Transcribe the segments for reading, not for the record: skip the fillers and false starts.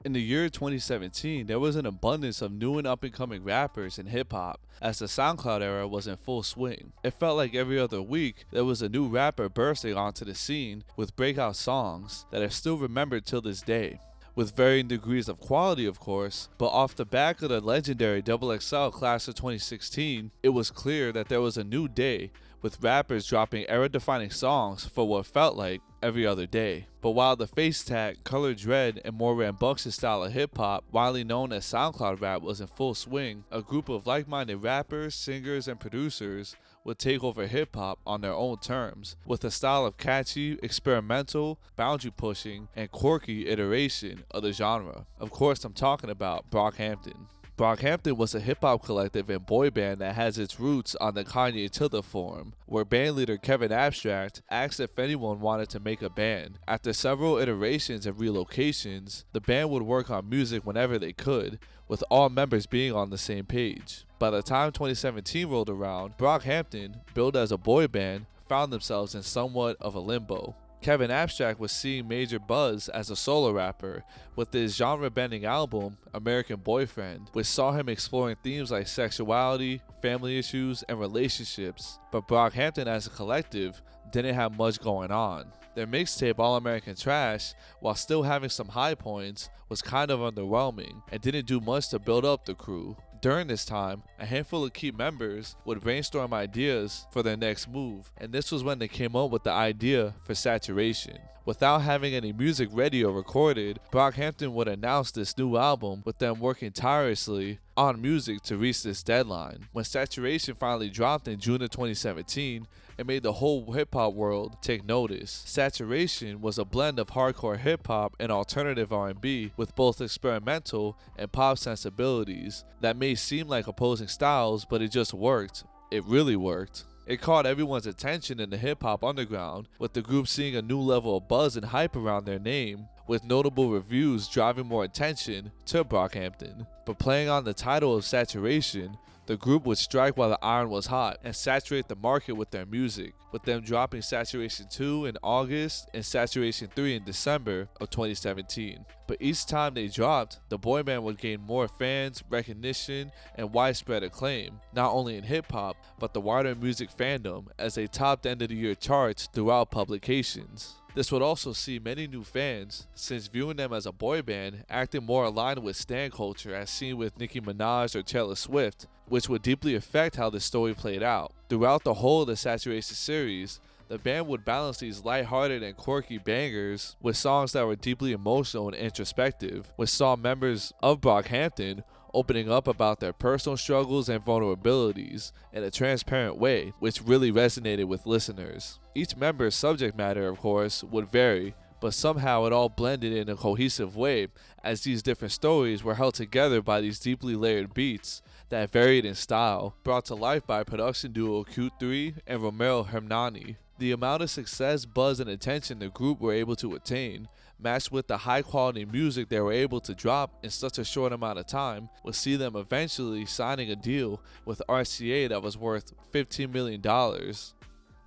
In the year 2017, there was an abundance of new and up-and-coming rappers in hip-hop, as the SoundCloud era was in full swing. It felt like every other week, there was a new rapper bursting onto the scene with breakout songs that are still remembered till this day. With varying degrees of quality, of course, but off the back of the legendary XXL class of 2016, it was clear that there was a new day, with rappers dropping era-defining songs for what felt like every other day. But while the face tat, colored dread, and more rambunctious style of hip-hop, widely known as SoundCloud rap, was in full swing, a group of like-minded rappers, singers, and producers would take over hip-hop on their own terms, with a style of catchy, experimental, boundary-pushing, and quirky iteration of the genre. Of course, I'm talking about Brockhampton. Brockhampton was a hip-hop collective and boy band that has its roots on the Kanye Tilda forum, where bandleader Kevin Abstract asked if anyone wanted to make a band. After several iterations and relocations, the band would work on music whenever they could, with all members being on the same page. By the time 2017 rolled around, Brockhampton, billed as a boy band, found themselves in somewhat of a limbo. Kevin Abstract was seeing major buzz as a solo rapper with his genre-bending album, American Boyfriend, which saw him exploring themes like sexuality, family issues, and relationships. But Brockhampton as a collective didn't have much going on. Their mixtape All American Trash, while still having some high points, was kind of underwhelming and didn't do much to build up the crew. During this time, a handful of key members would brainstorm ideas for their next move, and this was when they came up with the idea for Saturation. Without having any music ready or recorded, Brockhampton would announce this new album with them working tirelessly on music to reach this deadline. When Saturation finally dropped in June of 2017, it made the whole hip-hop world take notice. Saturation was a blend of hardcore hip-hop and alternative R&B with both experimental and pop sensibilities that may seem like opposing styles, but it just worked. It really worked. It caught everyone's attention in the hip-hop underground, with the group seeing a new level of buzz and hype around their name, with notable reviews driving more attention to Brockhampton. But playing on the title of Saturation, the group would strike while the iron was hot and saturate the market with their music, with them dropping Saturation 2 in August and Saturation 3 in December of 2017. But each time they dropped, the boy band would gain more fans, recognition, and widespread acclaim, not only in hip-hop, but the wider music fandom, as they topped end-of-the-year charts throughout publications. This would also see many new fans, since viewing them as a boy band acting more aligned with stan culture as seen with Nicki Minaj or Taylor Swift, which would deeply affect how the story played out. Throughout the whole of the Saturation series, the band would balance these lighthearted and quirky bangers with songs that were deeply emotional and introspective, which saw members of Brockhampton opening up about their personal struggles and vulnerabilities in a transparent way, which really resonated with listeners. Each member's subject matter, of course, would vary, but somehow it all blended in a cohesive way, as these different stories were held together by these deeply layered beats that varied in style, brought to life by production duo Q3 and Romero Hernani. The amount of success, buzz, and attention the group were able to attain, matched with the high quality music they were able to drop in such a short amount of time, would see them eventually signing a deal with RCA that was worth $15 million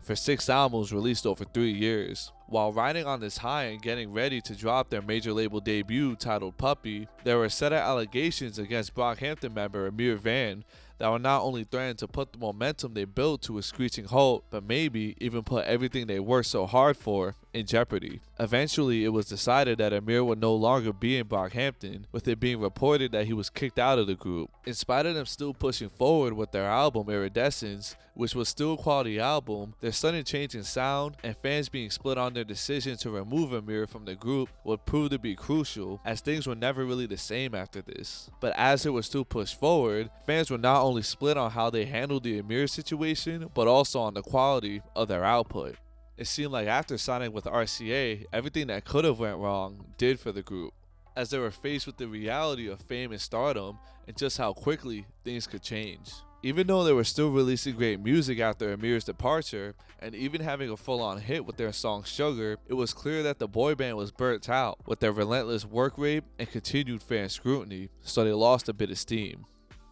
for 6 albums released over 3 years. While riding on this high and getting ready to drop their major label debut titled Puppy, there were a set of allegations against Brockhampton member Ameer Vann that would not only threaten to put the momentum they built to a screeching halt, but maybe even put everything they worked so hard for in jeopardy. Eventually, it was decided that Ameer would no longer be in Brockhampton, with it being reported that he was kicked out of the group. In spite of them still pushing forward with their album Iridescence, which was still a quality album, their sudden change in sound and fans being split on their decision to remove Ameer from the group would prove to be crucial, as things were never really the same after this. But as it was still pushed forward, fans were not only split on how they handled the Ameer situation, but also on the quality of their output. It seemed like after signing with RCA, everything that could have went wrong did for the group, as they were faced with the reality of fame and stardom and just how quickly things could change. Even though they were still releasing great music after Ameer's departure, and even having a full-on hit with their song Sugar, it was clear that the boy band was burnt out with their relentless work rate and continued fan scrutiny, so they lost a bit of steam.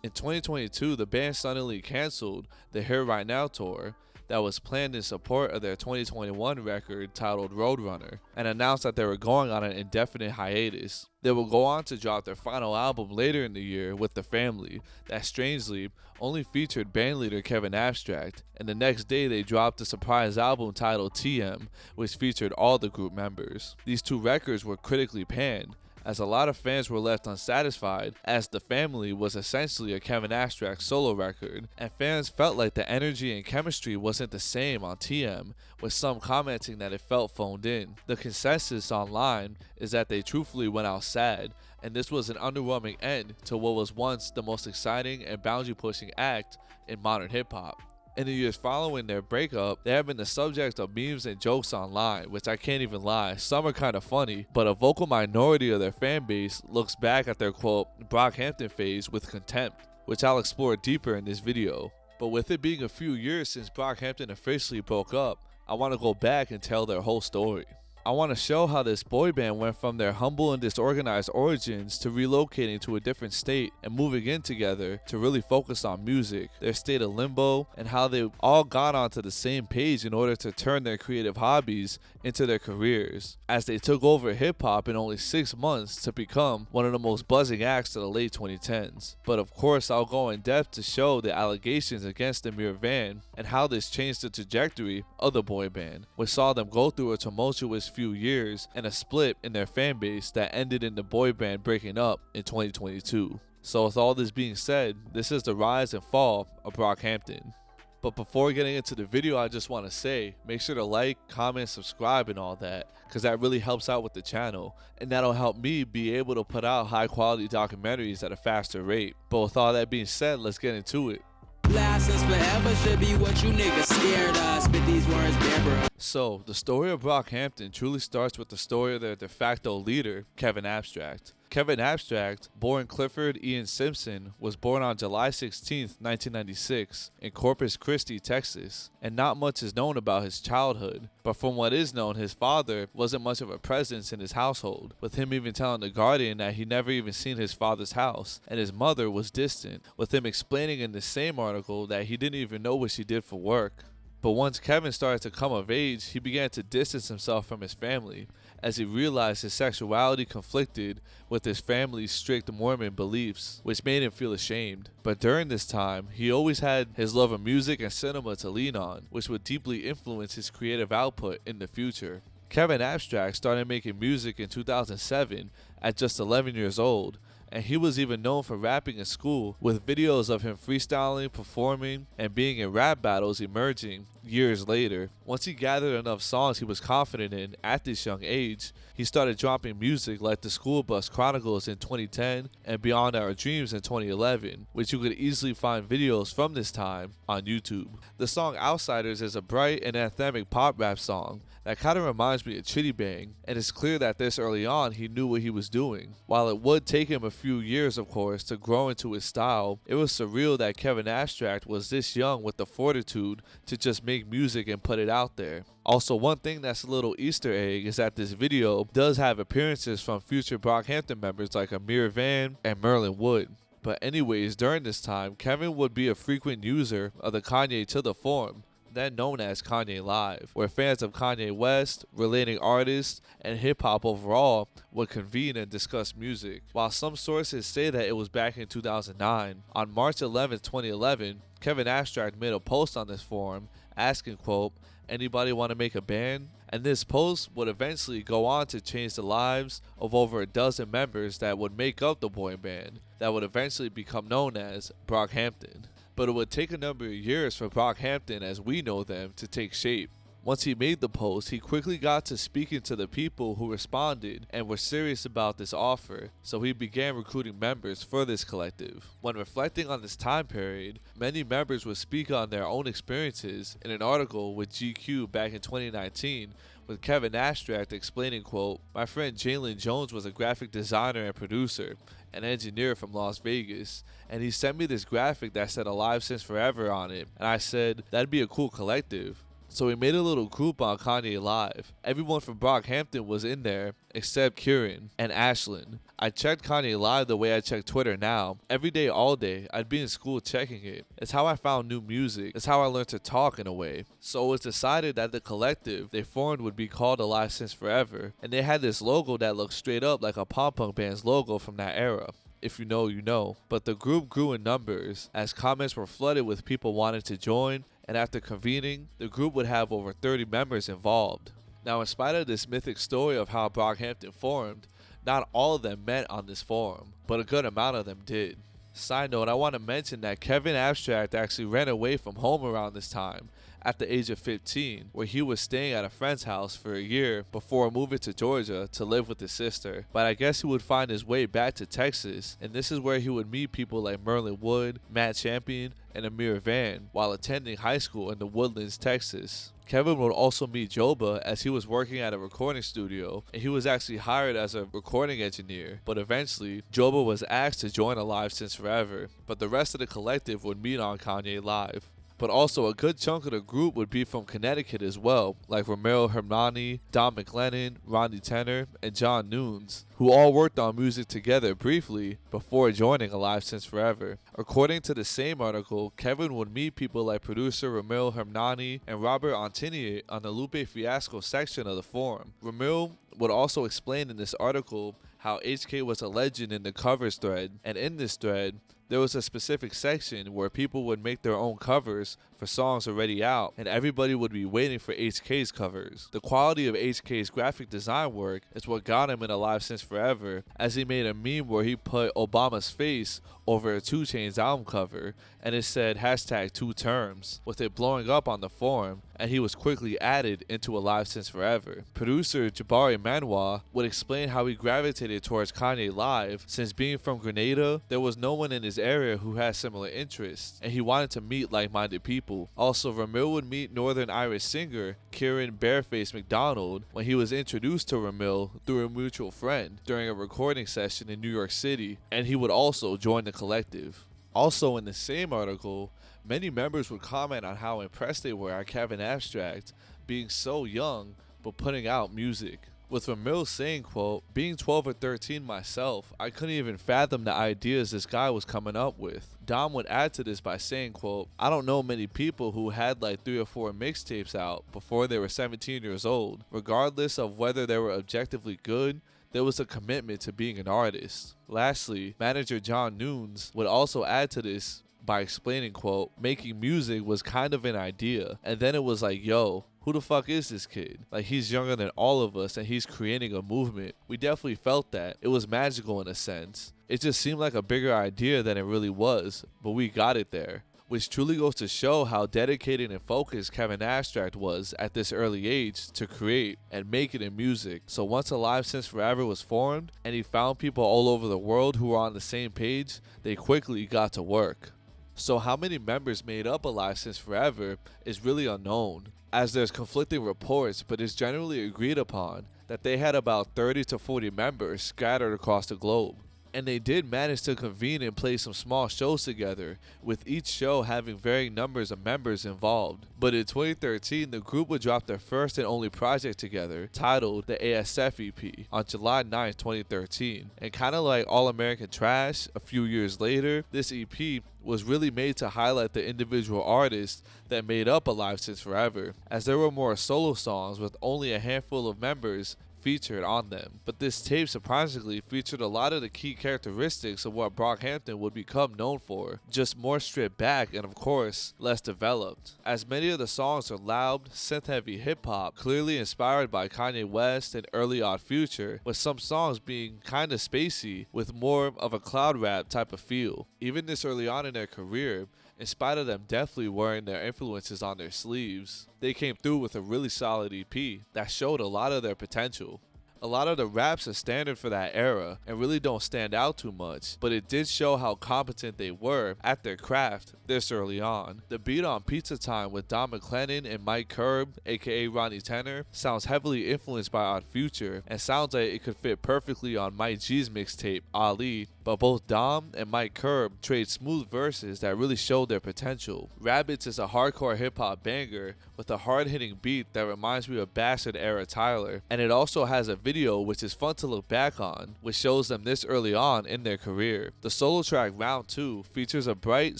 In 2022, the band suddenly canceled the Here Right Now tour that was planned in support of their 2021 record titled Roadrunner, and announced that they were going on an indefinite hiatus. They will go on to drop their final album later in the year with The Family, that strangely only featured bandleader Kevin Abstract, and the next day they dropped a surprise album titled TM, which featured all the group members. These two records were critically panned, as a lot of fans were left unsatisfied, as The Family was essentially a Kevin Abstract solo record, and fans felt like the energy and chemistry wasn't the same on TM, with some commenting that it felt phoned in. The consensus online is that they truthfully went out sad, and this was an underwhelming end to what was once the most exciting and boundary-pushing act in modern hip-hop. In the years following their breakup, they have been the subject of memes and jokes online, which I can't even lie, some are kind of funny, but a vocal minority of their fan base looks back at their quote Brockhampton phase with contempt, which I'll explore deeper in this video. But with it being a few years since Brockhampton officially broke up, I want to go back and tell their whole story. I want to show how this boy band went from their humble and disorganized origins to relocating to a different state and moving in together to really focus on music, their state of limbo, and how they all got onto the same page in order to turn their creative hobbies into their careers, as they took over hip-hop in only 6 months to become one of the most buzzing acts of the late 2010s. But of course, I'll go in depth to show the allegations against Ameer Vann and how this changed the trajectory of the boy band, which saw them go through a tumultuous few years and a split in their fan base that ended in the boy band breaking up in 2022. So with all this being said, this is the rise and fall of Brockhampton. But before getting into the video, I just want to say, make sure to like, comment, subscribe and all that, because that really helps out with the channel, and that'll help me be able to put out high quality documentaries at a faster rate. But with all that being said, let's get into it. AliveSinceForever should be what you niggas scared of. Spit these words, bro. So, the story of Brockhampton truly starts with the story of their de facto leader, Kevin Abstract. Kevin Abstract, born Clifford Ian Simpson, was born on July 16, 1996, in Corpus Christi, Texas, and not much is known about his childhood, but from what is known, his father wasn't much of a presence in his household, with him even telling The Guardian that he never even seen his father's house, and his mother was distant, with him explaining in the same article that he didn't even know what she did for work. But once Kevin started to come of age, he began to distance himself from his family, as he realized his sexuality conflicted with his family's strict Mormon beliefs, which made him feel ashamed. But during this time, he always had his love of music and cinema to lean on, which would deeply influence his creative output in the future. Kevin Abstract started making music in 2007 at just 11 years old, and he was even known for rapping in school, with videos of him freestyling, performing, and being in rap battles emerging years later. Once he gathered enough songs he was confident in at this young age, he started dropping music like The School Bus Chronicles in 2010 and Beyond Our Dreams in 2011, which you could easily find videos from this time on YouTube. The song Outsiders is a bright and anthemic pop rap song that kind of reminds me of Chitty Bang, and it's clear that this early on he knew what he was doing. While it would take him a few years, of course, to grow into his style, it was surreal that Kevin Abstract was this young with the fortitude to just make music and put it out there. Also, one thing that's a little Easter egg is that this video does have appearances from future Brockhampton members like Ameer, Vann, and Merlin Wood. But anyways, during this time, Kevin would be a frequent user of the Kanye to the forum, then known as Kanye Live, where fans of Kanye West, relating artists, and hip-hop overall would convene and discuss music. While some sources say that it was back in 2009, on March 11, 2011, Kevin Abstract made a post on this forum asking, quote, "Anybody want to make a band?" And this post would eventually go on to change the lives of over a dozen members that would make up the boy band that would eventually become known as Brockhampton. But it would take a number of years for Brockhampton as we know them to take shape. Once he made the post, he quickly got to speaking to the people who responded and were serious about this offer, so he began recruiting members for this collective. When reflecting on this time period, many members would speak on their own experiences in an article with GQ back in 2019, with Kevin Abstract explaining, quote, "My friend Jalen Jones was a graphic designer and producer, an engineer from Las Vegas, and he sent me this graphic that said AliveSinceForever on it, and I said, that'd be a cool collective. So we made a little group on Kanye Live. Everyone from Brockhampton was in there except Kieran and Ashlyn. I checked Kanye Live the way I check Twitter now. Every day, all day, I'd be in school checking it. It's how I found new music. It's how I learned to talk in a way. So it was decided that the collective they formed would be called AliveSinceForever, and they had this logo that looked straight up like a pop-punk band's logo from that era. If you know, you know. But the group grew in numbers as comments were flooded with people wanting to join, and after convening, the group would have over 30 members involved. Now, in spite of this mythic story of how Brockhampton formed, not all of them met on this forum, but a good amount of them did. Side note, I want to mention that Kevin Abstract actually ran away from home around this time, at the age of 15, where he was staying at a friend's house for a year before moving to Georgia to live with his sister. But I guess he would find his way back to Texas, and this is where he would meet people like Merlin Wood, Matt Champion, and Ameer Vann while attending high school in the Woodlands, Texas. Kevin would also meet Joba as he was working at a recording studio, and he was actually hired as a recording engineer. But eventually, Joba was asked to join AliveSinceForever, but the rest of the collective would meet on Kanye Live. But also a good chunk of the group would be from Connecticut as well, like Romero Hermani, Don McLennan, Ronnie Tenner, and John Nunes, who all worked on music together briefly before joining AliveSinceForever. According to the same article, Kevin would meet people like producer Romero Hermani and Robert Antinier on the Lupe Fiasco section of the forum. Romero would also explain in this article how HK was a legend in the covers thread, and in this thread, there was a specific section where people would make their own covers for songs already out, and everybody would be waiting for HK's covers. The quality of HK's graphic design work is what got him in AliveSinceForever, as he made a meme where he put Obama's face over a 2 Chainz album cover, and it said #2terms, with it blowing up on the forum, and he was quickly added into AliveSinceForever. Producer Jabari Manoir would explain how he gravitated towards Kanye Live, since being from Grenada, there was no one in his area who had similar interests, and he wanted to meet like-minded people. Also, Ramil would meet Northern Irish singer Kieran Bareface McDonald when he was introduced to Ramil through a mutual friend during a recording session in New York City, and he would also join the collective. Also, in the same article, many members would comment on how impressed they were at Kevin Abstract being so young but putting out music. With Ramil saying, quote, "Being 12 or 13 myself, I couldn't even fathom the ideas this guy was coming up with." Dom would add to this by saying, quote, "I don't know many people who had like 3 or 4 mixtapes out before they were 17 years old. Regardless of whether they were objectively good, there was a commitment to being an artist." Lastly, manager John Nunes would also add to this by explaining, quote, "Making music was kind of an idea, and then it was like, yo, who the fuck is this kid? Like, he's younger than all of us and he's creating a movement." We definitely felt that. It was magical in a sense. It just seemed like a bigger idea than it really was, but we got it there. Which truly goes to show how dedicated and focused Kevin Abstract was at this early age to create and make it in music. So once AliveSinceForever was formed and he found people all over the world who were on the same page, they quickly got to work. So how many members made up AliveSinceForever is really unknown, as there's conflicting reports, but it's generally agreed upon that they had about 30 to 40 members scattered across the globe. And they did manage to convene and play some small shows together, with each show having varying numbers of members involved. But in 2013, the group would drop their first and only project together, titled the ASF EP, on July 9, 2013. And kind of like All American Trash, a few years later, this EP was really made to highlight the individual artists that made up AliveSinceForever, as there were more solo songs with only a handful of members featured on them. But this tape surprisingly featured a lot of the key characteristics of what Brockhampton would become known for, just more stripped back and of course less developed, as many of the songs are loud, synth-heavy hip-hop, clearly inspired by Kanye West and early Odd Future, with some songs being kinda spacey with more of a cloud rap type of feel. Even this early on in their career, in spite of them definitely wearing their influences on their sleeves, they came through with a really solid EP that showed a lot of their potential. A lot of the raps are standard for that era and really don't stand out too much, but it did show how competent they were at their craft this early on. The beat on Pizza Time with Don McLennan and Mike Curb, aka Ronnie Tenner, sounds heavily influenced by Odd Future and sounds like it could fit perfectly on Mike G's mixtape, Ali, but both Dom and Mike Curb trade smooth verses that really showed their potential. Rabbits is a hardcore hip-hop banger with a hard-hitting beat that reminds me of Bastard-era Tyler, and it also has a video which is fun to look back on, which shows them this early on in their career. The solo track Round 2 features a bright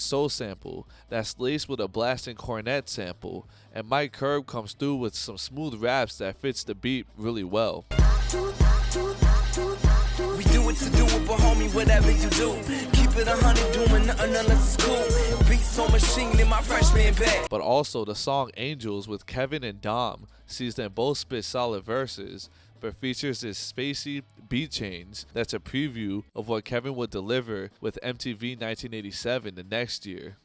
soul sample that's laced with a blasting cornet sample, and Mike Curb comes through with some smooth raps that fits the beat really well. We do it to do it, but homie, whatever you do, keep it 100, doing nothing unless it's cool. Beats on machine in my freshman bag. But also the song Angels with Kevin and Dom sees them both spit solid verses, but features this spacey beat change that's a preview of what Kevin would deliver with MTV 1987 the next year.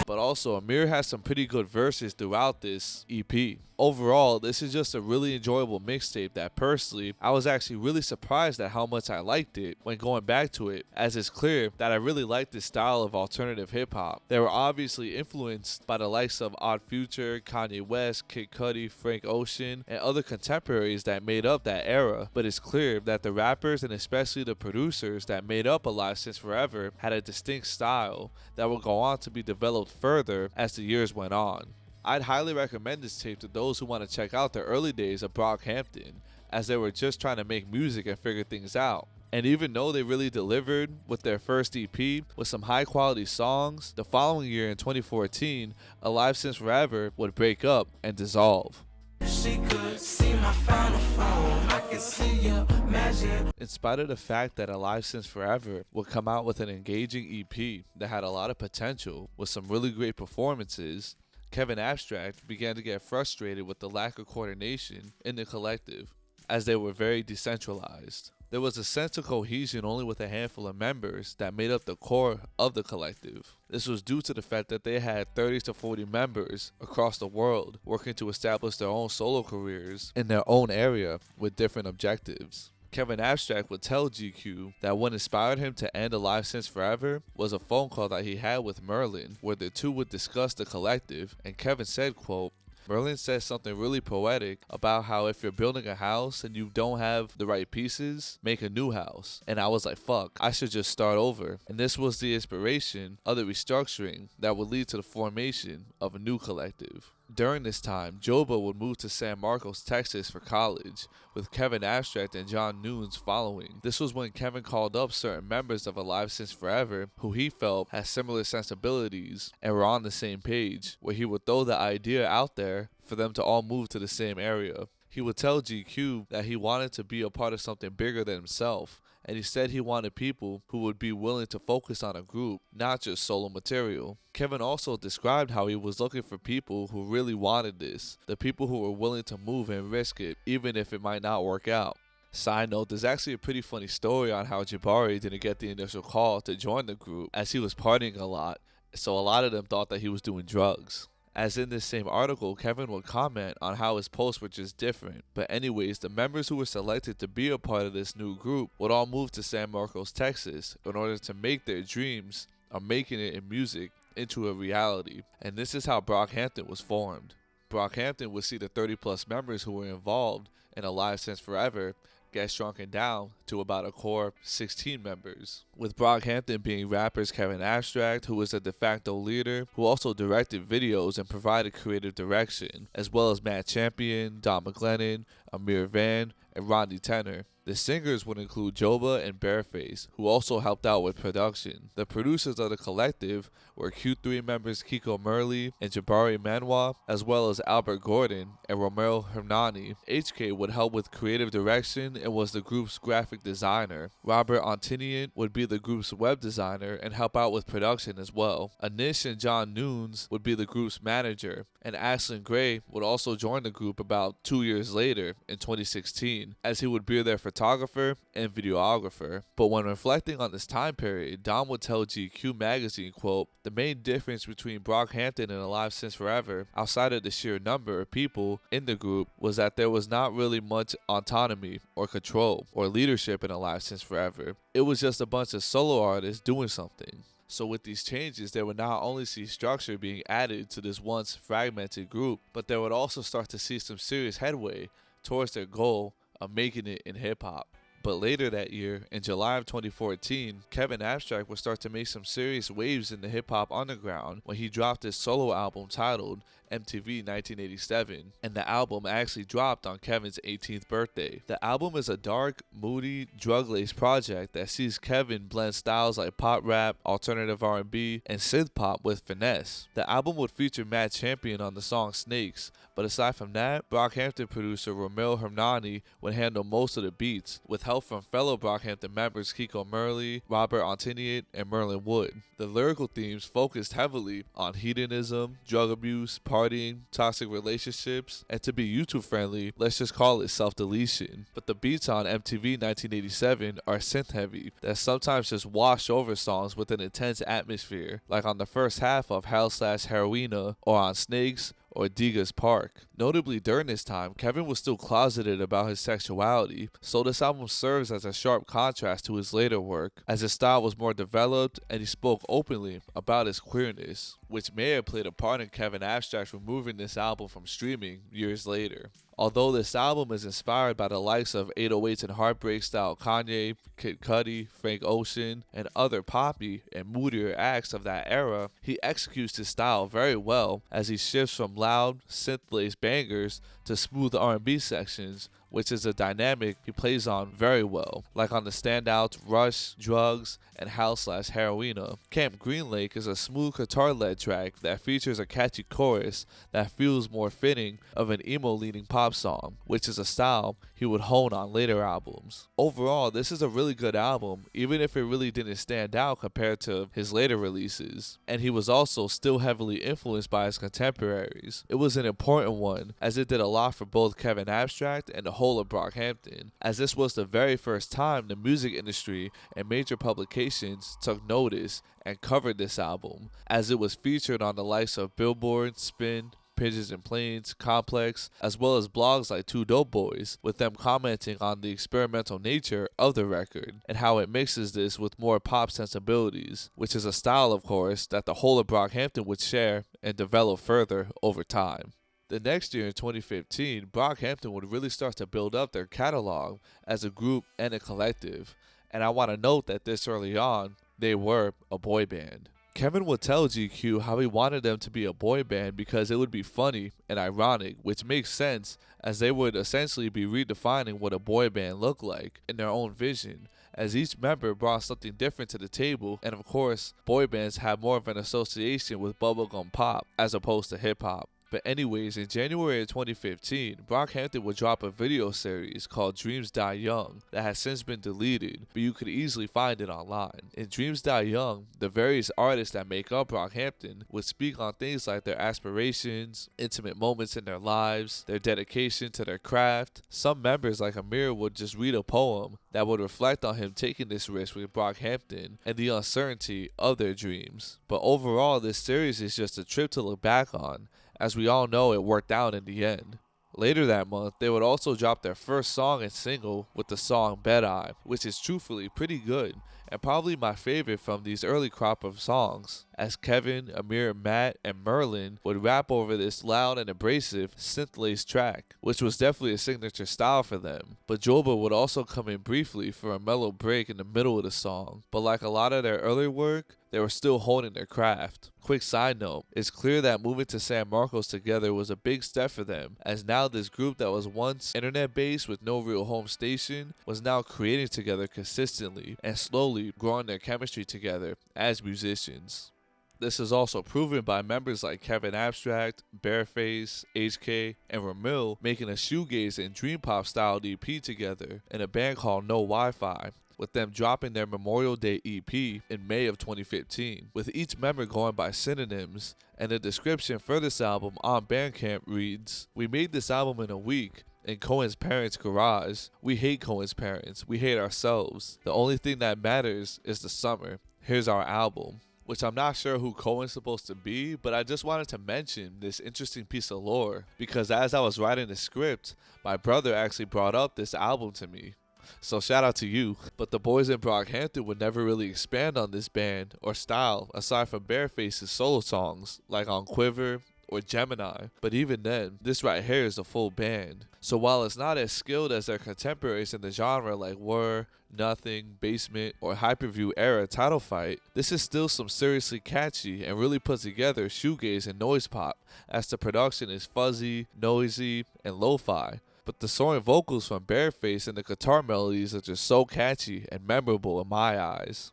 But also, Ameer has some pretty good verses throughout this EP. Overall, this is just a really enjoyable mixtape that personally, I was actually really surprised at how much I liked it when going back to it, as it's clear that I really liked this style of alternative hip-hop. They were obviously influenced by the likes of Odd Future, Kanye West, Kid Cudi, Frank Ocean, and other contemporaries that made up that era, but it's clear that the rappers and especially the producers that made up AliveSinceForever had a distinct style that would go on to be developed further as the years went on. I'd highly recommend this tape to those who want to check out the early days of Brockhampton, as they were just trying to make music and figure things out. And even though they really delivered with their first EP with some high quality songs, the following year in 2014, AliveSinceForever would break up and dissolve. She could see my final form. I can see your magic. In spite of the fact that AliveSinceForever would come out with an engaging EP that had a lot of potential with some really great performances, Kevin Abstract began to get frustrated with the lack of coordination in the collective, as they were very decentralized. There was a sense of cohesion only with a handful of members that made up the core of the collective. This was due to the fact that they had 30 to 40 members across the world working to establish their own solo careers in their own area with different objectives. Kevin Abstract would tell GQ that what inspired him to end AliveSinceForever was a phone call that he had with Merlin, where the two would discuss the collective, and Kevin said, quote, Merlin said something really poetic about how if you're building a house and you don't have the right pieces, make a new house. And I was like, fuck, I should just start over. And this was the inspiration of the restructuring that would lead to the formation of a new collective. During this time, Joba would move to San Marcos, Texas for college, with Kevin Abstract and John Nunes following. This was when Kevin called up certain members of AliveSinceForever who he felt had similar sensibilities and were on the same page, where he would throw the idea out there for them to all move to the same area. He would tell GQ that he wanted to be a part of something bigger than himself, and he said he wanted people who would be willing to focus on a group, not just solo material. Kevin also described how he was looking for people who really wanted this, the people who were willing to move and risk it, even if it might not work out. Side note, there's actually a pretty funny story on how Jabari didn't get the initial call to join the group, as he was partying a lot, so a lot of them thought that he was doing drugs. As in this same article, Kevin would comment on how his posts were just different. But anyways, the members who were selected to be a part of this new group would all move to San Marcos, Texas in order to make their dreams of making it in music into a reality. And this is how Brockhampton was formed. Brockhampton would see the 30 plus members who were involved in AliveSinceForever get shrunken down to about a core 16 members, with Brockhampton being rappers Kevin Abstract, who was the de facto leader, who also directed videos and provided creative direction, as well as Matt Champion, Don McGlennon, Ameer Vann, and Rodney Tenner. The singers would include Joba and Bareface, who also helped out with production. The producers of the collective were Q3 members Kiko Murley and Jabari Manoa, as well as Albert Gordon and Romero Hernani. HK would help with creative direction and was the group's graphic designer. Robert Antinian would be the group's web designer and help out with production as well. Anish and John Nunes would be the group's manager, and Ashlyn Gray would also join the group about 2 years later in 2016, as he would be their photographer and videographer. But when reflecting on this time period, Dom would tell GQ magazine, quote, "The main difference between Brockhampton and AliveSinceForever, outside of the sheer number of people in the group, was that there was not really much autonomy or control or leadership in AliveSinceForever. It was just a bunch of solo artists doing something. So with these changes, they would not only see structure being added to this once fragmented group, but they would also start to see some serious headway towards their goal of making it in hip-hop. But later that year, in July of 2014, Kevin Abstract would start to make some serious waves in the hip-hop underground when he dropped his solo album titled MTV 1987, and the album actually dropped on Kevin's 18th birthday. The album is a dark, moody, drug-laced project that sees Kevin blend styles like pop rap, alternative R&B, and synth pop with finesse. The album would feature Matt Champion on the song Snakes, but aside from that, Brockhampton producer Romeo Hernani would handle most of the beats, with help from fellow Brockhampton members Kiko Murley, Robert Antiniat, and Merlin Wood. The lyrical themes focused heavily on hedonism, drug abuse, partying, toxic relationships, and to be YouTube friendly, let's just call it self-deletion. But the beats on MTV 1987 are synth-heavy that sometimes just wash over songs with an intense atmosphere, like on the first half of Hell/Heroina or on Snakes or Diga's Park. Notably, during this time, Kevin was still closeted about his sexuality, so this album serves as a sharp contrast to his later work, as his style was more developed and he spoke openly about his queerness, which may have played a part in Kevin Abstract removing this album from streaming years later. Although this album is inspired by the likes of 808s and Heartbreak style Kanye, Kid Cudi, Frank Ocean, and other poppy and moodier acts of that era, he executes his style very well as he shifts from loud, synth-laced bangers to smooth R&B sections, which is a dynamic he plays on very well, like on the standouts Rush, Drugs, and Hell/Heroina. Camp Green Lake is a smooth guitar-led track that features a catchy chorus that feels more fitting of an emo-leaning pop song, which is a style he would hone on later albums. Overall, this is a really good album, even if it really didn't stand out compared to his later releases, and he was also still heavily influenced by his contemporaries. It was an important one, as it did a lot for both Kevin Abstract and the whole of Brockhampton, as this was the very first time the music industry and major publications took notice and covered this album, as it was featured on the likes of Billboard, Spin, Pigeons and Planes, Complex, as well as blogs like Two Dope Boys, with them commenting on the experimental nature of the record and how it mixes this with more pop sensibilities, which is a style, of course, that the whole of Brockhampton would share and develop further over time. The next year in 2015, Brockhampton would really start to build up their catalog as a group and a collective, and I want to note that this early on, they were a boy band. Kevin would tell GQ how he wanted them to be a boy band because it would be funny and ironic, which makes sense as they would essentially be redefining what a boy band looked like in their own vision, as each member brought something different to the table, and of course, boy bands have more of an association with bubblegum pop as opposed to hip-hop. But anyways, in January of 2015, Brockhampton would drop a video series called Dreams Die Young that has since been deleted, but you could easily find it online. In Dreams Die Young, the various artists that make up Brockhampton would speak on things like their aspirations, intimate moments in their lives, their dedication to their craft. Some members like Ameer would just read a poem that would reflect on him taking this risk with Brockhampton and the uncertainty of their dreams. But overall, this series is just a trip to look back on, as we all know it worked out in the end. Later that month, they would also drop their first song and single with the song Bed Eye, which is truthfully pretty good and probably my favorite from these early crop of songs, as Kevin, Ameer, Matt, and Merlin would rap over this loud and abrasive synth-laced track, which was definitely a signature style for them. But Joba would also come in briefly for a mellow break in the middle of the song, but like a lot of their earlier work, they were still honing their craft. Quick side note, it's clear that moving to San Marcos together was a big step for them, as now this group that was once internet-based with no real home station was now creating together consistently and slowly growing their chemistry together as musicians. This is also proven by members like Kevin Abstract, Bareface, HK, and Ramil making a shoegaze and dream pop style EP together in a band called No Wi-Fi, with them dropping their Memorial Day EP in May of 2015, with each member going by synonyms, and the description for this album on Bandcamp reads, "We made this album in a week, in Cohen's parents' garage. We hate Cohen's parents, we hate ourselves. The only thing that matters is the summer. Here's our album." Which I'm not sure who Cohen's supposed to be, but I just wanted to mention this interesting piece of lore, because as I was writing the script, my brother actually brought up this album to me. So shout out to you. But the boys in Brockhampton would never really expand on this band or style aside from Bareface's solo songs, like on Quiver or Gemini. But even then, this right here is a full band. So while it's not as skilled as their contemporaries in the genre like Were, Nothing, Basement, or Hyperview era Title Fight, this is still some seriously catchy and really put together shoegaze and noise pop, as the production is fuzzy, noisy, and lo-fi. But the soaring vocals from Bareface and the guitar melodies are just so catchy and memorable in my eyes.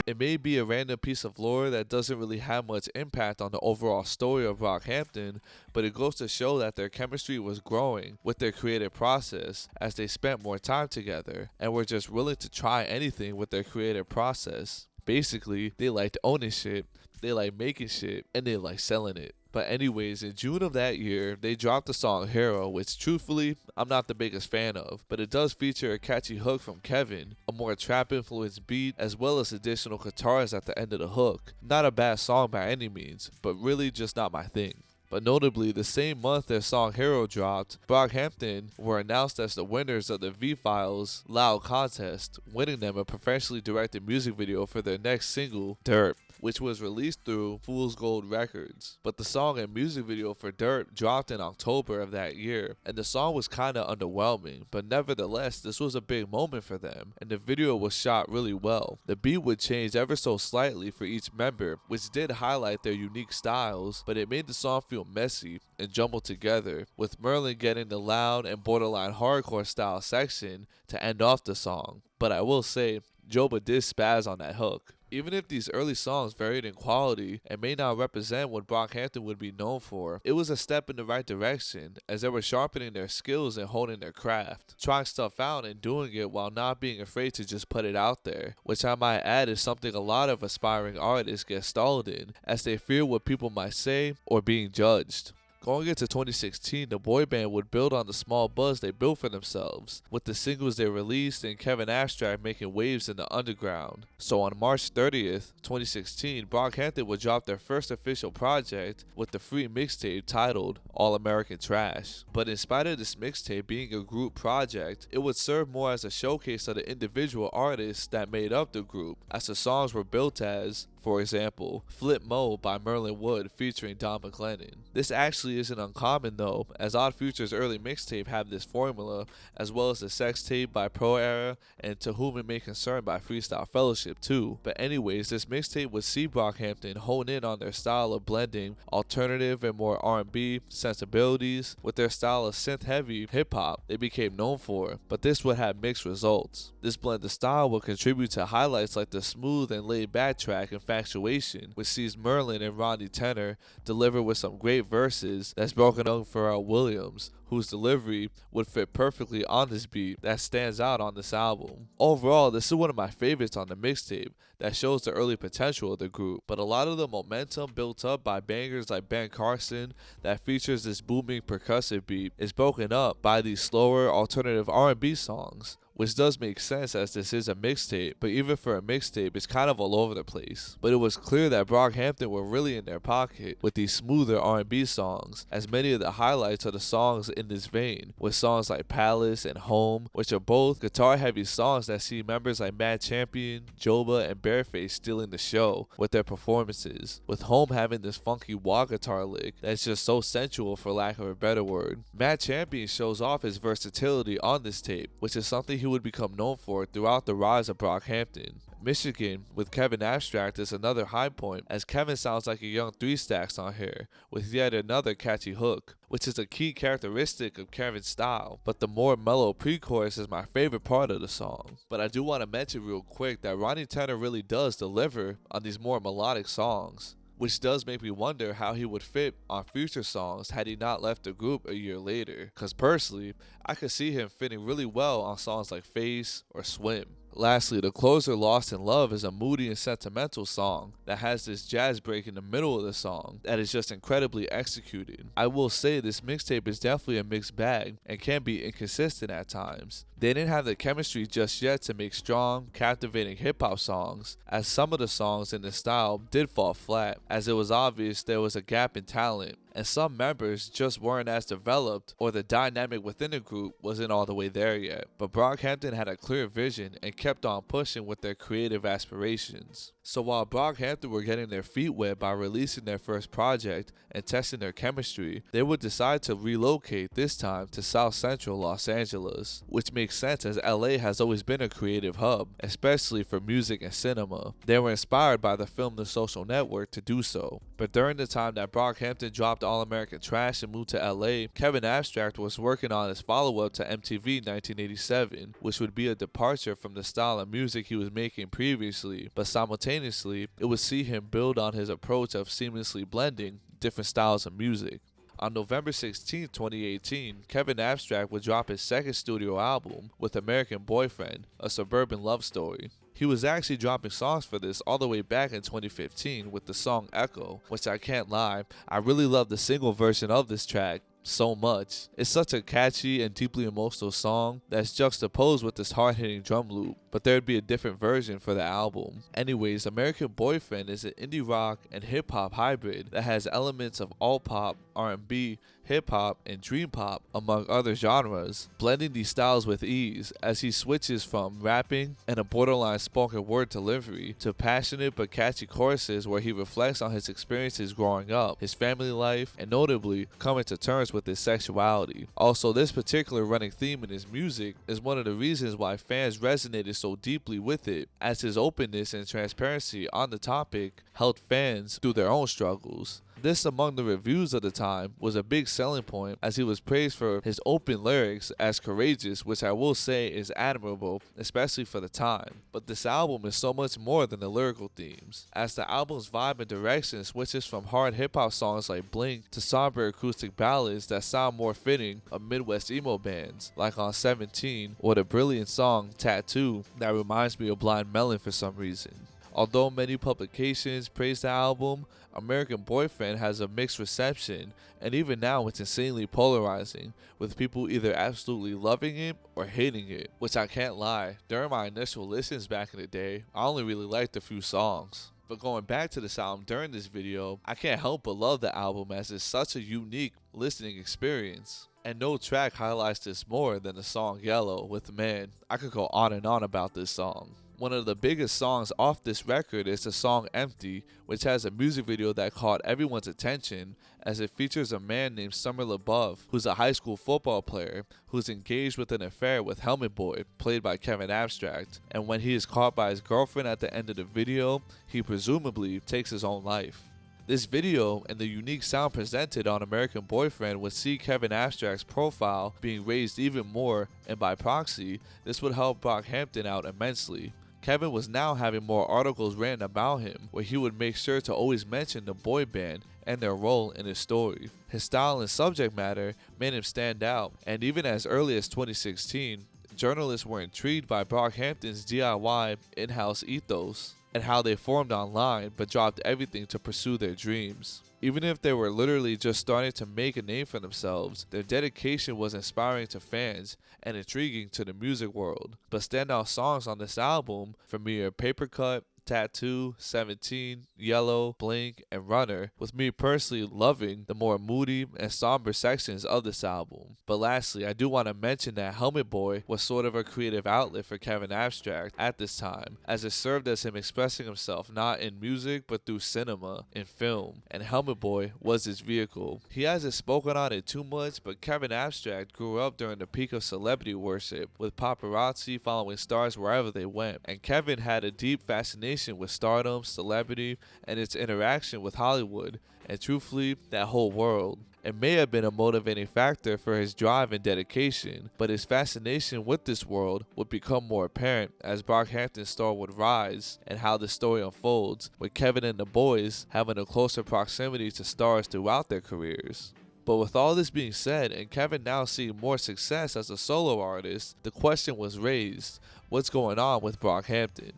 It may be a random piece of lore that doesn't really have much impact on the overall story of Brockhampton, but it goes to show that their chemistry was growing with their creative process as they spent more time together and were just willing to try anything with their creative process. Basically, they liked owning shit, they liked making shit, and they liked selling it. But anyways, in June of that year, they dropped the song Hero, which truthfully, I'm not the biggest fan of, but it does feature a catchy hook from Kevin, a more trap-influenced beat, as well as additional guitars at the end of the hook. Not a bad song by any means, but really just not my thing. But notably, the same month their song Hero dropped, Brockhampton were announced as the winners of the V-Files Loud contest, winning them a professionally directed music video for their next single, Dirt, which was released through Fool's Gold Records. But the song and music video for Dirt dropped in October of that year, and the song was kinda underwhelming, but nevertheless, this was a big moment for them, and the video was shot really well. The beat would change ever so slightly for each member, which did highlight their unique styles, but it made the song feel messy and jumbled together, with Merlin getting the loud and borderline hardcore style section to end off the song. But I will say, Joba did spaz on that hook. Even if these early songs varied in quality and may not represent what Brockhampton would be known for, it was a step in the right direction as they were sharpening their skills and honing their craft, trying stuff out and doing it while not being afraid to just put it out there, which I might add is something a lot of aspiring artists get stalled in as they fear what people might say or being judged. Going into 2016, the boy band would build on the small buzz they built for themselves, with the singles they released and Kevin Abstract making waves in the underground. So on March 30th, 2016, Brockhampton would drop their first official project with the free mixtape titled All American Trash. But in spite of this mixtape being a group project, it would serve more as a showcase of the individual artists that made up the group, as the songs were built as, for example, Flip Mo by Merlin Wood featuring Don McLennan. This actually isn't uncommon though, as Odd Future's early mixtape had this formula, as well as the Sex Tape by Pro Era and To Whom It May Concern by Freestyle Fellowship too. But anyways, this mixtape would see Brockhampton hone in on their style of blending alternative and more R&B sensibilities with their style of synth-heavy hip-hop they became known for, but this would have mixed results. This blend of style would contribute to highlights like the smooth and laid-back track Infatuation, which sees Merlin and Rodney Tenor deliver with some great verses that's broken on Pharrell Williams, whose delivery would fit perfectly on this beat that stands out on this album. Overall, this is one of my favorites on the mixtape that shows the early potential of the group, but a lot of the momentum built up by bangers like Ben Carson that features this booming percussive beat is broken up by these slower alternative R&B songs, which does make sense as this is a mixtape, but even for a mixtape, it's kind of all over the place. But it was clear that Brockhampton were really in their pocket with these smoother R&B songs, as many of the highlights are the songs in this vein, with songs like Palace and Home, which are both guitar-heavy songs that see members like Mad Champion, Joba, and Bareface stealing the show with their performances, with Home having this funky wah guitar lick that's just so sensual for lack of a better word. Mad Champion shows off his versatility on this tape, which is something he would become known for throughout the rise of Brockhampton. Michigan with Kevin Abstract is another high point, as Kevin sounds like a young Three Stacks on here, with yet another catchy hook, which is a key characteristic of Kevin's style, but the more mellow pre-chorus is my favorite part of the song. But I do want to mention real quick that Rodney Tenor really does deliver on these more melodic songs, which does make me wonder how he would fit on future songs had he not left the group a year later, cause personally, I could see him fitting really well on songs like Face or Swim. Lastly, the closer Lost in Love is a moody and sentimental song that has this jazz break in the middle of the song that is just incredibly executed. I will say this mixtape is definitely a mixed bag and can be inconsistent at times, They didn't have the chemistry just yet to make strong, captivating hip-hop songs, as some of the songs in the style did fall flat, as it was obvious there was a gap in talent, and some members just weren't as developed, or the dynamic within the group wasn't all the way there yet. But Brockhampton had a clear vision and kept on pushing with their creative aspirations. So while Brockhampton were getting their feet wet by releasing their first project and testing their chemistry, they would decide to relocate this time to South Central Los Angeles, which makes sense as LA has always been a creative hub, especially for music and cinema. They were inspired by the film The Social Network to do so. But during the time that Brockhampton dropped All American Trash and moved to LA, Kevin Abstract was working on his follow-up to MTV 1987, which would be a departure from the style of music he was making previously, but simultaneously, it would see him build on his approach of seamlessly blending different styles of music. On November 16, 2018, Kevin Abstract would drop his second studio album with American Boyfriend, a suburban love story. He was actually dropping songs for this all the way back in 2015 with the song Echo, which I can't lie, I really love the single version of this track so much. It's such a catchy and deeply emotional song that's juxtaposed with this hard-hitting drum loop, but there'd be a different version for the album. Anyways, American Boyfriend is an indie rock and hip-hop hybrid that has elements of alt-pop, R&B, hip-hop, and dream pop, among other genres, blending these styles with ease as he switches from rapping and a borderline spoken word delivery to passionate but catchy choruses where he reflects on his experiences growing up, his family life, and notably coming to terms with his sexuality. Also, this particular running theme in his music is one of the reasons why fans resonated so deeply with it, as his openness and transparency on the topic helped fans through their own struggles. This, among the reviews of the time, was a big selling point as he was praised for his open lyrics as courageous, which I will say is admirable, especially for the time. But this album is so much more than the lyrical themes, as the album's vibe and direction switches from hard hip-hop songs like Blink to somber acoustic ballads that sound more fitting of Midwest emo bands, like on 17, or the brilliant song Tattoo that reminds me of Blind Melon for some reason. Although many publications praise the album, American Boyfriend has a mixed reception, and even now it's insanely polarizing, with people either absolutely loving it or hating it, which I can't lie, during my initial listens back in the day, I only really liked a few songs. But going back to this album during this video, I can't help but love the album as it's such a unique listening experience. And no track highlights this more than the song Yellow with Man. I could go on and on about this song. One of the biggest songs off this record is the song Empty, which has a music video that caught everyone's attention as it features a man named Summer LaBeouf, who's a high school football player who's engaged with an affair with Helmet Boy, played by Kevin Abstract. And when he is caught by his girlfriend at the end of the video, he presumably takes his own life. This video and the unique sound presented on American Boyfriend would see Kevin Abstract's profile being raised even more, and by proxy, this would help Brockhampton out immensely. Kevin was now having more articles written about him, where he would make sure to always mention the boy band and their role in his story. His style and subject matter made him stand out, and even as early as 2016, journalists were intrigued by Brockhampton's DIY in-house ethos and how they formed online but dropped everything to pursue their dreams. Even if they were literally just starting to make a name for themselves, their dedication was inspiring to fans and intriguing to the music world. But standout songs on this album for me are Paper Cut, Tattoo, 17, Yellow, Blink, and Runner, with me personally loving the more moody and somber sections of this album. But lastly, I do want to mention that Helmet Boy was sort of a creative outlet for Kevin Abstract at this time, as it served as him expressing himself not in music but through cinema and film, and Helmet Boy was his vehicle. He hasn't spoken on it too much, but Kevin Abstract grew up during the peak of celebrity worship, with paparazzi following stars wherever they went, and Kevin had a deep fascination with stardom, celebrity, and its interaction with Hollywood, and truthfully, that whole world. It may have been a motivating factor for his drive and dedication, but his fascination with this world would become more apparent as Brockhampton's star would rise and how the story unfolds, with Kevin and the boys having a closer proximity to stars throughout their careers. But with all this being said, and Kevin now seeing more success as a solo artist, the question was raised, what's going on with Brockhampton?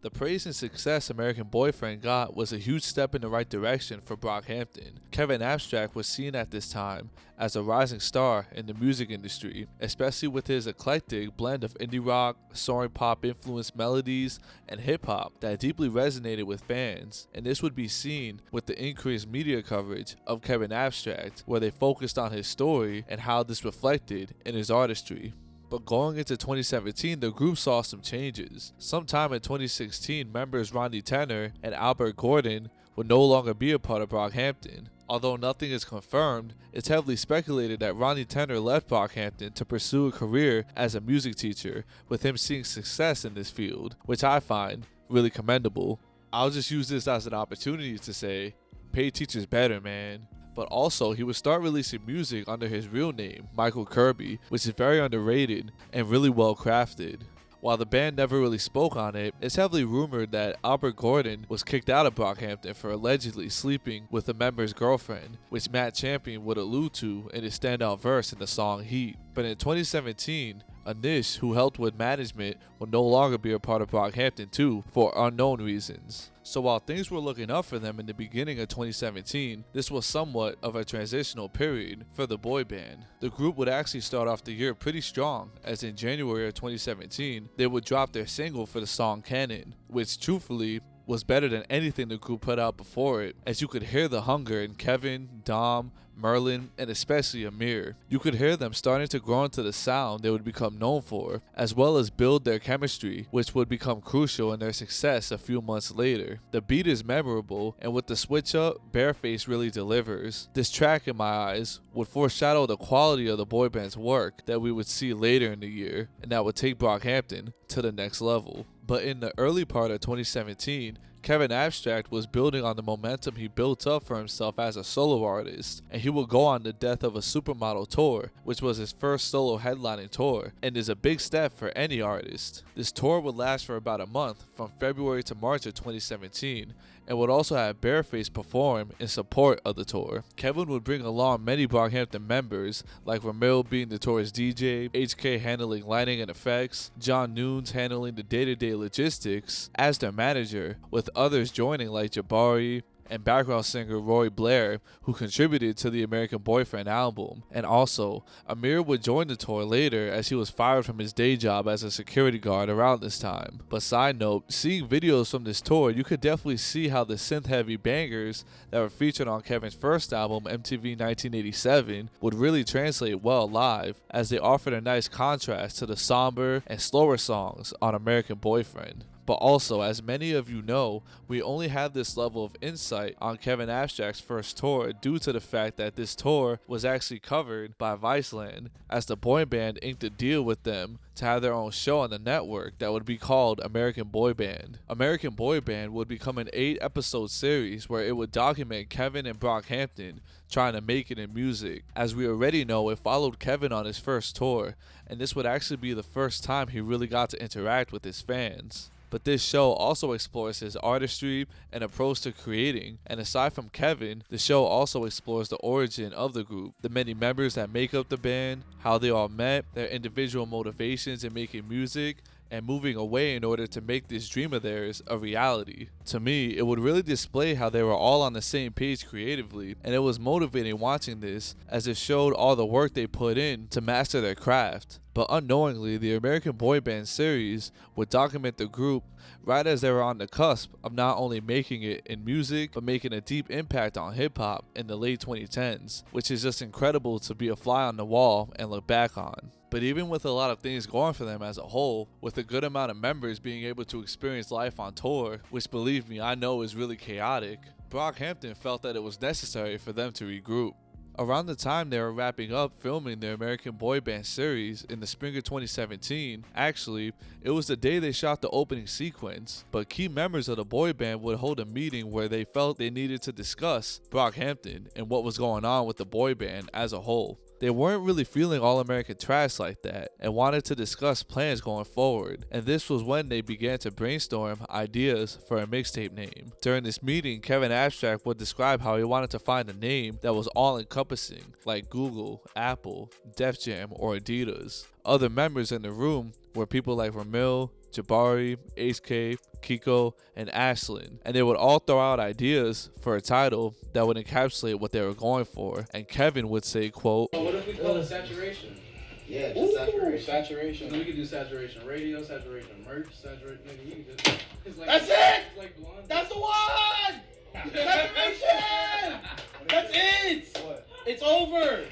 The praise and success American Boyfriend got was a huge step in the right direction for Brockhampton. Kevin Abstract was seen at this time as a rising star in the music industry, especially with his eclectic blend of indie rock, soaring pop influenced melodies, and hip hop that deeply resonated with fans. And this would be seen with the increased media coverage of Kevin Abstract, where they focused on his story and how this reflected in his artistry. But going into 2017, the group saw some changes. Sometime in 2016, members Ronnie Tanner and Albert Gordon would no longer be a part of Brockhampton. Although nothing is confirmed, it's heavily speculated that Ronnie Tanner left Brockhampton to pursue a career as a music teacher, with him seeing success in this field, which I find really commendable. I'll just use this as an opportunity to say, pay teachers better, man. But also, he would start releasing music under his real name, Michael Kirby, which is very underrated and really well crafted. While the band never really spoke on it, it's heavily rumored that Albert Gordon was kicked out of Brockhampton for allegedly sleeping with a member's girlfriend, which Matt Champion would allude to in his standout verse in the song Heat. But in 2017, Anish, who helped with management, will no longer be a part of Brockhampton too, for unknown reasons. So while things were looking up for them in the beginning of 2017, this was somewhat of a transitional period for the boy band. The group would actually start off the year pretty strong, as in January of 2017, they would drop their single for the song Cannon, which truthfully was better than anything the group put out before it, as you could hear the hunger in Kevin, Dom, Merlin, and especially Ameer. You could hear them starting to grow into the sound they would become known for, as well as build their chemistry, which would become crucial in their success a few months later. The beat is memorable, and with the switch up, Bareface really delivers. This track, in my eyes, would foreshadow the quality of the boy band's work that we would see later in the year, and that would take Brockhampton to the next level. But in the early part of 2017, Kevin Abstract was building on the momentum he built up for himself as a solo artist, and he would go on the Death of a Supermodel tour, which was his first solo headlining tour, and is a big step for any artist. This tour would last for about a month, from February to March of 2017, and would also have Bareface perform in support of the tour. Kevin would bring along many Brockhampton members, like Ramil being the tour's DJ, HK handling lighting and effects, John Nunes handling the day-to-day logistics as their manager, with others joining like Jabari and background singer Roy Blair, who contributed to the American Boyfriend album. And also, Ameer would join the tour later, as he was fired from his day job as a security guard around this time. But side note, seeing videos from this tour, you could definitely see how the synth-heavy bangers that were featured on Kevin's first album, MTV 1987, would really translate well live, as they offered a nice contrast to the somber and slower songs on American Boyfriend. But also, as many of you know, we only have this level of insight on Kevin Abstract's first tour due to the fact that this tour was actually covered by Viceland, as the boy band inked a deal with them to have their own show on the network that would be called American Boy Band. American Boy Band would become an 8-episode series where it would document Kevin and Brockhampton trying to make it in music. As we already know, it followed Kevin on his first tour, and this would actually be the first time he really got to interact with his fans. But this show also explores his artistry and approach to creating, and aside from Kevin, the show also explores the origin of the group, the many members that make up the band, how they all met, their individual motivations in making music, and moving away in order to make this dream of theirs a reality. To me, it would really display how they were all on the same page creatively, and it was motivating watching this, as it showed all the work they put in to master their craft. But unknowingly, the American Boy Band series would document the group right as they were on the cusp of not only making it in music, but making a deep impact on hip-hop in the late 2010s, which is just incredible to be a fly on the wall and look back on. But even with a lot of things going for them as a whole, with a good amount of members being able to experience life on tour, which believe me, I know is really chaotic, Brockhampton felt that it was necessary for them to regroup. Around the time they were wrapping up filming their American Boy Band series in the spring of 2017, actually, it was the day they shot the opening sequence, but key members of the boy band would hold a meeting where they felt they needed to discuss Brockhampton and what was going on with the boy band as a whole. They weren't really feeling All-American trash like that and wanted to discuss plans going forward, and this was when they began to brainstorm ideas for a mixtape name. During this meeting, Kevin Abstract would describe how he wanted to find a name that was all-encompassing, like Google, Apple, Def Jam, or Adidas. Other members in the room were people like Ramil, Jabari, HK, Kiko, and Ashlyn, and they would all throw out ideas for a title that would encapsulate what they were going for. And Kevin would say, quote, What if we call it saturation? Yeah, just saturation. Saturation. Then we could do saturation radio, saturation merch, saturation. Nigga, you can just. It's like, That's it! It's like blonde. That's the one! Saturation! That's it! What? It's over!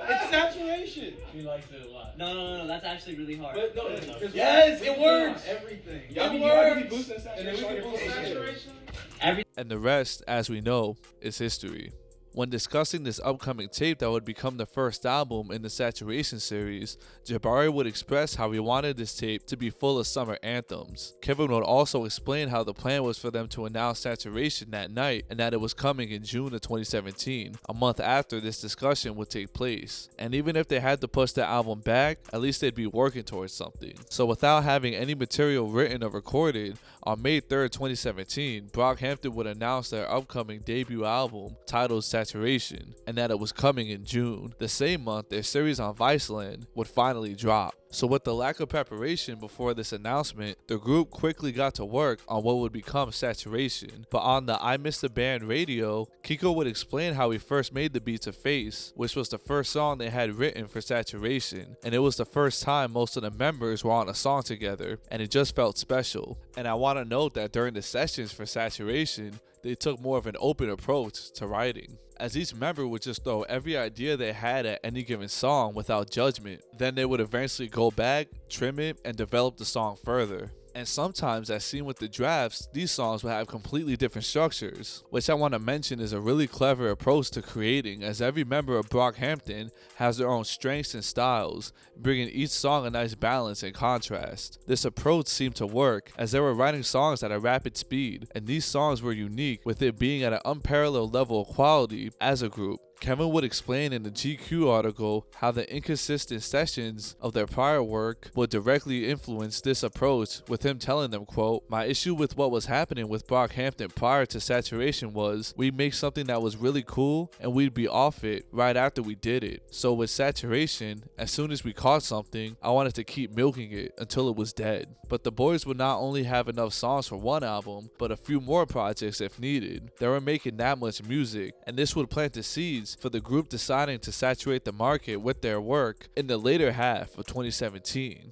It's saturation! He likes it a lot. No, that's actually really hard. But no, Yes, it works! Everything. It works! And then we can boost saturation. and the rest, as we know, is history. When discussing this upcoming tape that would become the first album in the Saturation series, Jabari would express how he wanted this tape to be full of summer anthems. Kevin would also explain how the plan was for them to announce Saturation that night and that it was coming in June of 2017, a month after this discussion would take place. And even if they had to push the album back, at least they'd be working towards something. So without having any material written or recorded, on May 3rd, 2017, Brockhampton would announce their upcoming debut album titled Saturation, and that it was coming in June. The same month, their series on Viceland would finally drop. So with the lack of preparation before this announcement, the group quickly got to work on what would become Saturation. But on the I Miss the Band radio, Kiko would explain how he first made the beat to Face, which was the first song they had written for Saturation, and it was the first time most of the members were on a song together, and it just felt special. And I want to note that during the sessions for Saturation, they took more of an open approach to writing, as each member would just throw every idea they had at any given song without judgment. Then they would eventually go back, trim it, and develop the song further. And sometimes, as seen with the drafts, these songs would have completely different structures, which I want to mention is a really clever approach to creating, as every member of Brockhampton has their own strengths and styles, bringing each song a nice balance and contrast. This approach seemed to work, as they were writing songs at a rapid speed, and these songs were unique, with it being at an unparalleled level of quality as a group. Kevin would explain in the GQ article how the inconsistent sessions of their prior work would directly influence this approach, with him telling them, quote, "My issue with what was happening with Brockhampton prior to Saturation was we'd make something that was really cool and we'd be off it right after we did it. So with Saturation, as soon as we caught something, I wanted to keep milking it until it was dead." But the boys would not only have enough songs for one album, but a few more projects if needed. They were making that much music, and this would plant the seeds for the group deciding to saturate the market with their work in the later half of 2017.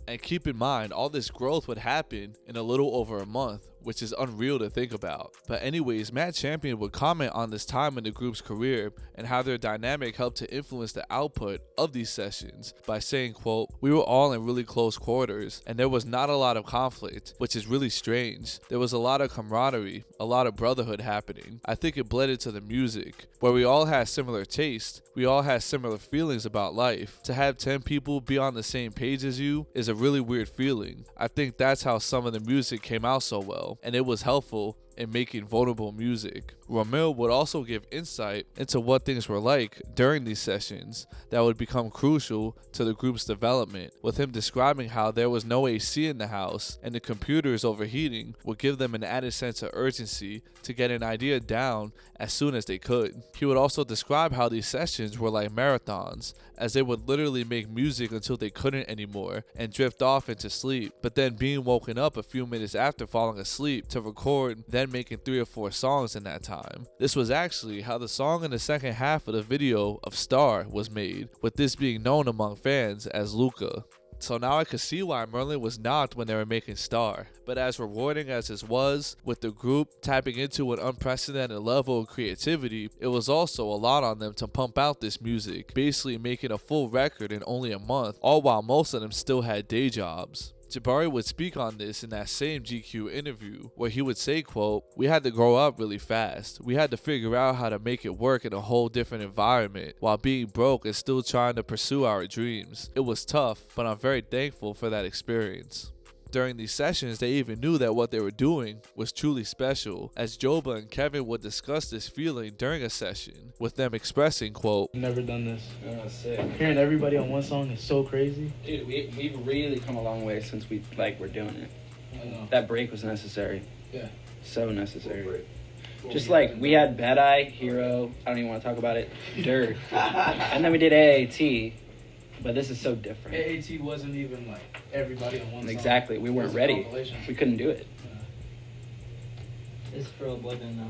And keep in mind, all this growth would happen in a little over a month, which is unreal to think about. But anyways, Matt Champion would comment on this time in the group's career and how their dynamic helped to influence the output of these sessions by saying, quote, "We were all in really close quarters and there was not a lot of conflict, which is really strange. There was a lot of camaraderie, a lot of brotherhood happening. I think it bled into the music, where we all had similar tastes, we all had similar feelings about life. To have 10 people be on the same page as you is a really weird feeling. I think that's how some of the music came out so well, and it was helpful in making vulnerable music." Ramil would also give insight into what things were like during these sessions that would become crucial to the group's development, with him describing how there was no AC in the house and the computers overheating would give them an added sense of urgency to get an idea down as soon as they could. He would also describe how these sessions were like marathons, as they would literally make music until they couldn't anymore and drift off into sleep, but then being woken up a few minutes after falling asleep to record, then making 3 or 4 songs in that time. This was actually how the song in the second half of the video of Star was made, with this being known among fans as Luca. So now I could see why Merlin was knocked when they were making Star. But as rewarding as this was, with the group tapping into an unprecedented level of creativity, it was also a lot on them to pump out this music, basically making a full record in only a month, all while most of them still had day jobs. Jabari would speak on this in that same GQ interview, where he would say, quote, "We had to grow up really fast. We had to figure out how to make it work in a whole different environment while being broke and still trying to pursue our dreams. It was tough, but I'm very thankful for that experience." During these sessions, they even knew that what they were doing was truly special, as Joba and Kevin would discuss this feeling during a session, with them expressing, quote, "Never done this. Oh, sick. Hearing everybody on one song is so crazy." Dude, we've really come a long way since we're doing it. I know. That break was necessary. Yeah. So necessary. Just like we had Bad Eye, Hero, I don't even want to talk about it, Dirt, and then we did AAT. But this is so different. AAT wasn't even like everybody on one song. Exactly. We It weren't was a ready. compilation. We couldn't do it. It's for a boy band now.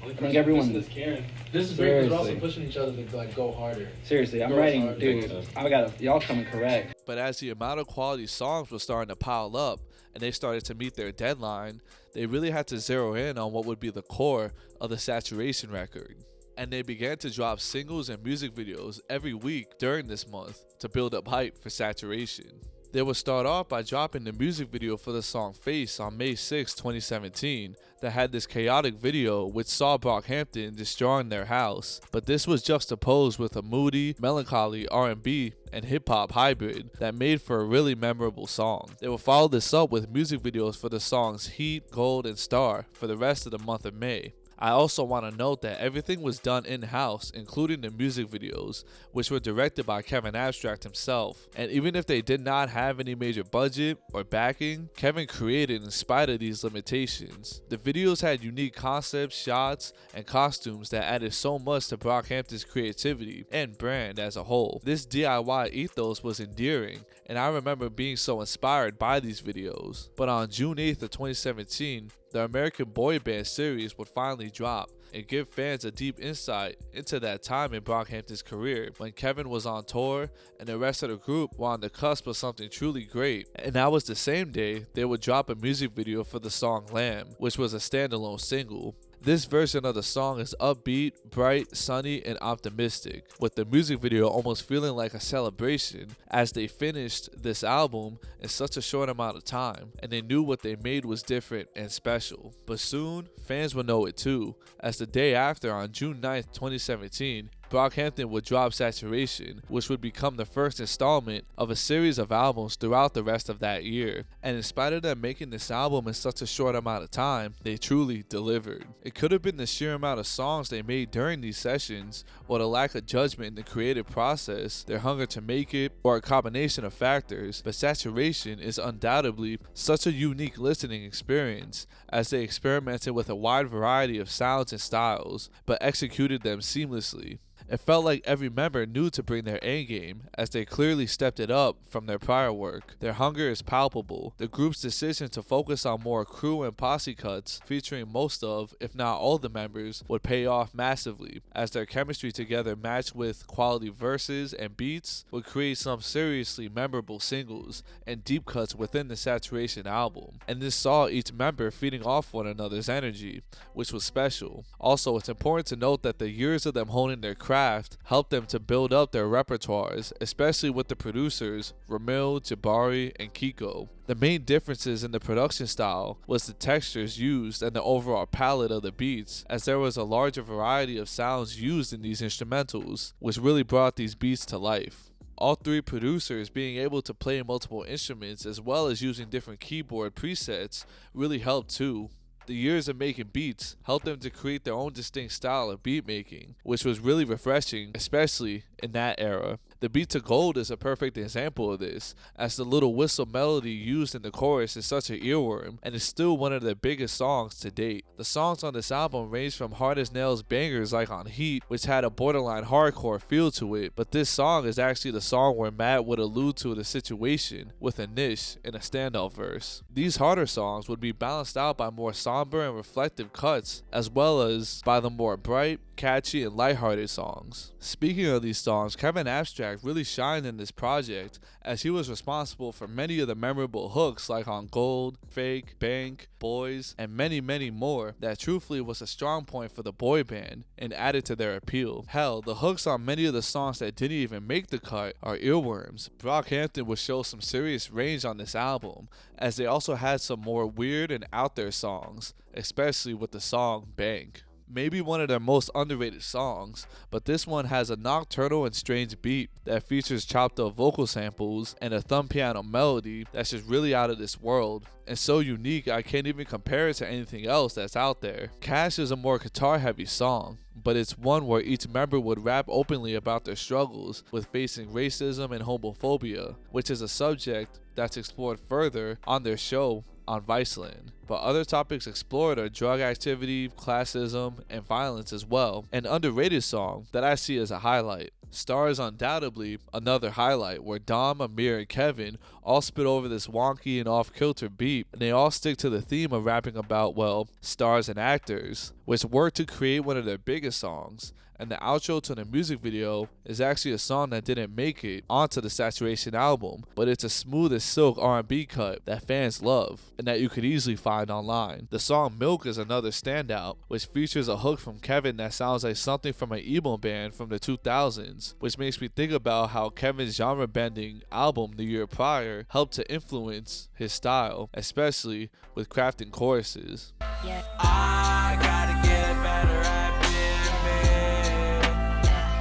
I think everyone. This is caring. This is great because we're also Seriously. pushing each other to like go harder. Seriously, I'm Go writing, hard. dude. I got y'all coming correct. But as the amount of quality songs was starting to pile up and they started to meet their deadline, they really had to zero in on what would be the core of the Saturation record. And they began to drop singles and music videos every week during this month to build up hype for Saturation. They would start off by dropping the music video for the song Face on May 6, 2017, that had this chaotic video which saw Brockhampton destroying their house. But this was juxtaposed with a moody, melancholy R&B and hip-hop hybrid that made for a really memorable song. They would follow this up with music videos for the songs Heat, Gold, and Star for the rest of the month of May. I also want to note that everything was done in-house, including the music videos, which were directed by Kevin Abstract himself. And even if they did not have any major budget or backing, Kevin created in spite of these limitations. The videos had unique concepts, shots, and costumes that added so much to Brockhampton's creativity and brand as a whole. This DIY ethos was endearing, and I remember being so inspired by these videos. But on June 8th of 2017, the American Boy Band series would finally drop and give fans a deep insight into that time in Brockhampton's career when Kevin was on tour and the rest of the group were on the cusp of something truly great. And that was the same day they would drop a music video for the song Lamb, which was a standalone single. This version of the song is upbeat, bright, sunny, and optimistic, with the music video almost feeling like a celebration as they finished this album in such a short amount of time, and they knew what they made was different and special. But soon, fans will know it too, as the day after, on June 9th, 2017, Brockhampton would drop Saturation, which would become the first installment of a series of albums throughout the rest of that year. And in spite of them making this album in such a short amount of time, they truly delivered. It could have been the sheer amount of songs they made during these sessions, or the lack of judgment in the creative process, their hunger to make it, or a combination of factors, but Saturation is undoubtedly such a unique listening experience, as they experimented with a wide variety of sounds and styles, but executed them seamlessly. It felt like every member knew to bring their A game, as they clearly stepped it up from their prior work. Their hunger is palpable. The group's decision to focus on more crew and posse cuts, featuring most of, if not all the members, would pay off massively, as their chemistry together matched with quality verses and beats would create some seriously memorable singles and deep cuts within the Saturation album. And this saw each member feeding off one another's energy, which was special. Also, it's important to note that the years of them honing their craft helped them to build up their repertoires, especially with the producers Ramil, Jabari, and Kiko. The main differences in the production style was the textures used and the overall palette of the beats, as there was a larger variety of sounds used in these instrumentals, which really brought these beats to life. All three producers being able to play multiple instruments as well as using different keyboard presets really helped too. The years of making beats helped them to create their own distinct style of beat making, which was really refreshing, especially in that era. The Beat to Gold is a perfect example of this, as the little whistle melody used in the chorus is such an earworm, and is still one of their biggest songs to date. The songs on this album range from hard as nails bangers like on Heat, which had a borderline hardcore feel to it, but this song is actually the song where Matt would allude to the situation with a niche in a standout verse. These harder songs would be balanced out by more somber and reflective cuts, as well as by the more bright, catchy, and lighthearted songs. Speaking of these songs, Kevin Abstract really shined in this project, as he was responsible for many of the memorable hooks like on Gold, Fake, Bank, Boys, and many more that truthfully was a strong point for the boy band and added to their appeal. Hell, the hooks on many of the songs that didn't even make the cut are earworms. Brockhampton would show some serious range on this album, as they also had some more weird and out there songs, especially with the song Bank. Maybe one of their most underrated songs, but this one has a nocturnal and strange beat that features chopped up vocal samples and a thumb piano melody that's just really out of this world and so unique I can't even compare it to anything else that's out there. Cash is a more guitar heavy song, but it's one where each member would rap openly about their struggles with facing racism and homophobia, which is a subject that's explored further on their show on Viceland. But other topics explored are drug activity, classism, and violence as well. An underrated song that I see as a highlight Star is undoubtedly another highlight where Dom, Ameer, and Kevin all spit over this wonky and off-kilter beat, and they all stick to the theme of rapping about, well, stars and actors, which worked to create one of their biggest songs. And the outro to the music video is actually a song that didn't make it onto the Saturation album, but it's a smooth as silk R&B cut that fans love and that you could easily find online. The song Milk is another standout, which features a hook from Kevin that sounds like something from an emo band from the 2000s, which makes me think about how Kevin's genre-bending album the year prior helped to influence his style, especially with crafting choruses. I gotta get better at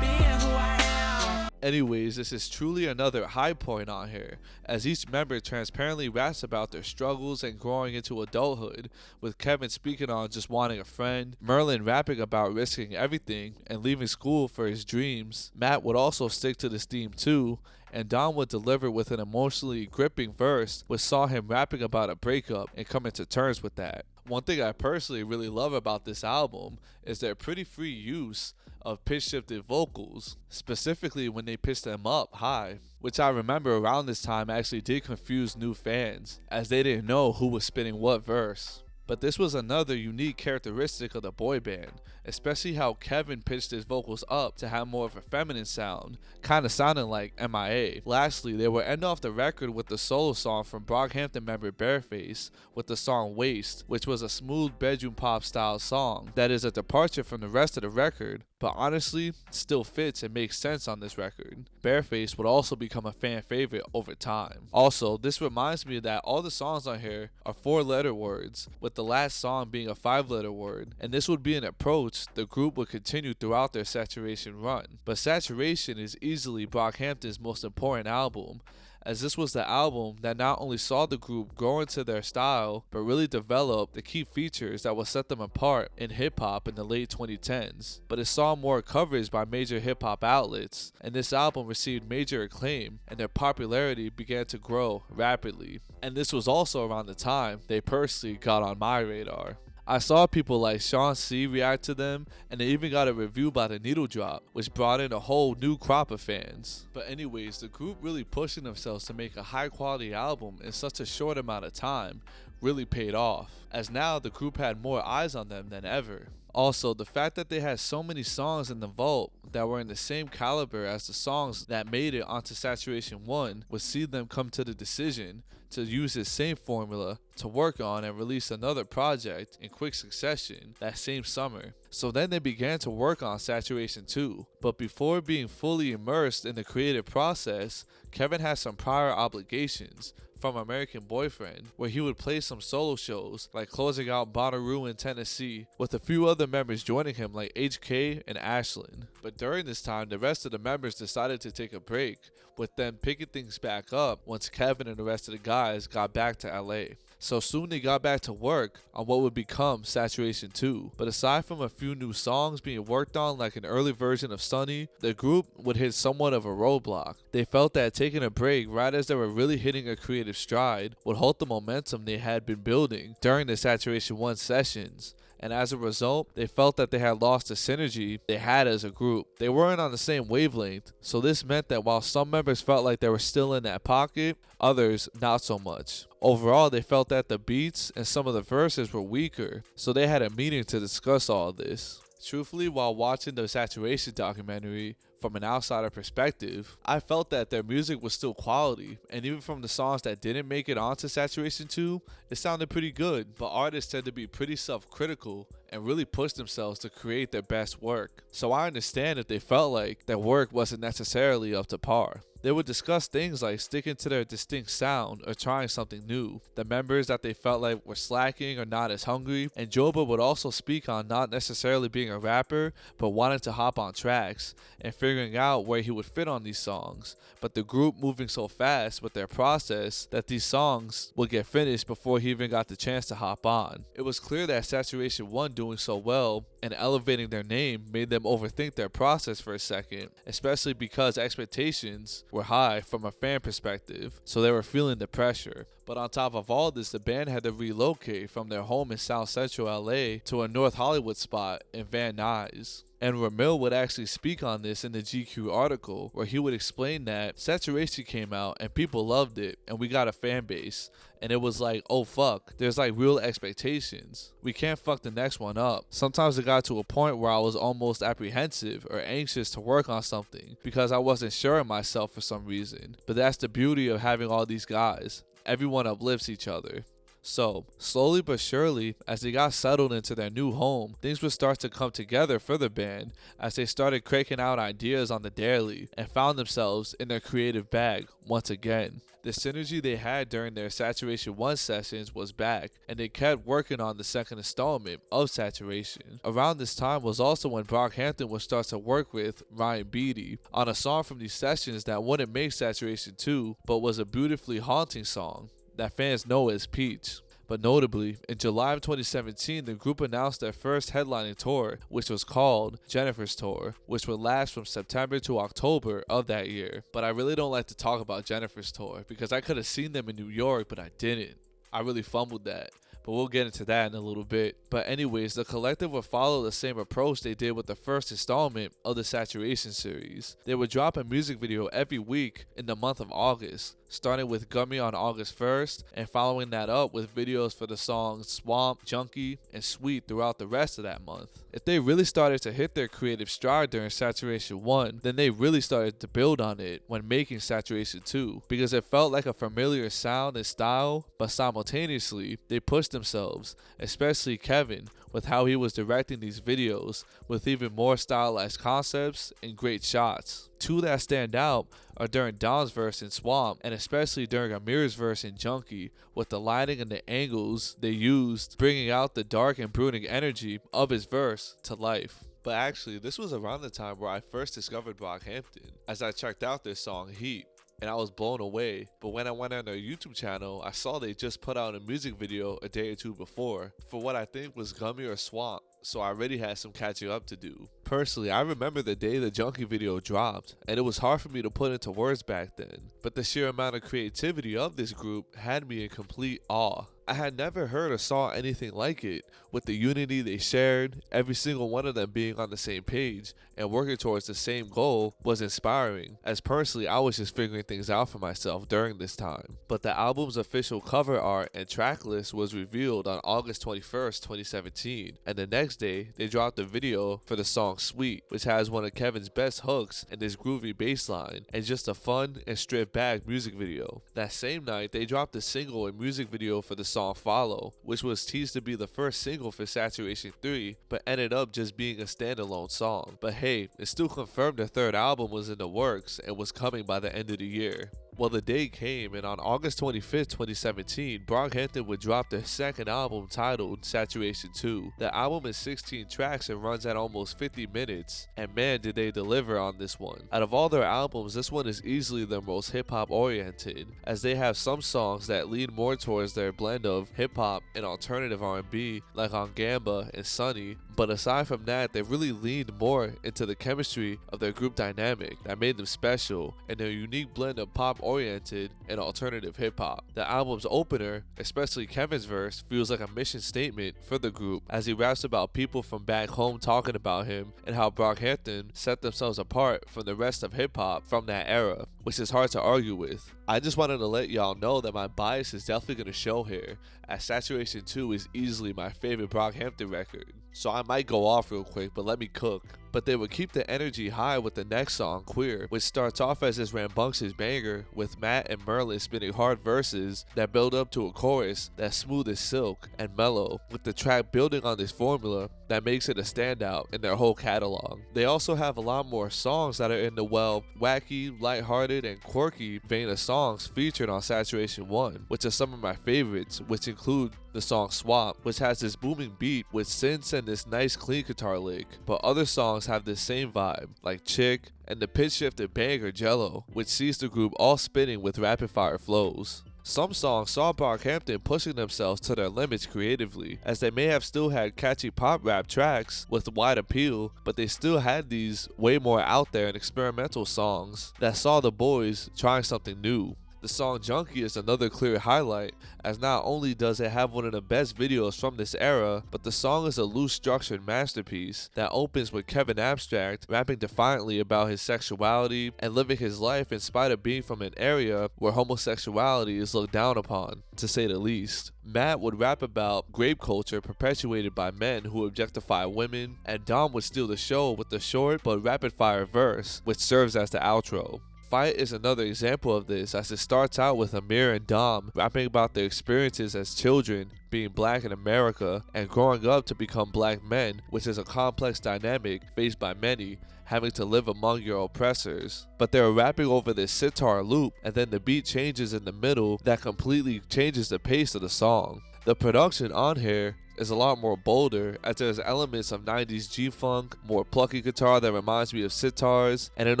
being who I am. Anyways, this is truly another high point on here, as each member transparently raps about their struggles and growing into adulthood, with Kevin speaking on just wanting a friend, Merlin rapping about risking everything and leaving school for his dreams. Matt would also stick to this theme too, and Don would deliver with an emotionally gripping verse, which saw him rapping about a breakup and coming to terms with that. One thing I personally really love about this album is their pretty free use of pitch shifted vocals, specifically when they pitch them up high, which I remember around this time actually did confuse new fans, as they didn't know who was spitting what verse. But this was another unique characteristic of the boy band, especially how Kevin pitched his vocals up to have more of a feminine sound, kinda sounding like MIA. Lastly, they would end off the record with the solo song from Brockhampton member Bareface with the song Waste, which was a smooth bedroom pop style song that is a departure from the rest of the record, but honestly still fits and makes sense on this record. Bareface would also become a fan favorite over time. Also, this reminds me that all the songs on here are 4-letter words, with the last song being a 5-letter word, and this would be an approach the group would continue throughout their Saturation run. But Saturation is easily Brockhampton's most important album, as this was the album that not only saw the group grow into their style, but really develop the key features that will set them apart in hip-hop in the late 2010s. But it saw more coverage by major hip-hop outlets, and this album received major acclaim, and their popularity began to grow rapidly. And this was also around the time they personally got on my radar. I saw people like Sean C react to them, and they even got a review by the Needle Drop, which brought in a whole new crop of fans. But anyways, the group really pushing themselves to make a high quality album in such a short amount of time really paid off, as now the group had more eyes on them than ever. Also, the fact that they had so many songs in the vault that were in the same caliber as the songs that made it onto Saturation 1 would see them come to the decision to use this same formula to work on and release another project in quick succession that same summer. So then they began to work on Saturation 2, but before being fully immersed in the creative process, Kevin had some prior obligations from American Boyfriend, where he would play some solo shows, like closing out Bonnaroo in Tennessee, with a few other members joining him like HK and Ashlyn. But during this time, the rest of the members decided to take a break, with them picking things back up once Kevin and the rest of the guys got back to LA. So soon they got back to work on what would become Saturation 2. But aside from a few new songs being worked on like an early version of Sunny, the group would hit somewhat of a roadblock. They felt that taking a break right as they were really hitting a creative stride would halt the momentum they had been building during the Saturation 1 sessions. And as a result, they felt that they had lost the synergy they had as a group. They weren't on the same wavelength, so this meant that while some members felt like they were still in that pocket, others not so much. Overall, they felt that the beats and some of the verses were weaker, so they had a meeting to discuss all of this. Truthfully, while watching the Saturation documentary, from an outsider perspective, I felt that their music was still quality, and even from the songs that didn't make it onto Saturation 2, it sounded pretty good, but artists tend to be pretty self-critical and really push themselves to create their best work. So I understand if they felt like their work wasn't necessarily up to par. They would discuss things like sticking to their distinct sound or trying something new, the members that they felt like were slacking or not as hungry, and Joba would also speak on not necessarily being a rapper, but wanting to hop on tracks and figuring out where he would fit on these songs, but the group moving so fast with their process that these songs would get finished before he even got the chance to hop on. It was clear that Saturation 1 doing so well and elevating their name made them overthink their process for a second, especially because expectations were high from a fan perspective, so they were feeling the pressure. But on top of all this, the band had to relocate from their home in South Central LA to a North Hollywood spot in Van Nuys. And Ramil would actually speak on this in the GQ article, where he would explain that Saturation came out and people loved it and we got a fan base. And it was like, oh fuck, there's like real expectations. We can't fuck the next one up. Sometimes it got to a point where I was almost apprehensive or anxious to work on something because I wasn't sure of myself for some reason. But that's the beauty of having all these guys. Everyone uplifts each other. So, slowly but surely, as they got settled into their new home, things would start to come together for the band as they started cranking out ideas on the daily and found themselves in their creative bag once again. The synergy they had during their Saturation 1 sessions was back, and they kept working on the second installment of Saturation. Around this time was also when Brockhampton would start to work with Ryan Beatty on a song from these sessions that wouldn't make Saturation 2, but was a beautifully haunting song that fans know as Peach. But notably, in July of 2017, the group announced their first headlining tour, which was called Jennifer's Tour, which would last from September to October of that year. But I really don't like to talk about Jennifer's Tour because I could have seen them in New York, but I didn't. I really fumbled that. But we'll get into that in a little bit. But anyways, the collective would follow the same approach they did with the first installment of the Saturation series. They would drop a music video every week in the month of August, starting with Gummy on August 1st and following that up with videos for the songs Swamp, Junkie, and Sweet throughout the rest of that month. If they really started to hit their creative stride during Saturation 1, then they really started to build on it when making Saturation 2, because it felt like a familiar sound and style, but simultaneously, they pushed themselves, especially Kevin, with how he was directing these videos with even more stylized concepts and great shots. Two that stand out are during Don's verse in Swamp, and especially during Ameer's verse in Junkie, with the lighting and the angles they used, bringing out the dark and brooding energy of his verse to life. But actually, this was around the time where I first discovered Brockhampton, as I checked out their song Heat, and I was blown away. But when I went on their YouTube channel, I saw they just put out a music video a day or two before for what I think was Gummy or Swamp, so I already had some catching up to do. Personally, I remember the day the Junkie video dropped, and it was hard for me to put into words back then, but the sheer amount of creativity of this group had me in complete awe. I had never heard or saw anything like it, with the unity they shared, every single one of them being on the same page and working towards the same goal was inspiring, as personally I was just figuring things out for myself during this time. But the album's official cover art and track list was revealed on August 21st, 2017, and the next day they dropped a video for the song Sweet, which has one of Kevin's best hooks and this groovy bass line, and just a fun and stripped back music video. That same night they dropped a single and music video for the song Follow, which was teased to be the first single for Saturation 3, but ended up just being a standalone song. But hey, it still confirmed their third album was in the works and was coming by the end of the year. Well, the day came, and on August 25th, 2017, Brockhampton would drop their second album titled Saturation 2. The album is 16 tracks and runs at almost 50 minutes, and man did they deliver on this one. Out of all their albums, this one is easily their most hip-hop oriented, as they have some songs that lean more towards their blend of hip-hop and alternative R&B, like on Gamba and Sunny, but aside from that, they really leaned more into the chemistry of their group dynamic that made them special, and their unique blend of pop-oriented and alternative hip-hop. The album's opener, especially Kevin's verse, feels like a mission statement for the group, as he raps about people from back home talking about him and how Brockhampton set themselves apart from the rest of hip-hop from that era, which is hard to argue with. I just wanted to let y'all know that my bias is definitely going to show here, as Saturation 2 is easily my favorite Brockhampton record. So I might go off real quick, but let me cook. But they would keep the energy high with the next song, Queer, which starts off as this rambunctious banger with Matt and Merlin spinning hard verses that build up to a chorus that's smooth as silk and mellow, with the track building on this formula that makes it a standout in their whole catalog. They also have a lot more songs that are in the wacky, lighthearted, and quirky vein of songs featured on Saturation 1, which are some of my favorites, which include the song Swap, which has this booming beat with synths and this nice clean guitar lick, but other songs have this same vibe, like Chick and the pitch shifted banger Jello, which sees the group all spinning with rapid fire flows. Some songs saw Brockhampton pushing themselves to their limits creatively, as they may have still had catchy pop rap tracks with wide appeal, but they still had these way more out there and experimental songs that saw the boys trying something new. The song Junkie is another clear highlight, as not only does it have one of the best videos from this era, but the song is a loose structured masterpiece that opens with Kevin Abstract rapping defiantly about his sexuality and living his life in spite of being from an area where homosexuality is looked down upon, to say the least. Matt would rap about grape culture perpetuated by men who objectify women, and Dom would steal the show with the short but rapid fire verse, which serves as the outro. Fight is another example of this, as it starts out with Ameer and Dom rapping about their experiences as children being black in America and growing up to become black men, which is a complex dynamic faced by many, having to live among your oppressors. But they're rapping over this sitar loop, and then the beat changes in the middle that completely changes the pace of the song. The production on here is a lot more bolder, as there's elements of 90s G-funk, more plucky guitar that reminds me of sitars, and an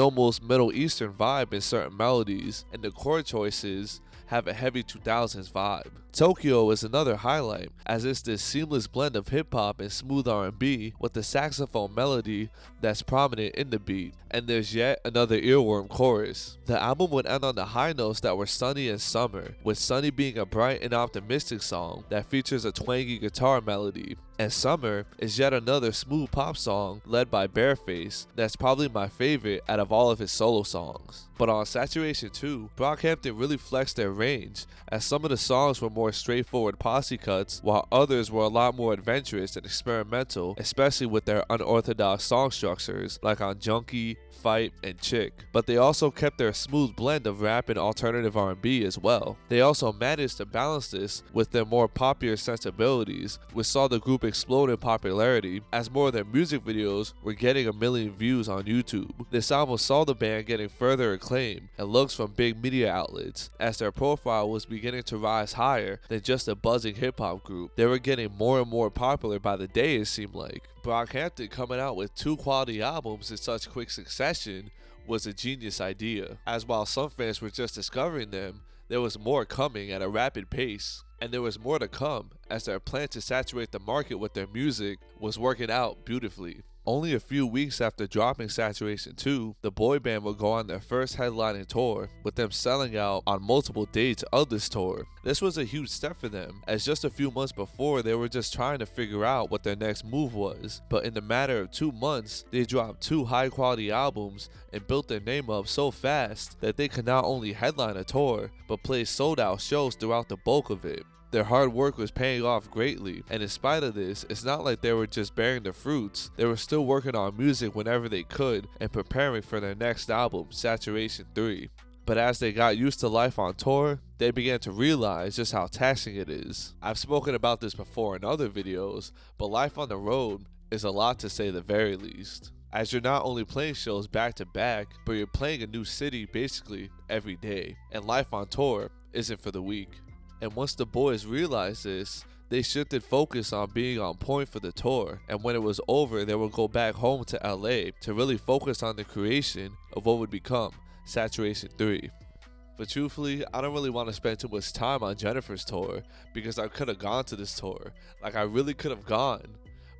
almost Middle Eastern vibe in certain melodies, and the chord choices have a heavy 2000s vibe. Tokyo is another highlight, as it's this seamless blend of hip-hop and smooth R&B with the saxophone melody that's prominent in the beat, and there's yet another earworm chorus. The album would end on the high notes that were Sunny and Summer, with Sunny being a bright and optimistic song that features a twangy guitar melody, and Summer is yet another smooth pop song led by Bareface that's probably my favorite out of all of his solo songs. But on Saturation 2, Brockhampton really flexed their range, as some of the songs were more straightforward posse cuts, while others were a lot more adventurous and experimental, especially with their unorthodox song structures like on Junkie, Fight, and Chick. But they also kept their smooth blend of rap and alternative R&B as well. They also managed to balance this with their more popular sensibilities, which saw the group explode in popularity as more of their music videos were getting 1 million views on YouTube. This album saw the band getting further acclaim and looks from big media outlets, as their profile was beginning to rise higher than just a buzzing hip-hop group. They were getting more and more popular by the day, it seemed like. Brockhampton coming out with 2 quality albums in such quick succession was a genius idea, as while some fans were just discovering them, there was more coming at a rapid pace. And there was more to come, as their plan to saturate the market with their music was working out beautifully. Only a few weeks after dropping Saturation 2, the boy band would go on their first headlining tour, with them selling out on multiple dates of this tour. This was a huge step for them, as just a few months before they were just trying to figure out what their next move was. But in the matter of 2 months, they dropped 2 high quality albums and built their name up so fast that they could not only headline a tour, but play sold out shows throughout the bulk of it. Their hard work was paying off greatly, and in spite of this, it's not like they were just bearing the fruits. They were still working on music whenever they could and preparing for their next album, Saturation 3. But as they got used to life on tour, they began to realize just how taxing it is. I've spoken about this before in other videos, but life on the road is a lot, to say the very least, as you're not only playing shows back to back, but you're playing a new city basically every day, and life on tour isn't for the weak. And once the boys realized this, they shifted focus on being on point for the tour, and when it was over, they would go back home to LA to really focus on the creation of what would become Saturation 3. But truthfully, I don't really want to spend too much time on Jennifer's tour, because I could have gone to this tour. Like, I really could have gone.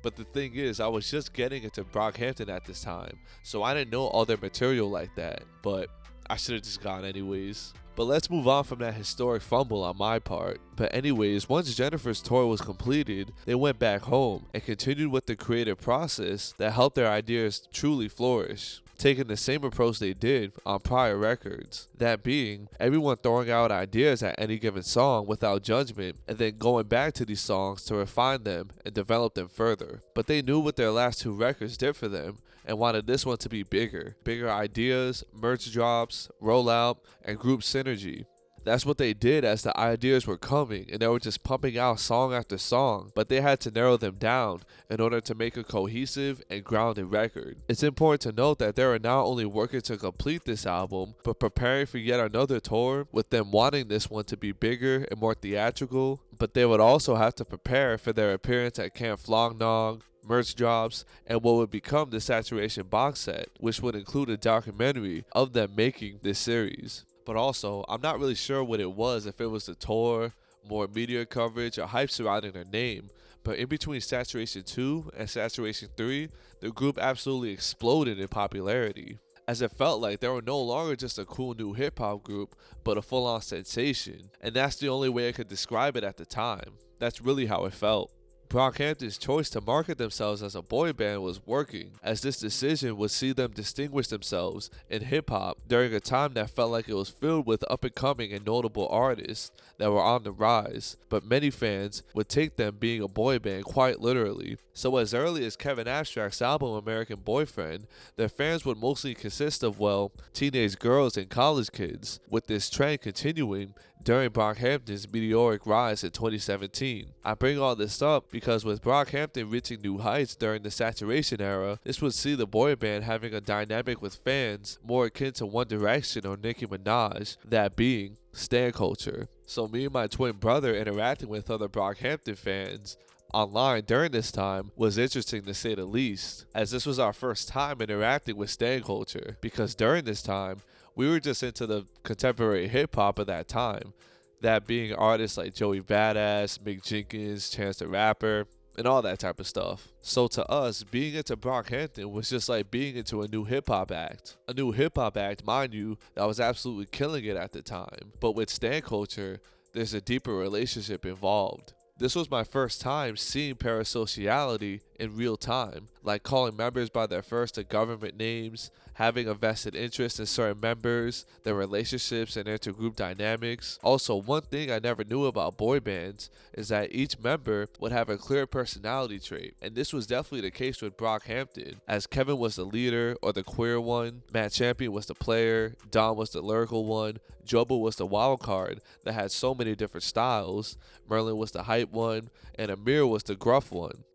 But the thing is, I was just getting into Brockhampton at this time, so I didn't know all their material like that, but I should have just gone anyways. But let's move on from that historic fumble on my part. But anyways, once Jennifer's tour was completed, they went back home and continued with the creative process that helped their ideas truly flourish, taking the same approach they did on prior records. That being, everyone throwing out ideas at any given song without judgment, and then going back to these songs to refine them and develop them further. But they knew what their last 2 records did for them, and wanted this one to be bigger. Bigger ideas, merch drops, rollout, and group synergy. That's what they did as the ideas were coming, and they were just pumping out song after song, but they had to narrow them down in order to make a cohesive and grounded record. It's important to note that they were not only working to complete this album, but preparing for yet another tour, with them wanting this one to be bigger and more theatrical, but they would also have to prepare for their appearance at Camp Flog Gnaw, merch drops, and what would become the Saturation box set, which would include a documentary of them making this series. But also, I'm not really sure what it was, if it was the tour, more media coverage, or hype surrounding their name, but in between Saturation 2 and Saturation 3, the group absolutely exploded in popularity. as it felt like they were no longer just a cool new hip-hop group, but a full-on sensation, and that's the only way I could describe it at the time. That's really how it felt. Brockhampton's choice to market themselves as a boy band was working, as this decision would see them distinguish themselves in hip-hop during a time that felt like it was filled with up-and-coming and notable artists that were on the rise, but many fans would take them being a boy band quite literally. So as early as Kevin Abstract's album American Boyfriend, their fans would mostly consist of, well, teenage girls and college kids, with this trend continuing during Brockhampton's meteoric rise in 2017. I bring all this up because with Brockhampton reaching new heights during the saturation era, this would see the boy band having a dynamic with fans more akin to One Direction or Nicki Minaj, that being stan culture. So me and my twin brother interacting with other Brockhampton fans online during this time was interesting to say the least, as this was our first time interacting with stan culture, because during this time, we were just into the contemporary hip-hop of that time, that being artists like Joey Badass, Mick Jenkins, Chance the Rapper, and all that type of stuff. So to us, being into Brockhampton was just like being into a new hip-hop act. A new hip-hop act, mind you, that was absolutely killing it at the time. But with stan culture, there's a deeper relationship involved. This was my first time seeing parasociality in real time, like calling members by their first and government names, having a vested interest in certain members, their relationships and intergroup dynamics. Also, one thing I never knew about boy bands is that each member would have a clear personality trait, and this was definitely the case with Brockhampton, as Kevin was the leader or the queer one, Matt Champion was the player, Don was the lyrical one, Jobo was the wild card that had so many different styles, Merlin was the hype one, and Ameer was the gruff one.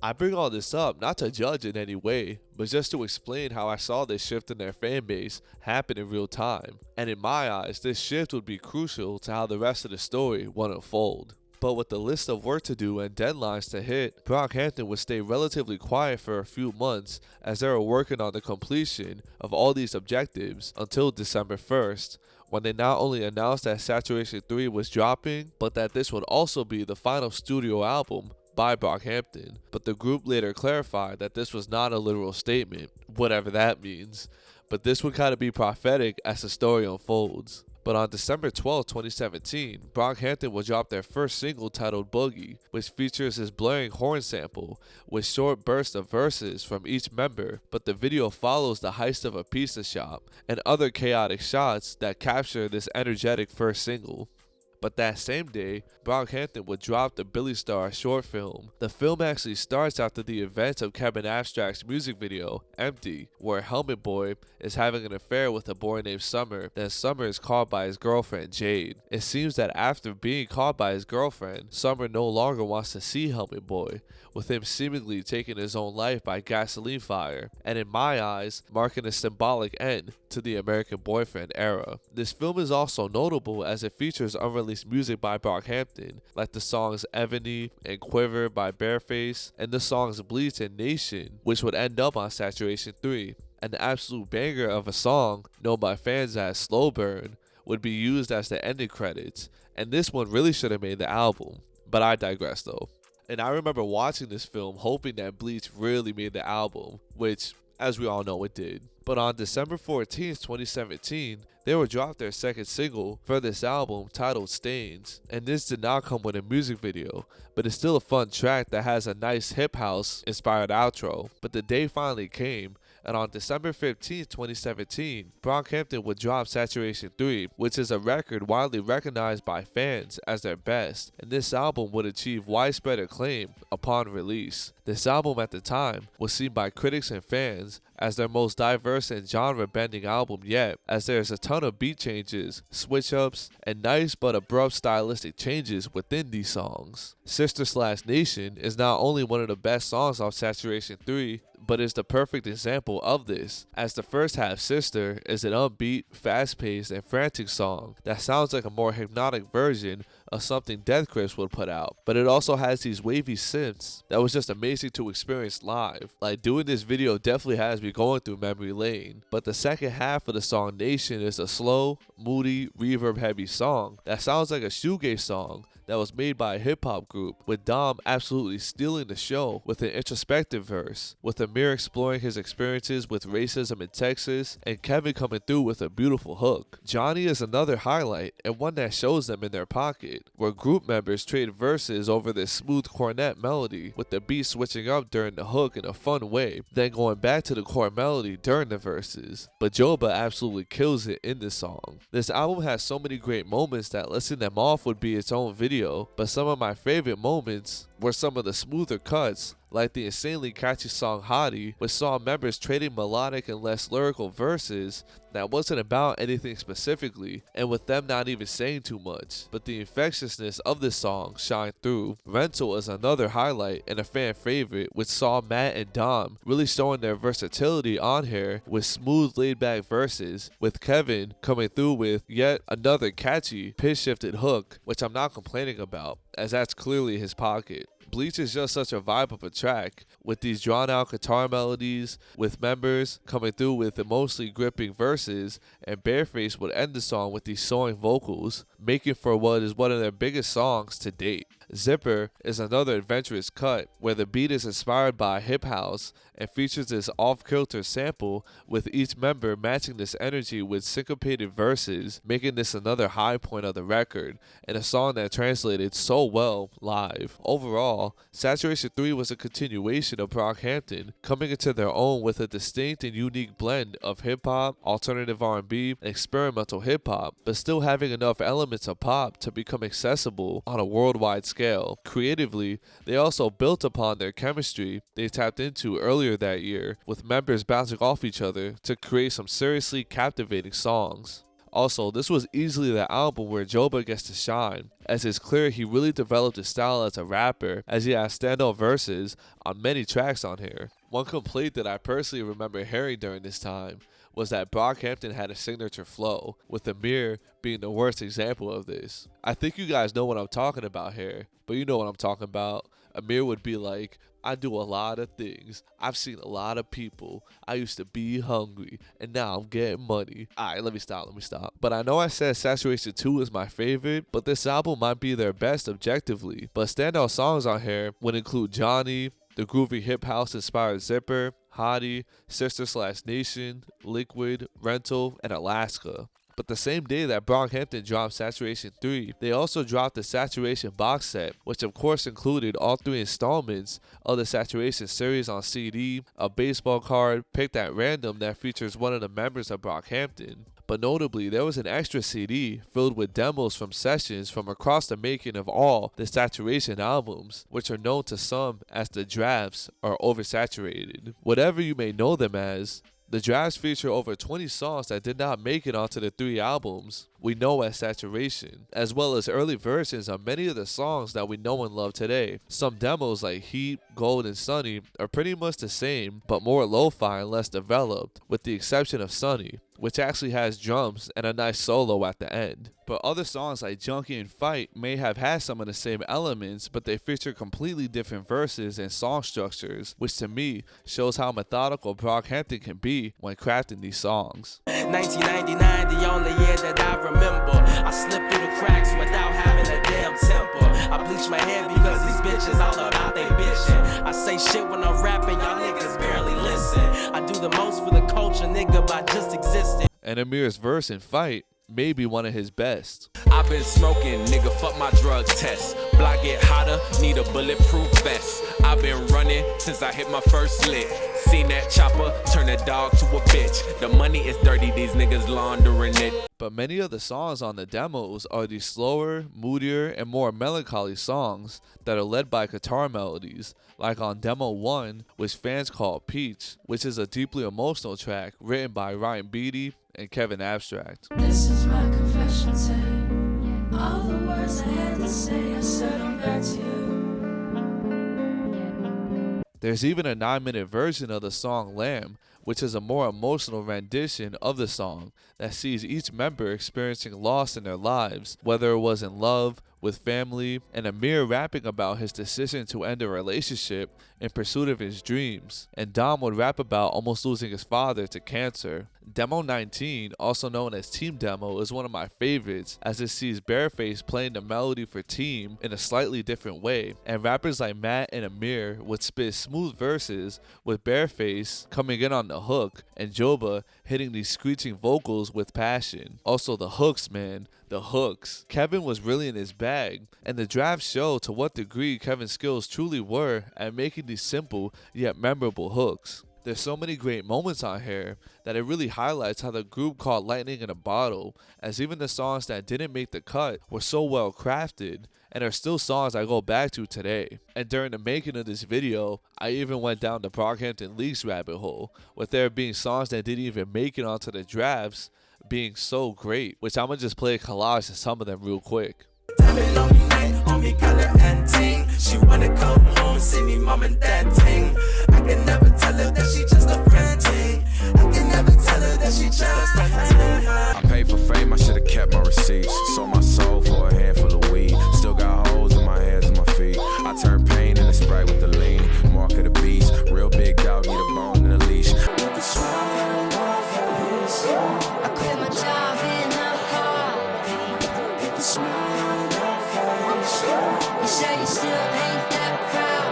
I bring all this up not to judge in any way, but just to explain how I saw this shift in their fan base happen in real time. And in my eyes, this shift would be crucial to how the rest of the story would unfold. But with the list of work to do and deadlines to hit, Brockhampton would stay relatively quiet for a few months as they were working on the completion of all these objectives until December 1st, when they not only announced that Saturation 3 was dropping, but that this would also be the final studio album by Brockhampton. But the group later clarified that this was not a literal statement, whatever that means, but this would kind of be prophetic as the story unfolds. But on December 12, 2017, Brockhampton will drop their first single titled Boogie, which features this blaring horn sample with short bursts of verses from each member, but the video follows the heist of a pizza shop and other chaotic shots that capture this energetic first single. But that same day, Brockhampton would drop the Billy Star short film. The film actually starts after the events of Kevin Abstract's music video, Empty, where Helmet Boy is having an affair with a boy named Summer, then Summer is caught by his girlfriend, Jade. It seems that after being caught by his girlfriend, Summer no longer wants to see Helmet Boy, with him seemingly taking his own life by gasoline fire, and in my eyes, marking a symbolic end to the American Boyfriend era. This film is also notable as it features unreleased music by Brockhampton, like the songs Ebony and Quiver by Bareface, and the songs Bleach and Nation, which would end up on Saturation 3. An absolute banger of a song, known by fans as Slow Burn, would be used as the ending credits, and this one really should have made the album, but I digress though. And I remember watching this film hoping that Bleach really made the album, which, as we all know, it did. But on December 14th, 2017, they would drop their second single for this album titled Stains, and this did not come with a music video, but it's still a fun track that has a nice hip house inspired outro. But the day finally came, and on December 15th, 2017, Brockhampton would drop Saturation 3, which is a record widely recognized by fans as their best, and this album would achieve widespread acclaim upon release. This album at the time was seen by critics and fans as their most diverse and genre-bending album yet, as there's a ton of beat changes, switch-ups, and nice but abrupt stylistic changes within these songs. Sister/Nation is not only one of the best songs off Saturation 3, but is the perfect example of this, as the first half, Sister, is an upbeat, fast-paced, and frantic song that sounds like a more hypnotic version of something Death Grips would put out, but it also has these wavy synths that was just amazing to experience live. Like, doing this video definitely has me going through memory lane. But the second half of the song Nation is a slow, moody, reverb heavy song that sounds like a shoegaze song that was made by a hip-hop group, with Dom absolutely stealing the show with an introspective verse, with Ameer exploring his experiences with racism in Texas, and Kevin coming through with a beautiful hook. Johnny is another highlight, and one that shows them in their pocket, where group members trade verses over this smooth cornet melody, with the beat switching up during the hook in a fun way, then going back to the core melody during the verses. But Joba absolutely kills it in this song. This album has so many great moments that listing them off would be its own video, but some of my favorite moments were some of the smoother cuts, like the insanely catchy song Hottie, which saw members trading melodic and less lyrical verses that wasn't about anything specifically, and with them not even saying too much, but the infectiousness of this song shined through. Rental is another highlight and a fan favorite, which saw Matt and Dom really showing their versatility on here with smooth laid back verses, with Kevin coming through with yet another catchy pitch shifted hook, which I'm not complaining about, as that's clearly his pocket. Bleach is just such a vibe of a track, with these drawn out guitar melodies, with members coming through with emotionally gripping verses, and Bareface would end the song with these soaring vocals, making for what is one of their biggest songs to date. Zipper is another adventurous cut, where the beat is inspired by hip house and features this off-kilter sample, with each member matching this energy with syncopated verses, making this another high point of the record, and a song that translated so well live. Overall, Saturation 3 was a continuation of Brockhampton, coming into their own with a distinct and unique blend of hip-hop, alternative R&B, and experimental hip-hop, but still having enough elements of pop to become accessible on a worldwide scale. Creatively, they also built upon their chemistry they tapped into earlier that year, with members bouncing off each other to create some seriously captivating songs. Also, this was easily the album where Joba gets to shine, as it's clear he really developed his style as a rapper, as he has standout verses on many tracks on here. One complaint that I personally remember hearing during this time was that Brockhampton had a signature flow, with Ameer being the worst example of this. I think you guys know what I'm talking about here, but you know what I'm talking about. Ameer would be like, I do a lot of things. I've seen a lot of people. I used to be hungry, and now I'm getting money. Alright, let me stop. But I know I said Saturation 2 is my favorite, but this album might be their best objectively. But standout songs on here would include Johnny, the groovy hip house inspired Zipper, Hottie, Sister/Nation, Liquid, Rental, and Alaska. But the same day that Brockhampton dropped Saturation 3, they also dropped the Saturation box set, which of course included all 3 installments of the Saturation series on CD, a baseball card picked at random that features one of the members of Brockhampton. But notably, there was an extra CD filled with demos from sessions from across the making of all the Saturation albums, which are known to some as the drafts or oversaturated. Whatever you may know them as, the drafts feature over 20 songs that did not make it onto the 3 albums we know as Saturation, as well as early versions of many of the songs that we know and love today. Some demos like Heat, Gold, and Sunny are pretty much the same, but more lo-fi and less developed, with the exception of Sunny, which actually has drums and a nice solo at the end. But other songs like Junkie and Fight may have had some of the same elements, but they feature completely different verses and song structures, which to me shows how methodical Brockhampton can be when crafting these songs. 1999, the only year that I remember. I slipped through the cracks without having a damn temper. I bleach my hair because these bitches all about they bitchin'. I say shit when I'm rapping, y'all niggas barely listen. I do the most for the culture, nigga, by just existing. And Ameer's verse in Fight may be one of his best. I've been smoking, nigga, fuck my drug test. Block get hotter, need a bulletproof vest. I've been running since I hit my first lick. Seen that chopper, turn a dog to a bitch. The money is dirty, these niggas laundering it. But many of the songs on the demos are these slower, moodier, and more melancholy songs that are led by guitar melodies, like on Demo 1, which fans call Peach, which is a deeply emotional track written by Ryan Beatty and Kevin Abstract. This is my confession tape. All the words I had to say, I said them back to you. There's even a 9-minute version of the song Lamb, which is a more emotional rendition of the song that sees each member experiencing loss in their lives, whether it was in love, with family, and Ameer rapping about his decision to end a relationship in pursuit of his dreams, and Dom would rap about almost losing his father to cancer. Demo 19, also known as Team Demo, is one of my favorites as it sees Bareface playing the melody for Team in a slightly different way, and rappers like Matt and Ameer would spit smooth verses with Bareface coming in on the hook and Joba hitting these screeching vocals with passion. Also the hooks, man. The hooks. Kevin was really in his bag, and the drafts show to what degree Kevin's skills truly were at making these simple yet memorable hooks. There's so many great moments on here that it really highlights how the group caught lightning in a bottle, as even the songs that didn't make the cut were so well crafted and are still songs I go back to today. And during the making of this video, I even went down the Brockhampton Leaks rabbit hole, with there being songs that didn't even make it onto the drafts being so great, which I'm gonna just play a collage of some of them real quick. She wanna come home, see me mom and dad ting. I can never tell her that she just a friend ting. I can never tell her that she just a friend ting. I paid for fame, I should've kept my receipts. Sold my soul for a handful of weed. Still got holes in my hands and my feet. I turn pain into Sprite with the lean. Mark of the beast, real big dog, need a bone and a leash. I quit my job in a car. You say you still ain't that proud.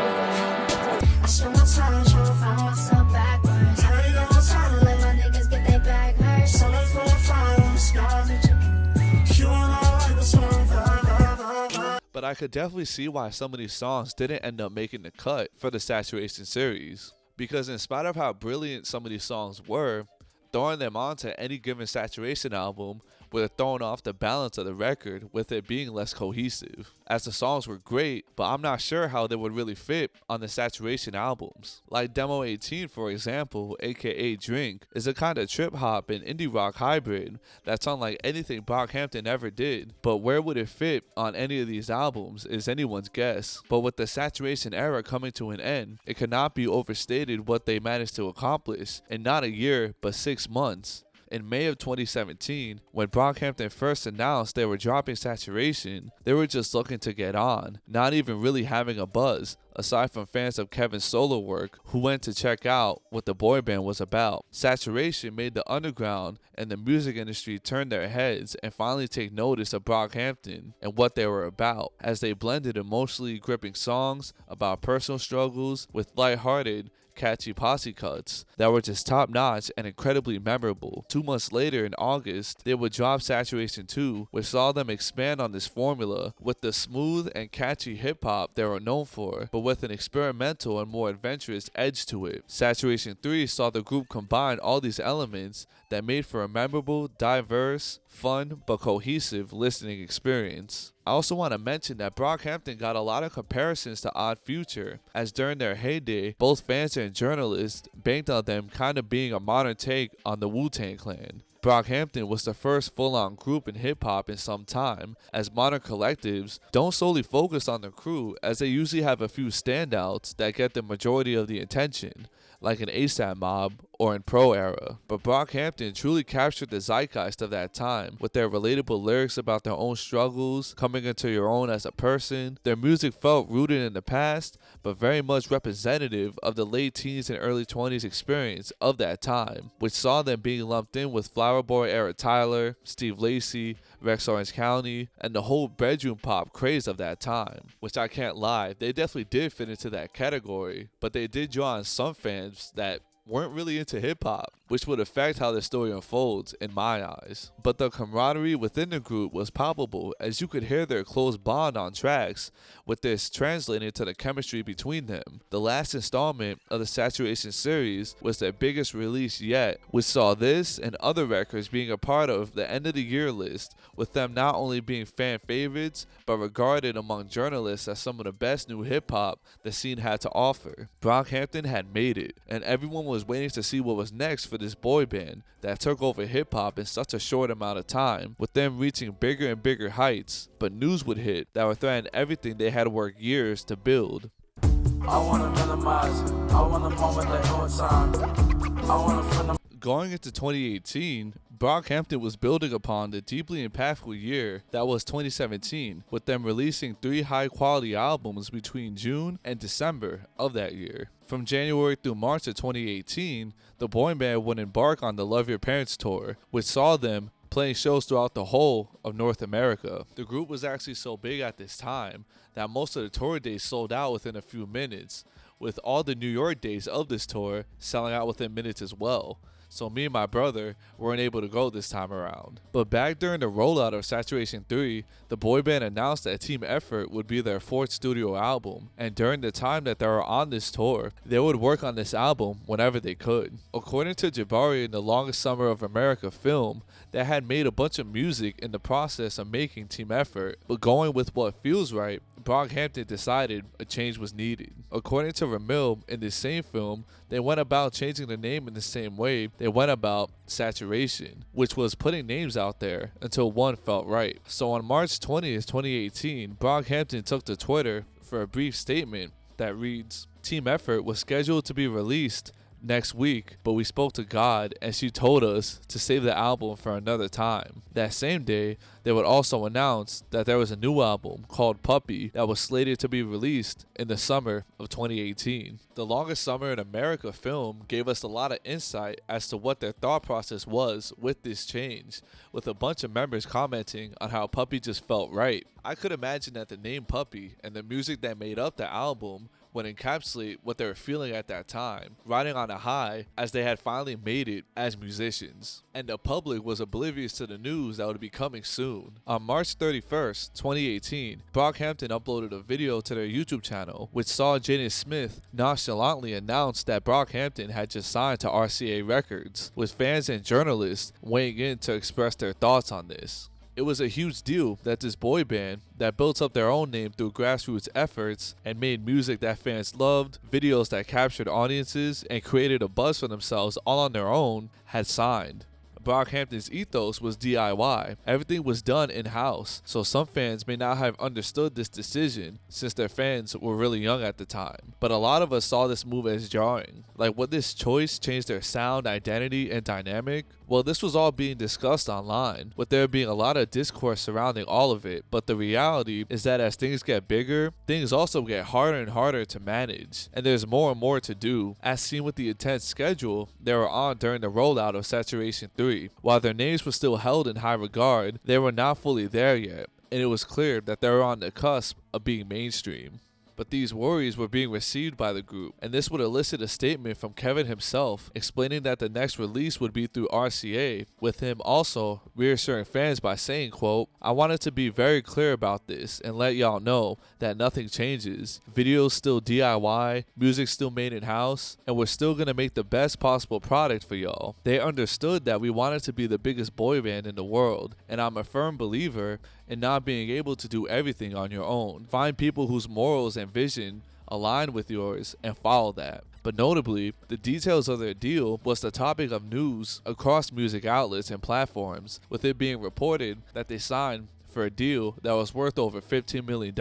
I show my time trying to find myself backwards. I ain't got no time to let my niggas get their back hurt. So let's put a fire on the skies with you. You and I like the sun. But I could definitely see why some of these songs didn't end up making the cut for the Saturation series. Because in spite of how brilliant some of these songs were, throwing them onto any given Saturation album would have thrown off the balance of the record, with it being less cohesive. As the songs were great, but I'm not sure how they would really fit on the Saturation albums. Like Demo 18, for example, aka Drink, is a kind of trip hop and indie rock hybrid that's unlike anything Brockhampton ever did, but where would it fit on any of these albums is anyone's guess. But with the Saturation era coming to an end, it cannot be overstated what they managed to accomplish in not a year, but 6 months. In May of 2017, when Brockhampton first announced they were dropping Saturation, they were just looking to get on, not even really having a buzz, aside from fans of Kevin's solo work who went to check out what the boy band was about. Saturation made the underground and the music industry turn their heads and finally take notice of Brockhampton and what they were about, as they blended emotionally gripping songs about personal struggles with lighthearted, catchy posse cuts that were just top notch and incredibly memorable. 2 months later in August, they would drop Saturation 2, which saw them expand on this formula with the smooth and catchy hip hop they were known for, but with an experimental and more adventurous edge to it. Saturation 3 saw the group combine all these elements that made for a memorable, diverse, fun, but cohesive listening experience. I also want to mention that Brockhampton got a lot of comparisons to Odd Future, as during their heyday, both fans and journalists banked on them kind of being a modern take on the Wu-Tang Clan. Brockhampton was the first full-on group in hip-hop in some time, as modern collectives don't solely focus on the crew, as they usually have a few standouts that get the majority of the attention, like an ASAP Mob or in Pro Era. But Brockhampton truly captured the zeitgeist of that time, with their relatable lyrics about their own struggles, coming into your own as a person. Their music felt rooted in the past, but very much representative of the late teens and early 20s experience of that time, which saw them being lumped in with Flower Boy era Tyler, Steve Lacy, Rex Orange County, and the whole bedroom pop craze of that time, which I can't lie, they definitely did fit into that category, but they did draw on some fans that weren't really into hip-hop, which would affect how the story unfolds in my eyes. But the camaraderie within the group was palpable, as you could hear their close bond on tracks, with this translating to the chemistry between them. The last installment of the Saturation series was their biggest release yet, which saw this and other records being a part of the end of the year list, with them not only being fan favorites, but regarded among journalists as some of the best new hip-hop the scene had to offer. Brockhampton had made it, and everyone was waiting to see what was next for this boy band that took over hip-hop in such a short amount of time, with them reaching bigger and bigger heights. But news would hit that would threaten everything they had worked years to build. I wanna minimize, I wanna moment that no time. I wanna Going into 2018, Brockhampton was building upon the deeply impactful year that was 2017, with them releasing 3 high-quality albums between June and December of that year. From January through March of 2018, the boy band would embark on the Love Your Parents tour, which saw them playing shows throughout the whole of North America. The group was actually so big at this time that most of the tour days sold out within a few minutes, with all the New York days of this tour selling out within minutes as well. So me and my brother weren't able to go this time around. But back during the rollout of Saturation 3, the boy band announced that Team Effort would be their 4th studio album, and during the time that they were on this tour, they would work on this album whenever they could. According to Jabari in the Longest Summer of America film, they had made a bunch of music in the process of making Team Effort, but going with what feels right, Brockhampton decided a change was needed. According to Ramil, in this same film, they went about changing the name in the same way they went about Saturation, which was putting names out there until one felt right. So on March 20th, 2018, Brockhampton took to Twitter for a brief statement that reads, "Team Effort was scheduled to be released next week, but we spoke to God and she told us to save the album for another time." That same day, they would also announce that there was a new album called Puppy that was slated to be released in the summer of 2018. The Longest Summer in America film gave us a lot of insight as to what their thought process was with this change, with a bunch of members commenting on how Puppy just felt right. I could imagine that the name Puppy and the music that made up the album would encapsulate what they were feeling at that time, riding on a high as they had finally made it as musicians. And the public was oblivious to the news that would be coming soon. On March 31st, 2018, Brockhampton uploaded a video to their YouTube channel, which saw Jaden Smith nonchalantly announce that Brockhampton had just signed to RCA Records, with fans and journalists weighing in to express their thoughts on this. It was a huge deal that this boy band that built up their own name through grassroots efforts and made music that fans loved, videos that captured audiences, and created a buzz for themselves all on their own, had signed. Brockhampton's ethos was DIY. Everything was done in-house, so some fans may not have understood this decision since their fans were really young at the time. But a lot of us saw this move as jarring. Like, would this choice change their sound, identity, and dynamic? Well, this was all being discussed online, with there being a lot of discourse surrounding all of it, but the reality is that as things get bigger, things also get harder and harder to manage, and there's more and more to do, as seen with the intense schedule they were on during the rollout of Saturation 3. While their names were still held in high regard, they were not fully there yet, and it was clear that they were on the cusp of being mainstream. But these worries were being received by the group, and this would elicit a statement from Kevin himself explaining that the next release would be through RCA, with him also reassuring fans by saying, quote, "I wanted to be very clear about this and let y'all know that nothing changes. Videos still DIY, music still made in-house, and we're still gonna make the best possible product for y'all." They understood that we wanted to be the biggest boy band in the world, and I'm a firm believer in not being able to do everything on your own. Find people whose morals and vision align with yours and follow that. But notably, the details of their deal was the topic of news across music outlets and platforms, with it being reported that they signed for a deal that was worth over $15 million.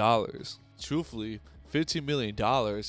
Truthfully, $15 million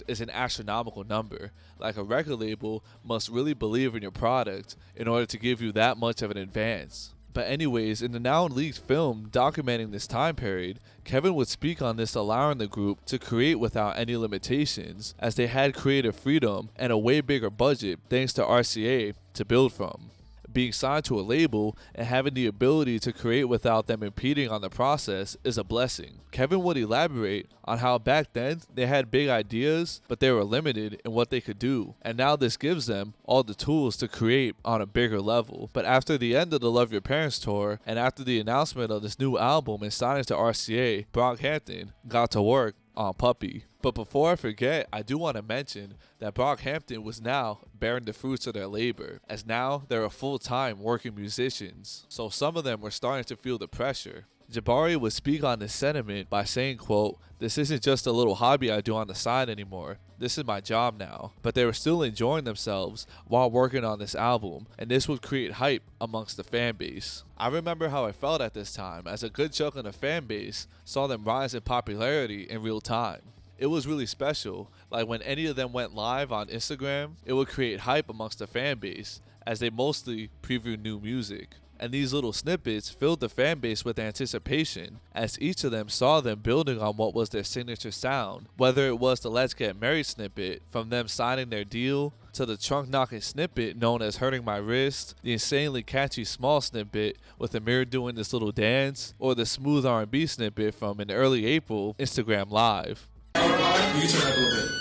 is an astronomical number. Like, a record label must really believe in your product in order to give you that much of an advance. But anyways, in the now leaked film documenting this time period, Kevin would speak on this, allowing the group to create without any limitations, as they had creative freedom and a way bigger budget thanks to RCA to build from. Being signed to a label and having the ability to create without them impeding on the process is a blessing. Kevin would elaborate on how back then they had big ideas, but they were limited in what they could do, and now this gives them all the tools to create on a bigger level. But after the end of the Love Your Parents tour, and after the announcement of this new album and signing to RCA, Brockhampton got to work on Puppy. But before I forget, I do want to mention that Brockhampton was now bearing the fruits of their labor, as now they're full-time working musicians, so some of them were starting to feel the pressure. Jabari would speak on this sentiment by saying, quote, "This isn't just a little hobby I do on the side anymore. This is my job now." But they were still enjoying themselves while working on this album, and this would create hype amongst the fan base. I remember how I felt at this time, as a good chunk of the fan base saw them rise in popularity in real time. It was really special. Like, when any of them went live on Instagram, it would create hype amongst the fan base, as they mostly preview new music. And these little snippets filled the fan base with anticipation, as each of them saw them building on what was their signature sound, whether it was the Let's Get Married snippet, from them signing their deal, to the trunk knocking snippet known as Hurting My Wrist, the insanely catchy Small snippet with Ameer doing this little dance, or the smooth R&B snippet from an early April Instagram Live. You can turn up a little bit.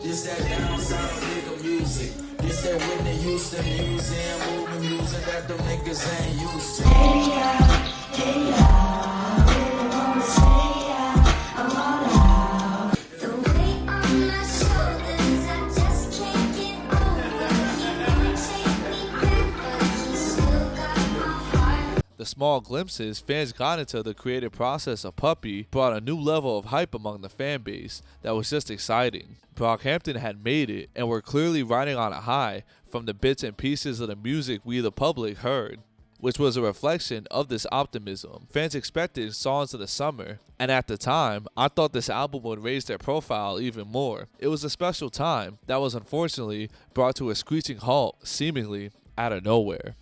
This that down south nigga music. This that Whitney Houston museum moving music that them niggas ain't used to. The weight on my shoulders, I just can't get over. He won't take me back, but he still got my heart. The small glimpses fans got into the creative process of Puppy brought a new level of hype among the fan base that was just exciting. Brockhampton had made it and were clearly riding on a high from the bits and pieces of the music we the public heard, which was a reflection of this optimism. Fans expected songs of the summer, and at the time, I thought this album would raise their profile even more. It was a special time that was unfortunately brought to a screeching halt, seemingly out of nowhere.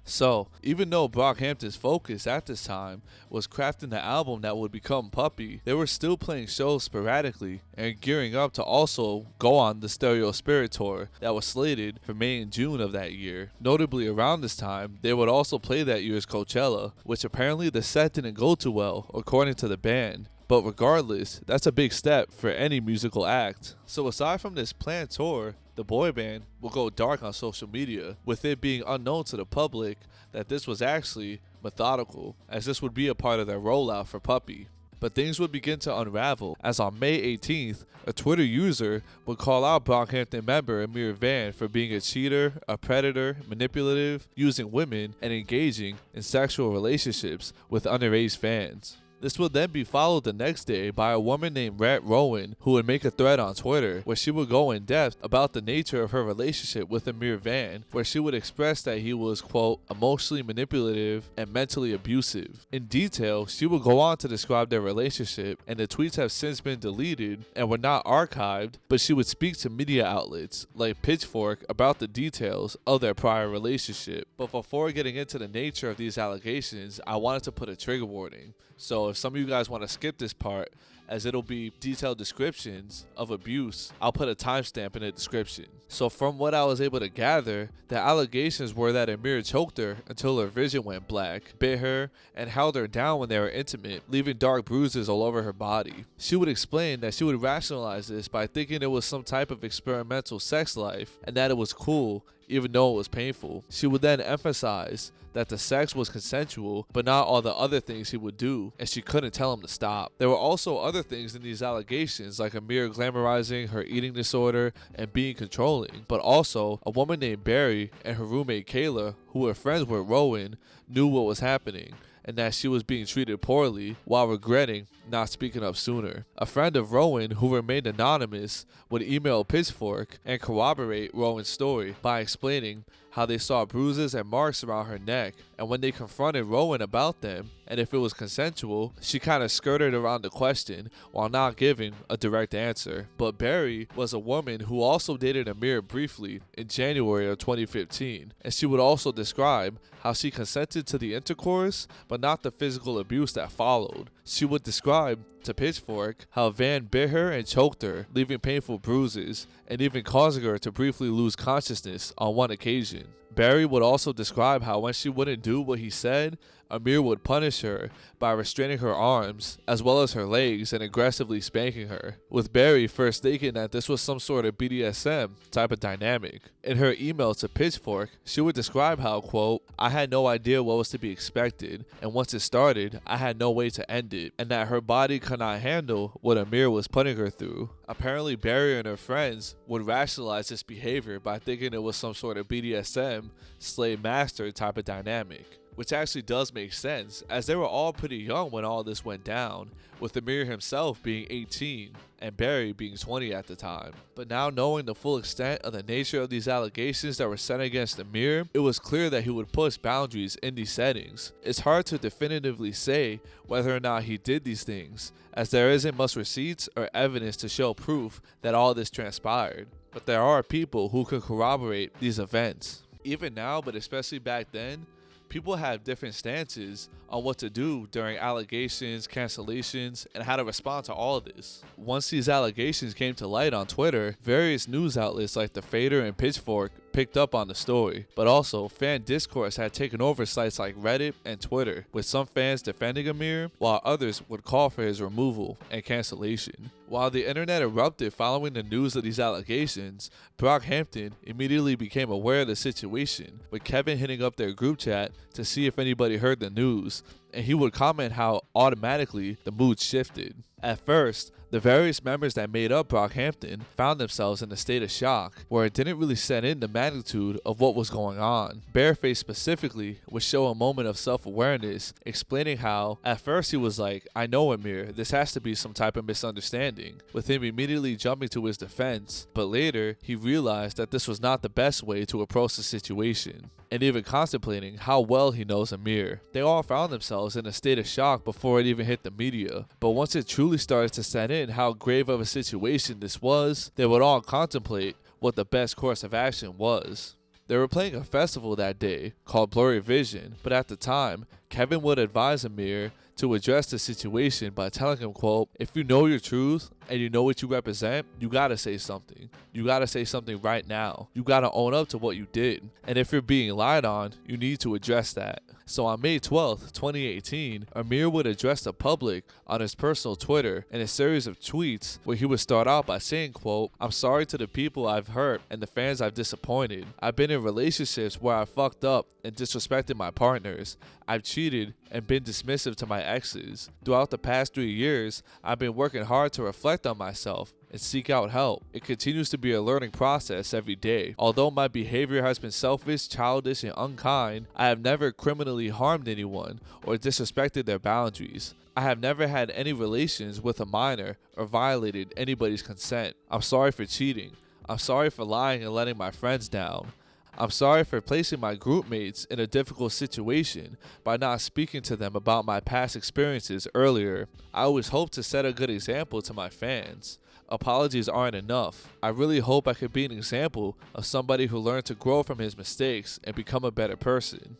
So, even though Brockhampton's focus at this time was crafting the album that would become Puppy, they were still playing shows sporadically and gearing up to also go on the Stereo Spirit tour that was slated for May and June of that year. Notably, around this time, they would also play that year's Coachella, which apparently the set didn't go too well, according to the band. But regardless, that's a big step for any musical act. So aside from this planned tour, the boy band will go dark on social media, with it being unknown to the public that this was actually methodical, as this would be a part of their rollout for Puppy. But things would begin to unravel, as on May 18th, a Twitter user would call out Brockhampton member Ameer Vann for being a cheater, a predator, manipulative, using women, and engaging in sexual relationships with underage fans. This would then be followed the next day by a woman named Rat Rowan, who would make a thread on Twitter where she would go in depth about the nature of her relationship with Ameer Vann, where she would express that he was, quote, emotionally manipulative and mentally abusive. In detail, she would go on to describe their relationship, and the tweets have since been deleted and were not archived, but she would speak to media outlets like Pitchfork about the details of their prior relationship. But before getting into the nature of these allegations, I wanted to put a trigger warning. So if some of you guys want to skip this part, as it'll be detailed descriptions of abuse, I'll put a timestamp in the description. So from what I was able to gather, the allegations were that Ameer choked her until her vision went black, bit her, and held her down when they were intimate, leaving dark bruises all over her body. She would explain that she would rationalize this by thinking it was some type of experimental sex life and that it was cool even though it was painful. She would then emphasize that the sex was consensual, but not all the other things he would do, and she couldn't tell him to stop. There were also other things in these allegations, like Ameer glamorizing her eating disorder and being controlling, but also a woman named Barry and her roommate Kayla, who were friends with Rowan, knew what was happening, and that she was being treated poorly while regretting not speaking up sooner. A friend of Rowan, who remained anonymous, would email Pitchfork and corroborate Rowan's story by explaining how they saw bruises and marks around her neck, and when they confronted Rowan about them and if it was consensual, she kind of skirted around the question while not giving a direct answer. But Barry was a woman who also dated Ameer briefly in January of 2015, and she would also describe how she consented to the intercourse but not the physical abuse that followed. She would describe to Pitchfork how Vann bit her and choked her, leaving painful bruises and even causing her to briefly lose consciousness on one occasion. Barry would also describe how when she wouldn't do what he said, Ameer would punish her by restraining her arms as well as her legs and aggressively spanking her, with Barry first thinking that this was some sort of BDSM type of dynamic. In her email to Pitchfork, she would describe how, quote, I had no idea what was to be expected, and once it started, I had no way to end it, and that her body could not handle what Ameer was putting her through. Apparently, Barry and her friends would rationalize this behavior by thinking it was some sort of BDSM, slave master type of dynamic, which actually does make sense, as they were all pretty young when all this went down, with Ameer himself being 18 and Barry being 20 at the time. But now knowing the full extent of the nature of these allegations that were sent against Ameer, it was clear that he would push boundaries in these settings. It's hard to definitively say whether or not he did these things, as there isn't much receipts or evidence to show proof that all this transpired. but there are people who could corroborate these events. Even now, but especially back then, people have different stances on what to do during allegations, cancellations, and how to respond to all of this. Once these allegations came to light on Twitter, various news outlets like The Fader and Pitchfork picked up on the story, but also fan discourse had taken over sites like Reddit and Twitter, with some fans defending Ameer, while others would call for his removal and cancellation. While the internet erupted following the news of these allegations, Brockhampton immediately became aware of the situation, with Kevin hitting up their group chat to see if anybody heard the news, and he would comment how automatically the mood shifted. At first, the various members that made up Brockhampton found themselves in a state of shock, where it didn't really set in the magnitude of what was going on. Bareface specifically would show a moment of self-awareness, explaining how, at first he was like, "I know Ameer, this has to be some type of misunderstanding," with him immediately jumping to his defense, but later he realized that this was not the best way to approach the situation, and even contemplating how well he knows Ameer. They all found themselves in a state of shock before it even hit the media, but once it truly started to set in how grave of a situation this was, they would all contemplate what the best course of action was. They were playing a festival that day called Blurry Vision, but at the time, Kevin would advise Ameer to address the situation by telling him, quote, "If you know your truth and you know what you represent, you gotta say something. You gotta say something right now. You gotta own up to what you did. And if you're being lied on, you need to address that." So on May 12th, 2018, Ameer would address the public on his personal Twitter in a series of tweets where he would start out by saying, quote, "I'm sorry to the people I've hurt and the fans I've disappointed. I've been in relationships where I fucked up and disrespected my partners. I've cheated and been dismissive to my exes. Throughout the past 3 years, I've been working hard to reflect on myself and seek out help. It continues to be a learning process every day. Although my behavior has been selfish, childish, and unkind, I have never criminally harmed anyone or disrespected their boundaries. I have never had any relations with a minor or violated anybody's consent. I'm sorry for cheating. I'm sorry for lying and letting my friends down. I'm sorry for placing my group mates in a difficult situation by not speaking to them about my past experiences earlier. I always hope to set a good example to my fans. Apologies aren't enough. I really hope I could be an example of somebody who learned to grow from his mistakes and become a better person.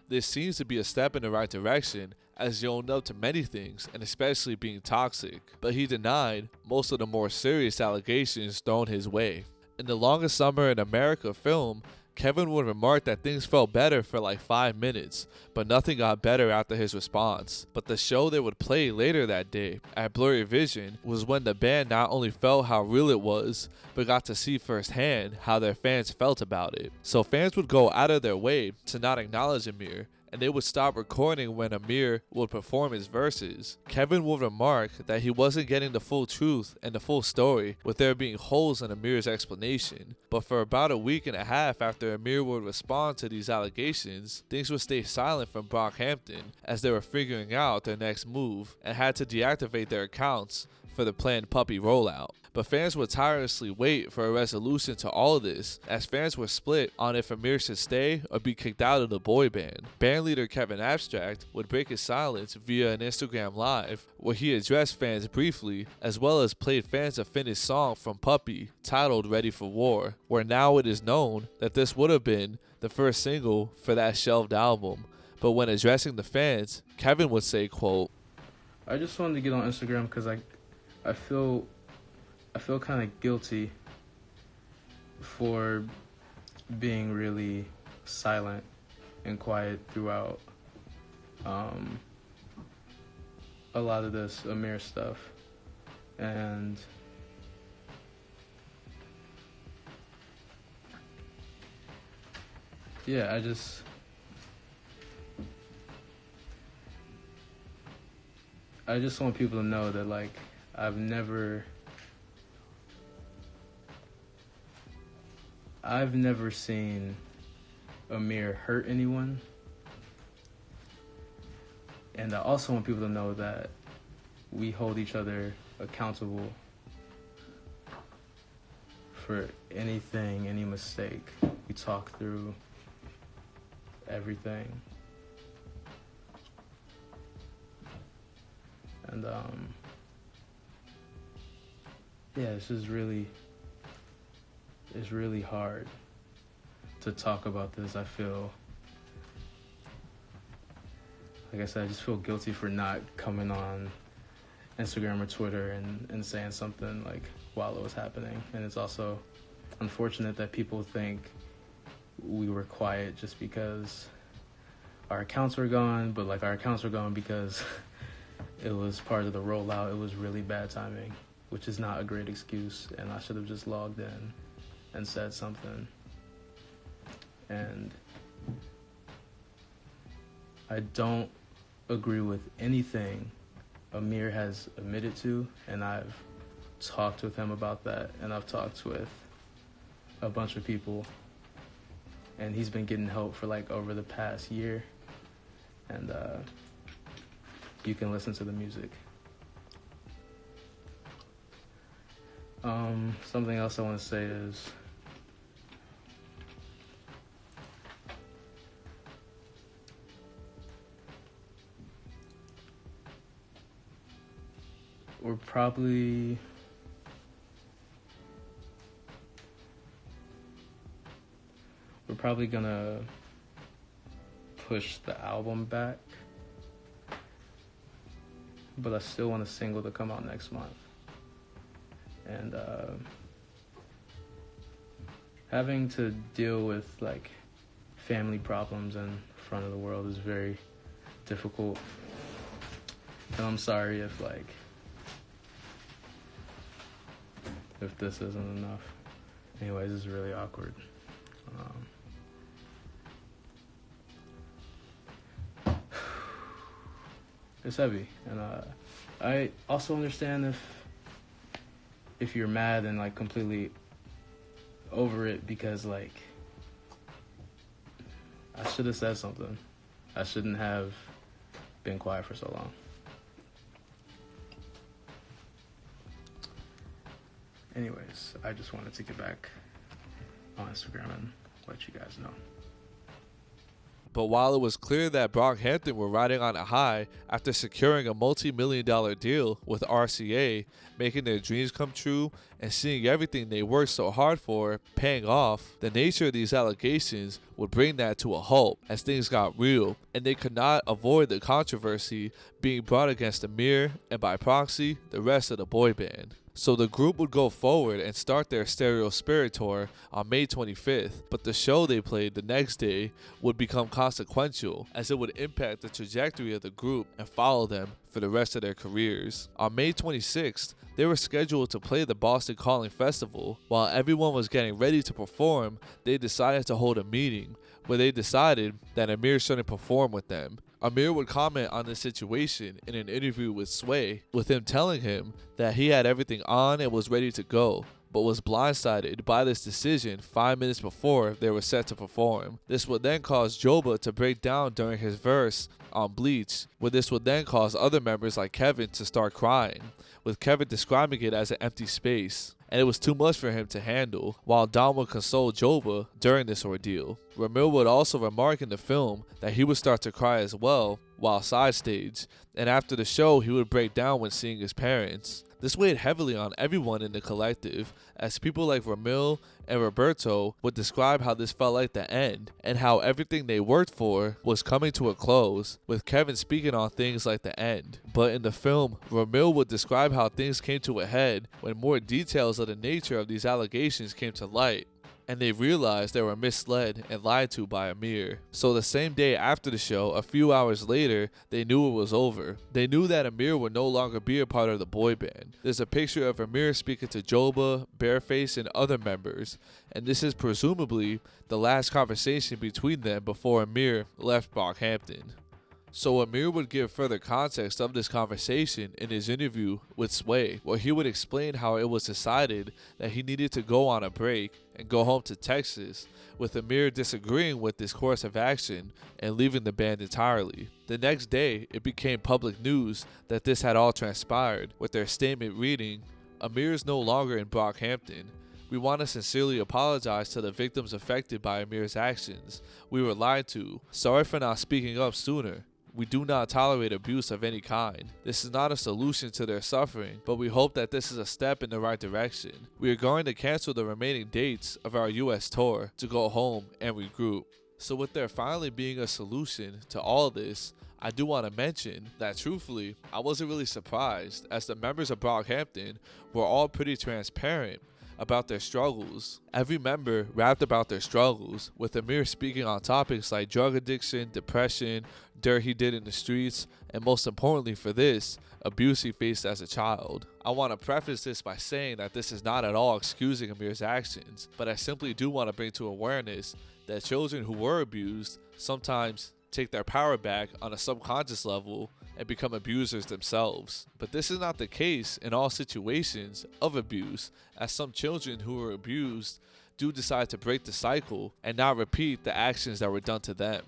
This seems to be a step in the right direction, as he owned up to many things, and especially being toxic, but he denied most of the more serious allegations thrown his way. In The Longest Summer in America film, Kevin would remark that things felt better for like 5 minutes, but nothing got better after his response. But the show they would play later that day at Blurry Vision was when the band not only felt how real it was, but got to see firsthand how their fans felt about it. So fans would go out of their way to not acknowledge Ameer, and they would stop recording when Ameer would perform his verses. Kevin would remark that he wasn't getting the full truth and the full story, with there being holes in Ameer's explanation. But for about a week and a half after Ameer would respond to these allegations, things would stay silent from Brockhampton as they were figuring out their next move and had to deactivate their accounts for the planned puppy rollout. But fans would tirelessly wait for a resolution to all of this, as fans were split on if Ameer should stay or be kicked out of the boy band. Band leader Kevin Abstract would break his silence via an Instagram live, where he addressed fans briefly, as well as played fans a finished song from Puppy titled Ready for War, where now it is known that this would have been the first single for that shelved album. But when addressing the fans, Kevin would say, quote, I just wanted to get on Instagram because I feel kind of guilty for being really silent and quiet throughout a lot of this Ameer stuff. And yeah, I just want people to know that, like, I've never seen Ameer hurt anyone. And I also want people to know that we hold each other accountable for anything, any mistake. We talk through everything. And yeah, this is really it's really hard to talk about this. I feel, like I said, I just feel guilty for not coming on Instagram or Twitter and saying something like while it was happening. And it's also unfortunate that people think we were quiet just because our accounts were gone, but like our accounts were gone because it was part of the rollout. It was really bad timing, which is not a great excuse, and I should have just logged in and said something. And I don't agree with anything Ameer has admitted to, and I've talked with him about that, and I've talked with a bunch of people, and he's been getting help for like over the past year, and you can listen to the music. Something else I want to say is we're probably gonna push the album back, but I still want a single to come out next month. And having to deal with like family problems in front of the world is very difficult. And I'm sorry if this isn't enough. Anyways, this is really awkward. It's heavy, and I also understand if you're mad and like completely over it, because like I should have said something. I shouldn't have been quiet for so long. Anyways, I just wanted to get back on Instagram and let you guys know. But while it was clear that Brockhampton were riding on a high after securing a multi-million-dollar deal with RCA, making their dreams come true, and seeing everything they worked so hard for paying off, the nature of these allegations would bring that to a halt as things got real, and they could not avoid the controversy being brought against Ameer and by proxy, the rest of the boy band. So the group would go forward and start their Stereo Spirit tour on May 25th, but the show they played the next day would become consequential as it would impact the trajectory of the group and follow them for the rest of their careers. On May 26th, they were scheduled to play the Boston Calling Festival. While everyone was getting ready to perform, they decided to hold a meeting where they decided that Ameer shouldn't perform with them. Ameer would comment on the situation in an interview with Sway, with him telling him that he had everything on and was ready to go, but was blindsided by this decision 5 minutes before they were set to perform. This would then cause Joba to break down during his verse on Bleach, where this would then cause other members like Kevin to start crying, with Kevin describing it as an empty space, and it was too much for him to handle, while Dom would console Joba during this ordeal. Ramil would also remark in the film that he would start to cry as well while side stage, and after the show he would break down when seeing his parents. This weighed heavily on everyone in the collective, as people like Ramil and Roberto would describe how this felt like the end, and how everything they worked for was coming to a close, with Kevin speaking on things like the end. But in the film, Ramil would describe how things came to a head when more details of the nature of these allegations came to light, and they realized they were misled and lied to by Ameer. So the same day after the show, a few hours later, they knew it was over. They knew that Ameer would no longer be a part of the boy band. There's a picture of Ameer speaking to Joba, Bareface, and other members, and this is presumably the last conversation between them before Ameer left Brockhampton. So Ameer would give further context of this conversation in his interview with Sway, where he would explain how it was decided that he needed to go on a break and go home to Texas, with Ameer disagreeing with this course of action and leaving the band entirely. The next day, it became public news that this had all transpired, with their statement reading, "Ameer is no longer in Brockhampton. We want to sincerely apologize to the victims affected by Ameer's actions. We were lied to. Sorry for not speaking up sooner. we do not tolerate abuse of any kind. This is not a solution to their suffering, but we hope that this is a step in the right direction. We are going to cancel the remaining dates of our US tour to go home and regroup. So with there finally being a solution to all this, I do want to mention that truthfully, I wasn't really surprised, as the members of Brockhampton were all pretty transparent about their struggles. Every member rapped about their struggles, with Ameer speaking on topics like drug addiction, depression, dirt he did in the streets, and most importantly for this, abuse he faced as a child. I want to preface this by saying that this is not at all excusing Ameer's actions, but I simply do want to bring to awareness that children who were abused sometimes take their power back on a subconscious level and become abusers themselves. But this is not the case in all situations of abuse, as some children who are abused do decide to break the cycle and not repeat the actions that were done to them,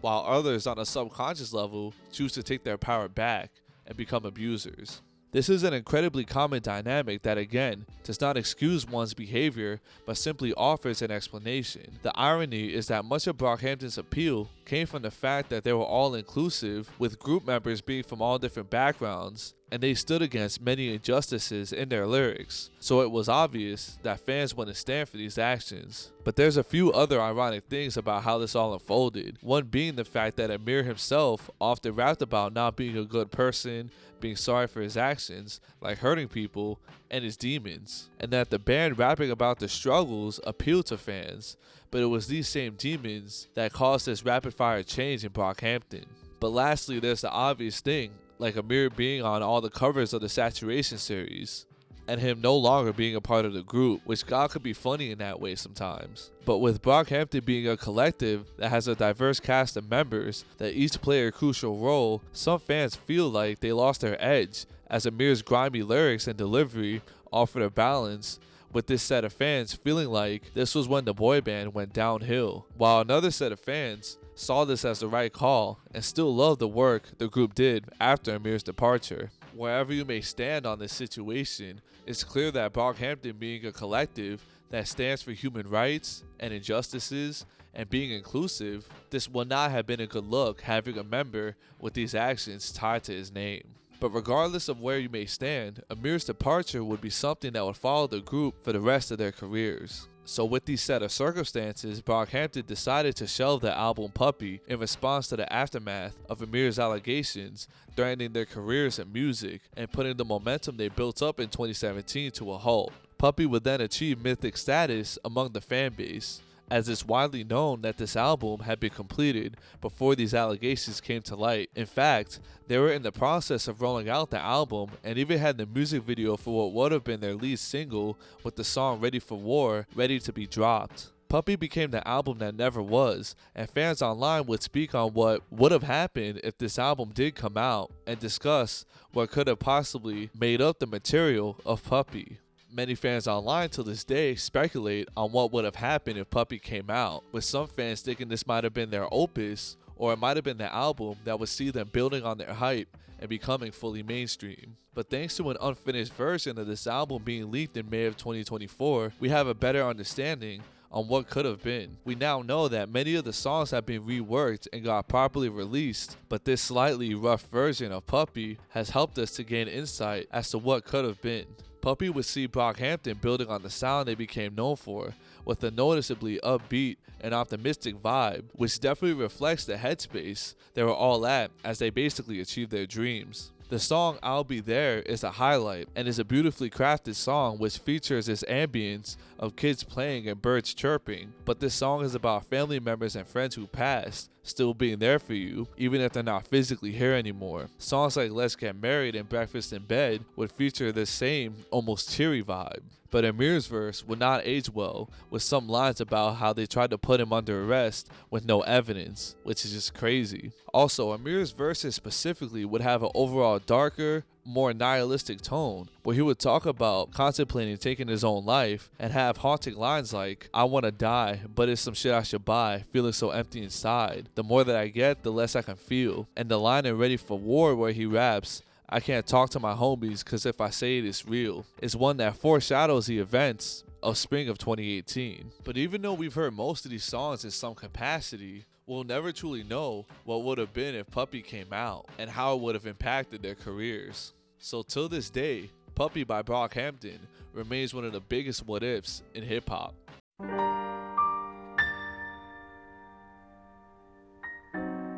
while others on a subconscious level choose to take their power back and become abusers. This is an incredibly common dynamic that, again, does not excuse one's behavior, but simply offers an explanation. The irony is that much of Brockhampton's appeal came from the fact that they were all inclusive, with group members being from all different backgrounds, and they stood against many injustices in their lyrics, so it was obvious that fans wouldn't stand for these actions. But there's a few other ironic things about how this all unfolded, one being the fact that Ameer himself often rapped about not being a good person, being sorry for his actions, like hurting people, and his demons, and that the band rapping about the struggles appealed to fans, but it was these same demons that caused this rapid fire change in Brockhampton. But lastly, there's the obvious thing, like Ameer being on all the covers of the Saturation series, and him no longer being a part of the group, which God could be funny in that way sometimes. But with Brockhampton being a collective that has a diverse cast of members that each play a crucial role, some fans feel like they lost their edge, as Ameer's grimy lyrics and delivery offered a balance, with this set of fans feeling like this was when the boy band went downhill, while another set of fans saw this as the right call and still loved the work the group did after Ameer's departure. Wherever you may stand on this situation, it's clear that Brockhampton being a collective that stands for human rights and injustices and being inclusive, this would not have been a good look having a member with these actions tied to his name. But regardless of where you may stand, Ameer's departure would be something that would follow the group for the rest of their careers. So with these set of circumstances, Brockhampton decided to shelve the album Puppy in response to the aftermath of Ameer's allegations threatening their careers in music and putting the momentum they built up in 2017 to a halt. Puppy would then achieve mythic status among the fan base, as it's widely known that this album had been completed before these allegations came to light. In fact, they were in the process of rolling out the album and even had the music video for what would have been their lead single with the song Ready for War ready to be dropped. Puppy became the album that never was, and fans online would speak on what would have happened if this album did come out and discuss what could have possibly made up the material of Puppy. Many fans online to this day speculate on what would have happened if Puppy came out, with some fans thinking this might have been their opus, or it might have been the album that would see them building on their hype and becoming fully mainstream. But thanks to an unfinished version of this album being leaked in May of 2024, we have a better understanding on what could have been. We now know that many of the songs have been reworked and got properly released, but this slightly rough version of Puppy has helped us to gain insight as to what could have been. Puppy would see Brockhampton building on the sound they became known for, with a noticeably upbeat and optimistic vibe, which definitely reflects the headspace they were all at as they basically achieved their dreams. The song I'll Be There is a highlight and is a beautifully crafted song which features this ambience of kids playing and birds chirping, but this song is about family members and friends who passed still being there for you even if they're not physically here anymore. Songs like Let's Get Married and Breakfast in Bed would feature this same almost cheery vibe. But Ameer's verse would not age well, with some lines about how they tried to put him under arrest with no evidence, which is just crazy. Also, Ameer's verses specifically would have an overall darker, more nihilistic tone, where he would talk about contemplating taking his own life and have haunting lines like, I wanna die, but it's some shit I should buy, feeling so empty inside. The more that I get, the less I can feel. And the line in Ready for War where he raps, I can't talk to my homies cause if I say it, it's real, is one that foreshadows the events of spring of 2018. But even though we've heard most of these songs in some capacity, We'll never truly know what would have been if Puppy came out and how it would have impacted their careers. So till this day, Puppy by Brockhampton remains one of the biggest what ifs in hip hop.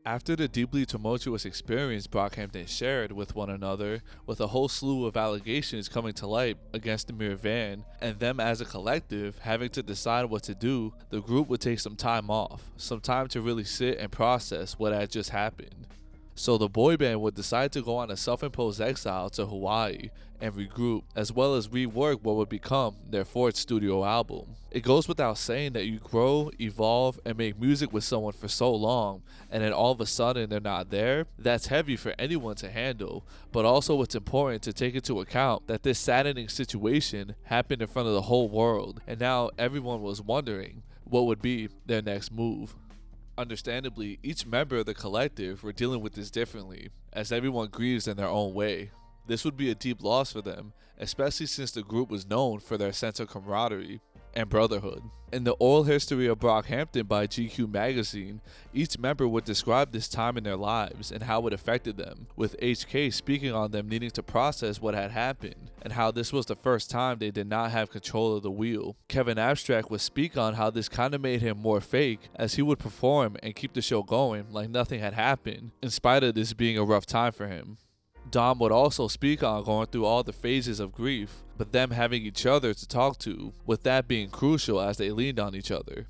After the deeply tumultuous experience Brockhampton shared with one another, with a whole slew of allegations coming to light against Ameer Vann, and them as a collective having to decide what to do, the group would take some time off, some time to really sit and process what had just happened. So the boy band would decide to go on a self-imposed exile to Hawaii and regroup, as well as rework what would become their fourth studio album. It goes without saying that you grow, evolve, and make music with someone for so long, and then all of a sudden they're not there. That's heavy for anyone to handle, but also it's important to take into account that this saddening situation happened in front of the whole world, and now everyone was wondering what would be their next move. Understandably, each member of the collective were dealing with this differently, as everyone grieves in their own way. This would be a deep loss for them, especially since the group was known for their sense of camaraderie and brotherhood. In the Oral History of Brockhampton by GQ magazine, each member would describe this time in their lives and how it affected them, with HK speaking on them needing to process what had happened and how this was the first time they did not have control of the wheel. Kevin Abstract would speak on how this kind of made him more fake, as he would perform and keep the show going like nothing had happened, in spite of this being a rough time for him. Dom would also speak on going through all the phases of grief, but them having each other to talk to, with that being crucial as they leaned on each other.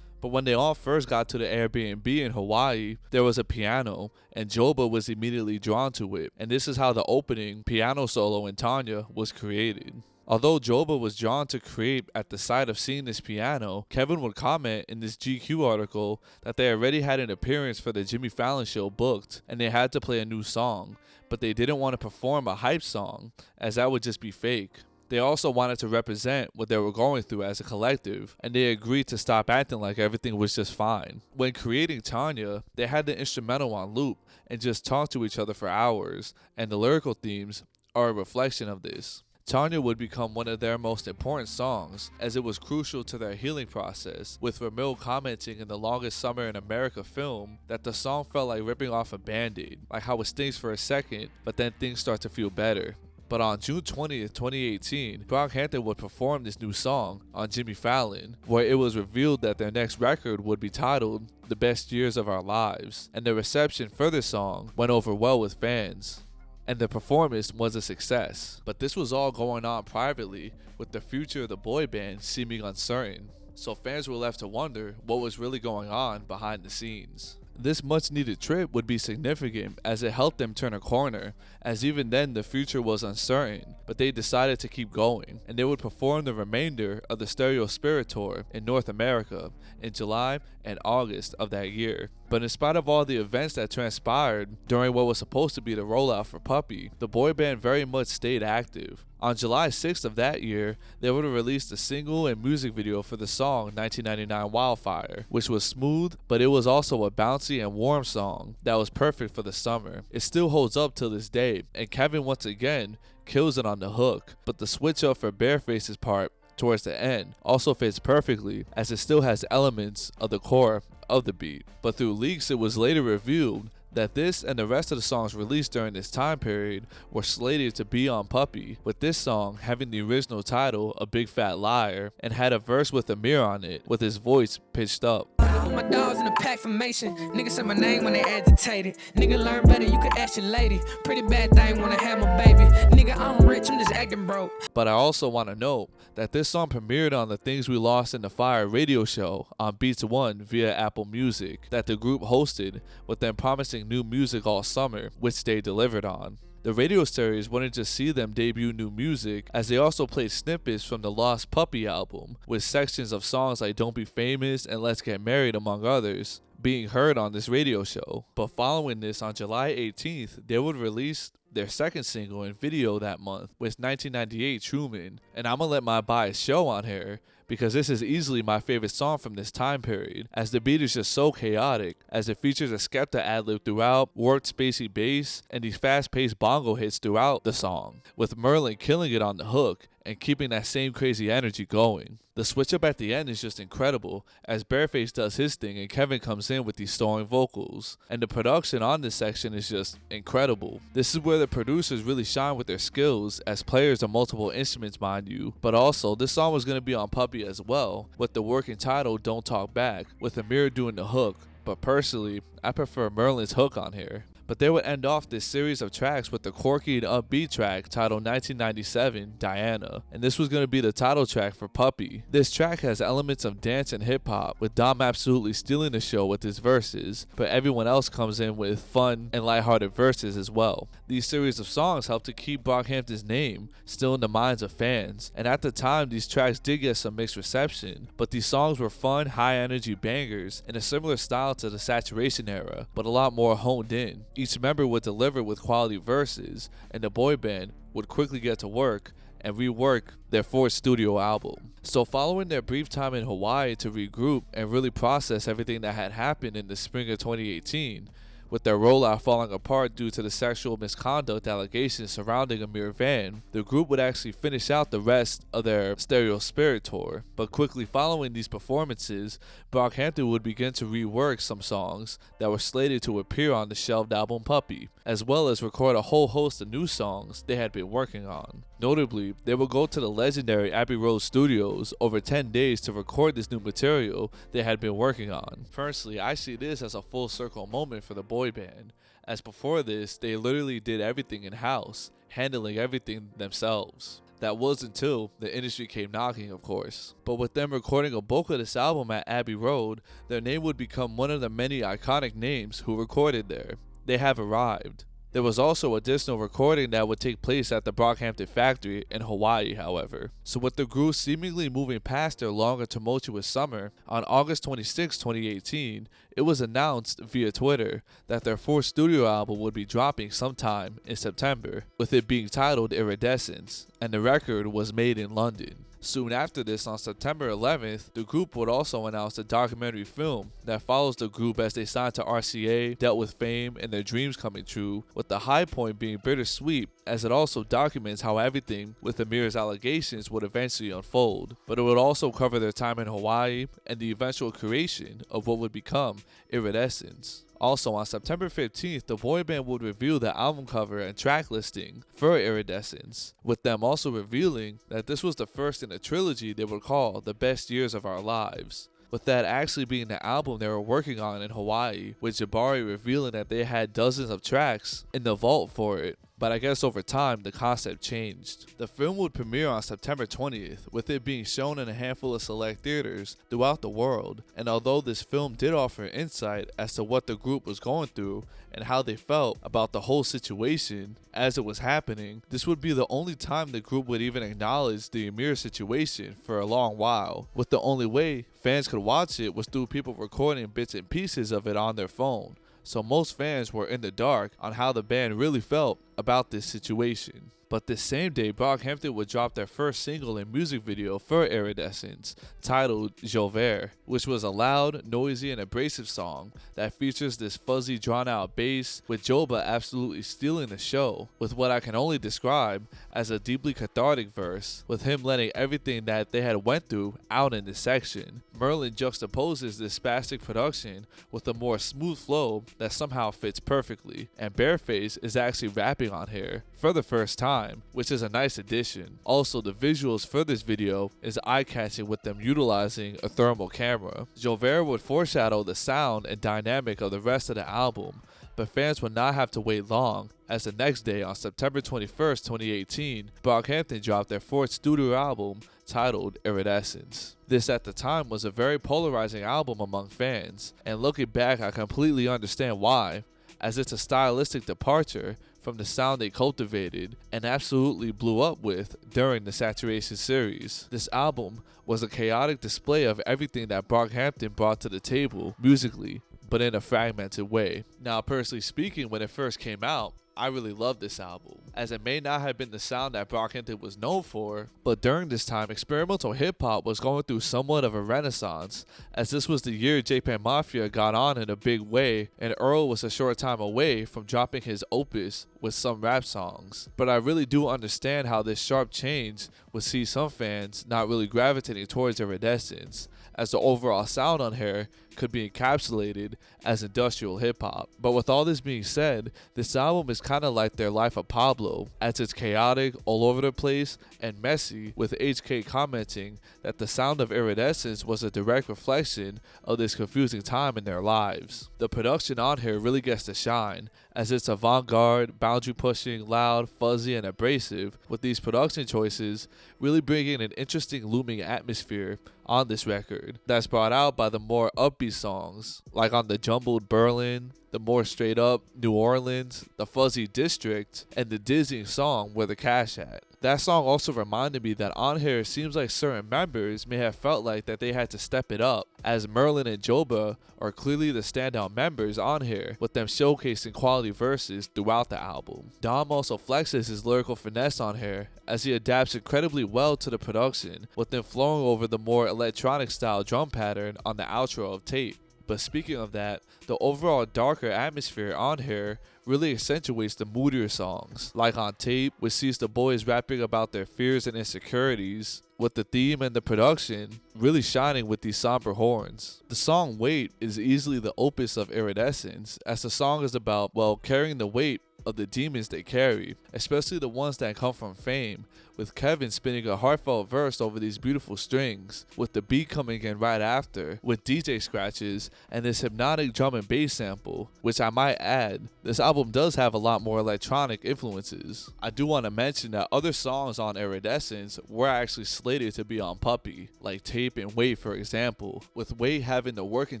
But when they all first got to the Airbnb in Hawaii, there was a piano, and Joba was immediately drawn to it, and this is how the opening piano solo in Tanya was created. Although Joba was drawn to create at the sight of seeing this piano, Kevin would comment in this GQ article that they already had an appearance for the Jimmy Fallon show booked, and they had to play a new song, but they didn't want to perform a hype song, as that would just be fake. They also wanted to represent what they were going through as a collective, and they agreed to stop acting like everything was just fine. When creating Tanya, they had the instrumental on loop and just talked to each other for hours, and the lyrical themes are a reflection of this. Tanya would become one of their most important songs, as it was crucial to their healing process, with Ramil commenting in The Longest Summer in America film that the song felt like ripping off a band-aid, like how it stings for a second, but then things start to feel better. But on June 20th, 2018, Brockhampton would perform this new song on Jimmy Fallon, where it was revealed that their next record would be titled The Best Years of Our Lives, and the reception for this song went over well with fans, and the performance was a success. But this was all going on privately, with the future of the boy band seeming uncertain, so fans were left to wonder what was really going on behind the scenes. This much needed trip would be significant as it helped them turn a corner, as even then the future was uncertain, but they decided to keep going, and they would perform the remainder of the Stereo Spirit Tour in North America in July and August of that year. But in spite of all the events that transpired during what was supposed to be the rollout for Puppy, the boy band very much stayed active. On July 6th of that year, they would have released a single and music video for the song 1999 Wildfire, which was smooth, but it was also a bouncy and warm song that was perfect for the summer. It still holds up till this day, and Kevin once again kills it on the hook, but the switch up for Bareface's part towards the end also fits perfectly, as it still has elements of the core of the beat. But through leaks, it was later revealed that this and the rest of the songs released during this time period were slated to be on Puppy, with this song having the original title A Big Fat Liar, and had a verse with Ameer on it, with his voice pitched up. My dogs in the pack formation. Niggas say my name when they agitated. Nigga learn better, you could ask your lady. Pretty bad thing wanna have my baby. Nigga, I'm rich, I'm just acting broke. But I also want to note that this song premiered on the Things We Lost in the Fire radio show on Beats One via Apple Music that the group hosted, with them promising new music all summer, which they delivered on. The radio series wouldn't just see them debut new music, as they also played snippets from the Lost Puppy album, with sections of songs like Don't Be Famous and Let's Get Married, among others, being heard on this radio show. But following this, on July 18th, they would release their second single and video that month, with 1998 Truman, and I'ma let my bias show on here, because this is easily my favorite song from this time period, as the beat is just so chaotic, as it features a Skepta ad-lib throughout, warped spacey bass, and these fast-paced bongo hits throughout the song, with Merlin killing it on the hook, and keeping that same crazy energy going. The switch up at the end is just incredible, as Bareface does his thing and Kevin comes in with these stalling vocals. And the production on this section is just incredible. This is where the producers really shine with their skills as players of multiple instruments, mind you. But also, this song was going to be on Puppy as well, with the working title Don't Talk Back, with Ameer doing the hook. But personally, I prefer Merlin's hook on here. But they would end off this series of tracks with the quirky and upbeat track titled 1997 Diana, and this was going to be the title track for Puppy. This track has elements of dance and hip hop, with Dom absolutely stealing the show with his verses, but everyone else comes in with fun and lighthearted verses as well. These series of songs help to keep Brockhampton's name still in the minds of fans, and at the time these tracks did get some mixed reception, but these songs were fun, high energy bangers in a similar style to the Saturation era, but a lot more honed in. Each member would deliver with quality verses, and the boy band would quickly get to work and rework their fourth studio album. So following their brief time in Hawaii to regroup and really process everything that had happened in the spring of 2018, with their rollout falling apart due to the sexual misconduct allegations surrounding Ameer Vann, the group would actually finish out the rest of their Stereo Spirit tour. But quickly following these performances, Brockhampton would begin to rework some songs that were slated to appear on the shelved album Puppy, as well as record a whole host of new songs they had been working on. Notably, they would go to the legendary Abbey Road Studios over 10 days to record this new material they had been working on. Personally, I see this as a full circle moment for the boy band, as before this, they literally did everything in-house, handling everything themselves. That was until the industry came knocking, of course. But with them recording a bulk of this album at Abbey Road, their name would become one of the many iconic names who recorded there. They have arrived. There was also additional recording that would take place at the Brockhampton factory in Hawaii, however. So with the group seemingly moving past their long and tumultuous summer, on August 26, 2018, it was announced via Twitter that their fourth studio album would be dropping sometime in September, with it being titled Iridescence, and the record was made in London. Soon after this, on September 11th, the group would also announce a documentary film that follows the group as they signed to RCA, dealt with fame and their dreams coming true, with the high point being bittersweet as it also documents how everything with Ameer's allegations would eventually unfold. But it would also cover their time in Hawaii and the eventual creation of what would become Iridescence. Also, on September 15th, the boy band would reveal the album cover and track listing for Iridescence, with them also revealing that this was the first in a trilogy they would call The Best Years of Our Lives, with that actually being the album they were working on in Hawaii, with Jabari revealing that they had dozens of tracks in the vault for it. But I guess over time, the concept changed. The film would premiere on September 20th, with it being shown in a handful of select theaters throughout the world. And although this film did offer insight as to what the group was going through and how they felt about the whole situation as it was happening, this would be the only time the group would even acknowledge the Ameer situation for a long while, with the only way fans could watch it was through people recording bits and pieces of it on their phone. So most fans were in the dark on how the band really felt about this situation. But this same day, Brockhampton would drop their first single and music video for Iridescence, titled Jover, which was a loud, noisy, and abrasive song that features this fuzzy, drawn-out bass, with Joba absolutely stealing the show, with what I can only describe as a deeply cathartic verse, with him letting everything that they had went through out in this section. Merlin juxtaposes this spastic production with a more smooth flow that somehow fits perfectly, and Bareface is actually rapping on here for the first time, which is a nice addition. Also, the visuals for this video is eye-catching with them utilizing a thermal camera. Jover would foreshadow the sound and dynamic of the rest of the album, but fans would not have to wait long, as the next day on September 21st, 2018, Brockhampton dropped their fourth studio album titled Iridescence. This at the time was a very polarizing album among fans, and looking back I completely understand why, as it's a stylistic departure from the sound they cultivated and absolutely blew up with during the Saturation series. This album was a chaotic display of everything that Brockhampton brought to the table musically, but in a fragmented way. Now, personally speaking, when it first came out, I really loved this album, as it may not have been the sound that Brockhampton was known for, but during this time, experimental hip-hop was going through somewhat of a renaissance, as this was the year J-Pan Mafia got on in a big way, and Earl was a short time away from dropping his opus with some rap songs. But I really do understand how this sharp change would see some fans not really gravitating towards Iridescence, as the overall sound on here could be encapsulated as industrial hip-hop. But with all this being said, this album is kind of like their Life of Pablo, as it's chaotic, all over the place, and messy, with HK commenting that the sound of Iridescence was a direct reflection of this confusing time in their lives. The production on here really gets to shine, as it's avant-garde, boundary-pushing, loud, fuzzy, and abrasive, with these production choices really bringing an interesting looming atmosphere on this record that's brought out by the more upbeat songs, like on the jumbled Berlin, the more straight up New Orleans, the fuzzy District, and the dizzying song Where the Cash At. That song also reminded me that on here it seems like certain members may have felt like that they had to step it up, as Merlin and Joba are clearly the standout members on here, with them showcasing quality verses throughout the album. Dom also flexes his lyrical finesse on here, as he adapts incredibly well to the production, with them flowing over the more electronic style drum pattern on the outro of Tape. But speaking of that, the overall darker atmosphere on here really accentuates the moodier songs, like on Tape, which sees the boys rapping about their fears and insecurities, with the theme and the production really shining with these somber horns. The song Weight is easily the opus of Iridescence, as the song is about, well, carrying the weight of the demons they carry, especially the ones that come from fame, with Kevin spinning a heartfelt verse over these beautiful strings, with the beat coming in right after, with DJ scratches, and this hypnotic drum and bass sample, which I might add, this album does have a lot more electronic influences. I do want to mention that other songs on Iridescence were actually slated to be on Puppy, like Tape and Wait for example, with Wait having the working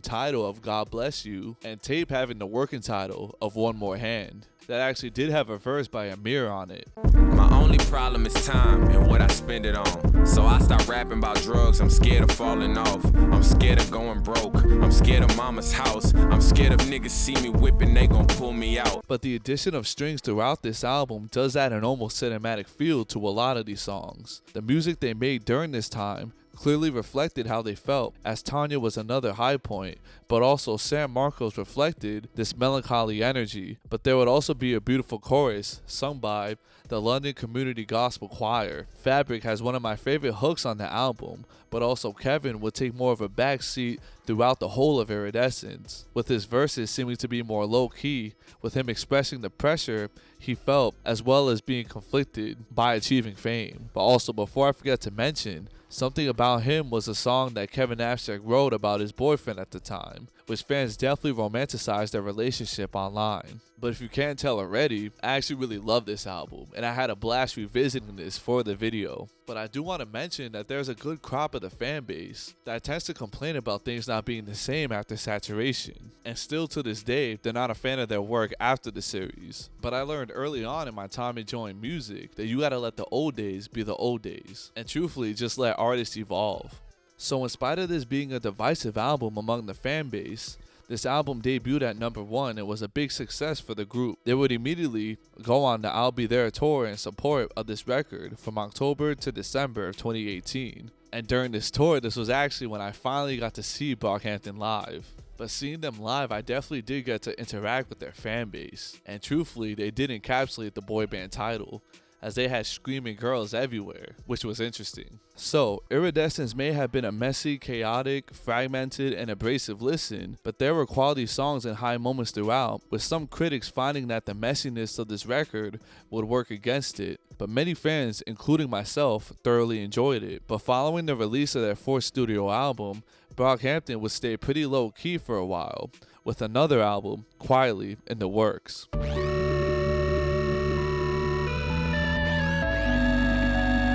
title of God Bless You, and Tape having the working title of One More Hand. That actually did have a verse by Ameer on it. My only problem is time and what I spend it on. So I start rapping about drugs, I'm scared of falling off. I'm scared of going broke, I'm scared of mama's house. I'm scared of niggas see me whipping, they gon' pull me out. But the addition of strings throughout this album does add an almost cinematic feel to a lot of these songs. The music they made during this time clearly reflected how they felt, as Tanya was another high point, but also San Marcos reflected this melancholy energy. But there would also be a beautiful chorus sung by the London Community Gospel Choir. Fabric has one of my favorite hooks on the album, but also Kevin would take more of a backseat throughout the whole of Iridescence, with his verses seeming to be more low-key, with him expressing the pressure he felt as well as being conflicted by achieving fame. But also, before I forget to mention, Something About Him was a song that Kevin Abstract wrote about his boyfriend at the time, which fans definitely romanticized their relationship online. But if you can't tell already, I actually really love this album, and I had a blast revisiting this for the video. But I do want to mention that there's a good crop of the fan base that tends to complain about things not being the same after saturation, and still to this day, they're not a fan of their work after the series. But I learned early on in my time enjoying music that you gotta let the old days be the old days, and truthfully just let artists evolve. So in spite of this being a divisive album among the fan base, this album debuted at #1 and was a big success for the group. They would immediately go on the I'll Be There tour in support of this record from October to December of 2018. And during this tour, this was actually when I finally got to see Brockhampton live. But seeing them live, I definitely did get to interact with their fan base. And truthfully, they did encapsulate the boy band title, as they had screaming girls everywhere, which was interesting. So, Iridescence may have been a messy, chaotic, fragmented, and abrasive listen, but there were quality songs and high moments throughout, with some critics finding that the messiness of this record would work against it. But many fans, including myself, thoroughly enjoyed it. But following the release of their fourth studio album, Brockhampton would stay pretty low-key for a while, with another album quietly in the works.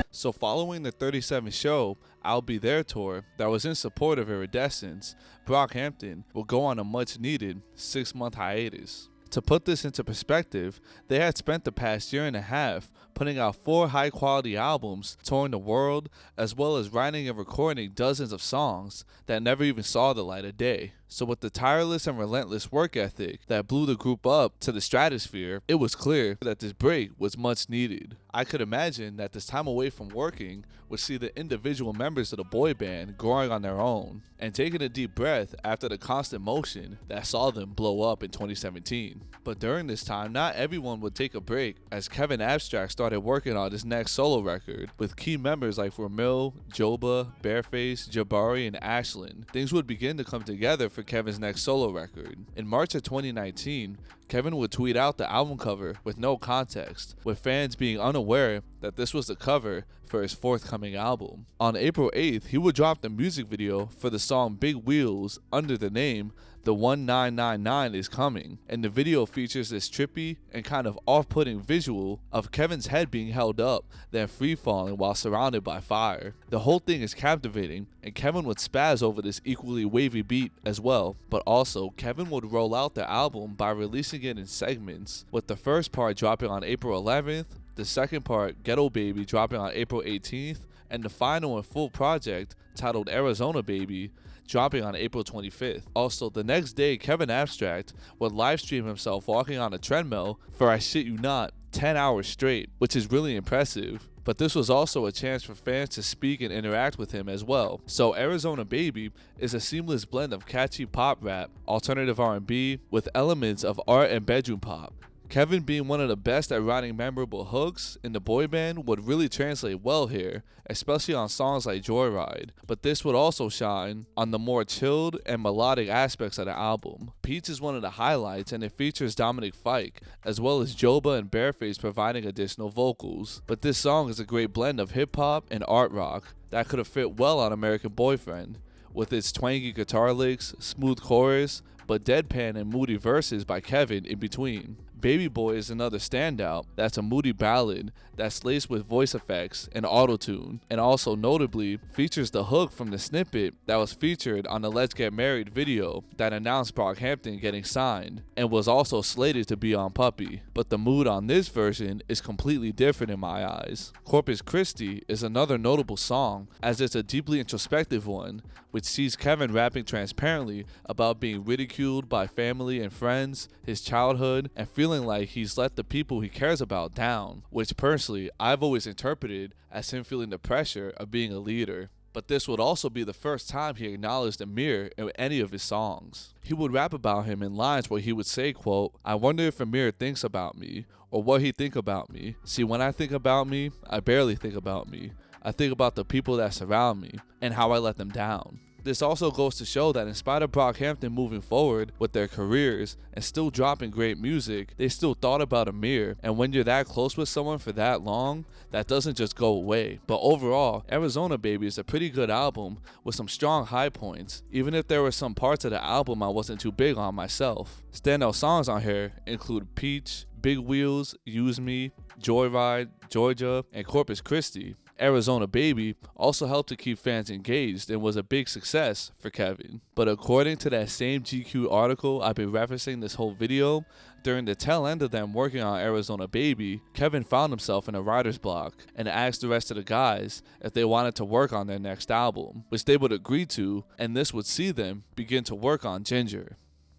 So following the 37th show, I'll Be There tour that was in support of Iridescence, Brockhampton will go on a much needed 6-month hiatus. To put this into perspective, they had spent the past year and a half putting out 4 high-quality albums, touring the world, as well as writing and recording dozens of songs that never even saw the light of day. So with the tireless and relentless work ethic that blew the group up to the stratosphere, it was clear that this break was much needed. I could imagine that this time away from working would see the individual members of the boy band growing on their own and taking a deep breath after the constant motion that saw them blow up in 2017. But during this time, not everyone would take a break, as Kevin Abstract started working on his next solo record with key members like Ramil, Joba, Bareface, Jabari, and Ashland. Things would begin to come together for Kevin's next solo record. In March of 2019, Kevin would tweet out the album cover with no context, with fans being unaware that this was the cover for his forthcoming album. On April 8th, he would drop the music video for the song Big Wheels under the name The 1999 Is Coming, and the video features this trippy and kind of off-putting visual of Kevin's head being held up, then free-falling while surrounded by fire. The whole thing is captivating, and Kevin would spaz over this equally wavy beat as well, but also Kevin would roll out the album by releasing it in segments, with the first part dropping on April 11th, the second part, Ghetto Baby, dropping on April 18th, and the final and full project, titled Arizona Baby, dropping on April 25th. Also, the next day, Kevin Abstract would livestream himself walking on a treadmill for, I shit you not, 10 hours straight, which is really impressive. But this was also a chance for fans to speak and interact with him as well. So Arizona Baby is a seamless blend of catchy pop rap, alternative R&B, with elements of art and bedroom pop. Kevin, being one of the best at writing memorable hooks in the boy band, would really translate well here, especially on songs like Joyride, but this would also shine on the more chilled and melodic aspects of the album. Peach is one of the highlights, and it features Dominic Fike, as well as Joba and Bareface providing additional vocals. But this song is a great blend of hip-hop and art rock that could have fit well on American Boyfriend, with its twangy guitar licks, smooth chorus, but deadpan and moody verses by Kevin in between. Baby Boy is another standout that's a moody ballad that's laced with voice effects and auto-tune, and also notably features the hook from the snippet that was featured on the Let's Get Married video that announced Brockhampton getting signed, and was also slated to be on Puppy. But the mood on this version is completely different in my eyes. Corpus Christi is another notable song, as it's a deeply introspective one, which sees Kevin rapping transparently about being ridiculed by family and friends, his childhood, and feeling like he's let the people he cares about down, which personally I've always interpreted as him feeling the pressure of being a leader. But this would also be the first time he acknowledged Ameer in any of his songs. He would rap about him in lines where he would say, quote, "I wonder if Ameer thinks about me, or what he think about me. See, when I think about me, I barely think about me. I think about the people that surround me, and how I let them down." This also goes to show that in spite of Brockhampton moving forward with their careers and still dropping great music, they still thought about Ameer, and when you're that close with someone for that long, that doesn't just go away. But overall, Arizona Baby is a pretty good album with some strong high points, even if there were some parts of the album I wasn't too big on myself. Standout songs on here include Peach, Big Wheels, Use Me, Joyride, Georgia, and Corpus Christi. Arizona Baby also helped to keep fans engaged and was a big success for Kevin. But according to that same GQ article I've been referencing this whole video, during the tail end of them working on Arizona Baby, Kevin found himself in a writer's block and asked the rest of the guys if they wanted to work on their next album, which they would agree to, and this would see them begin to work on Ginger.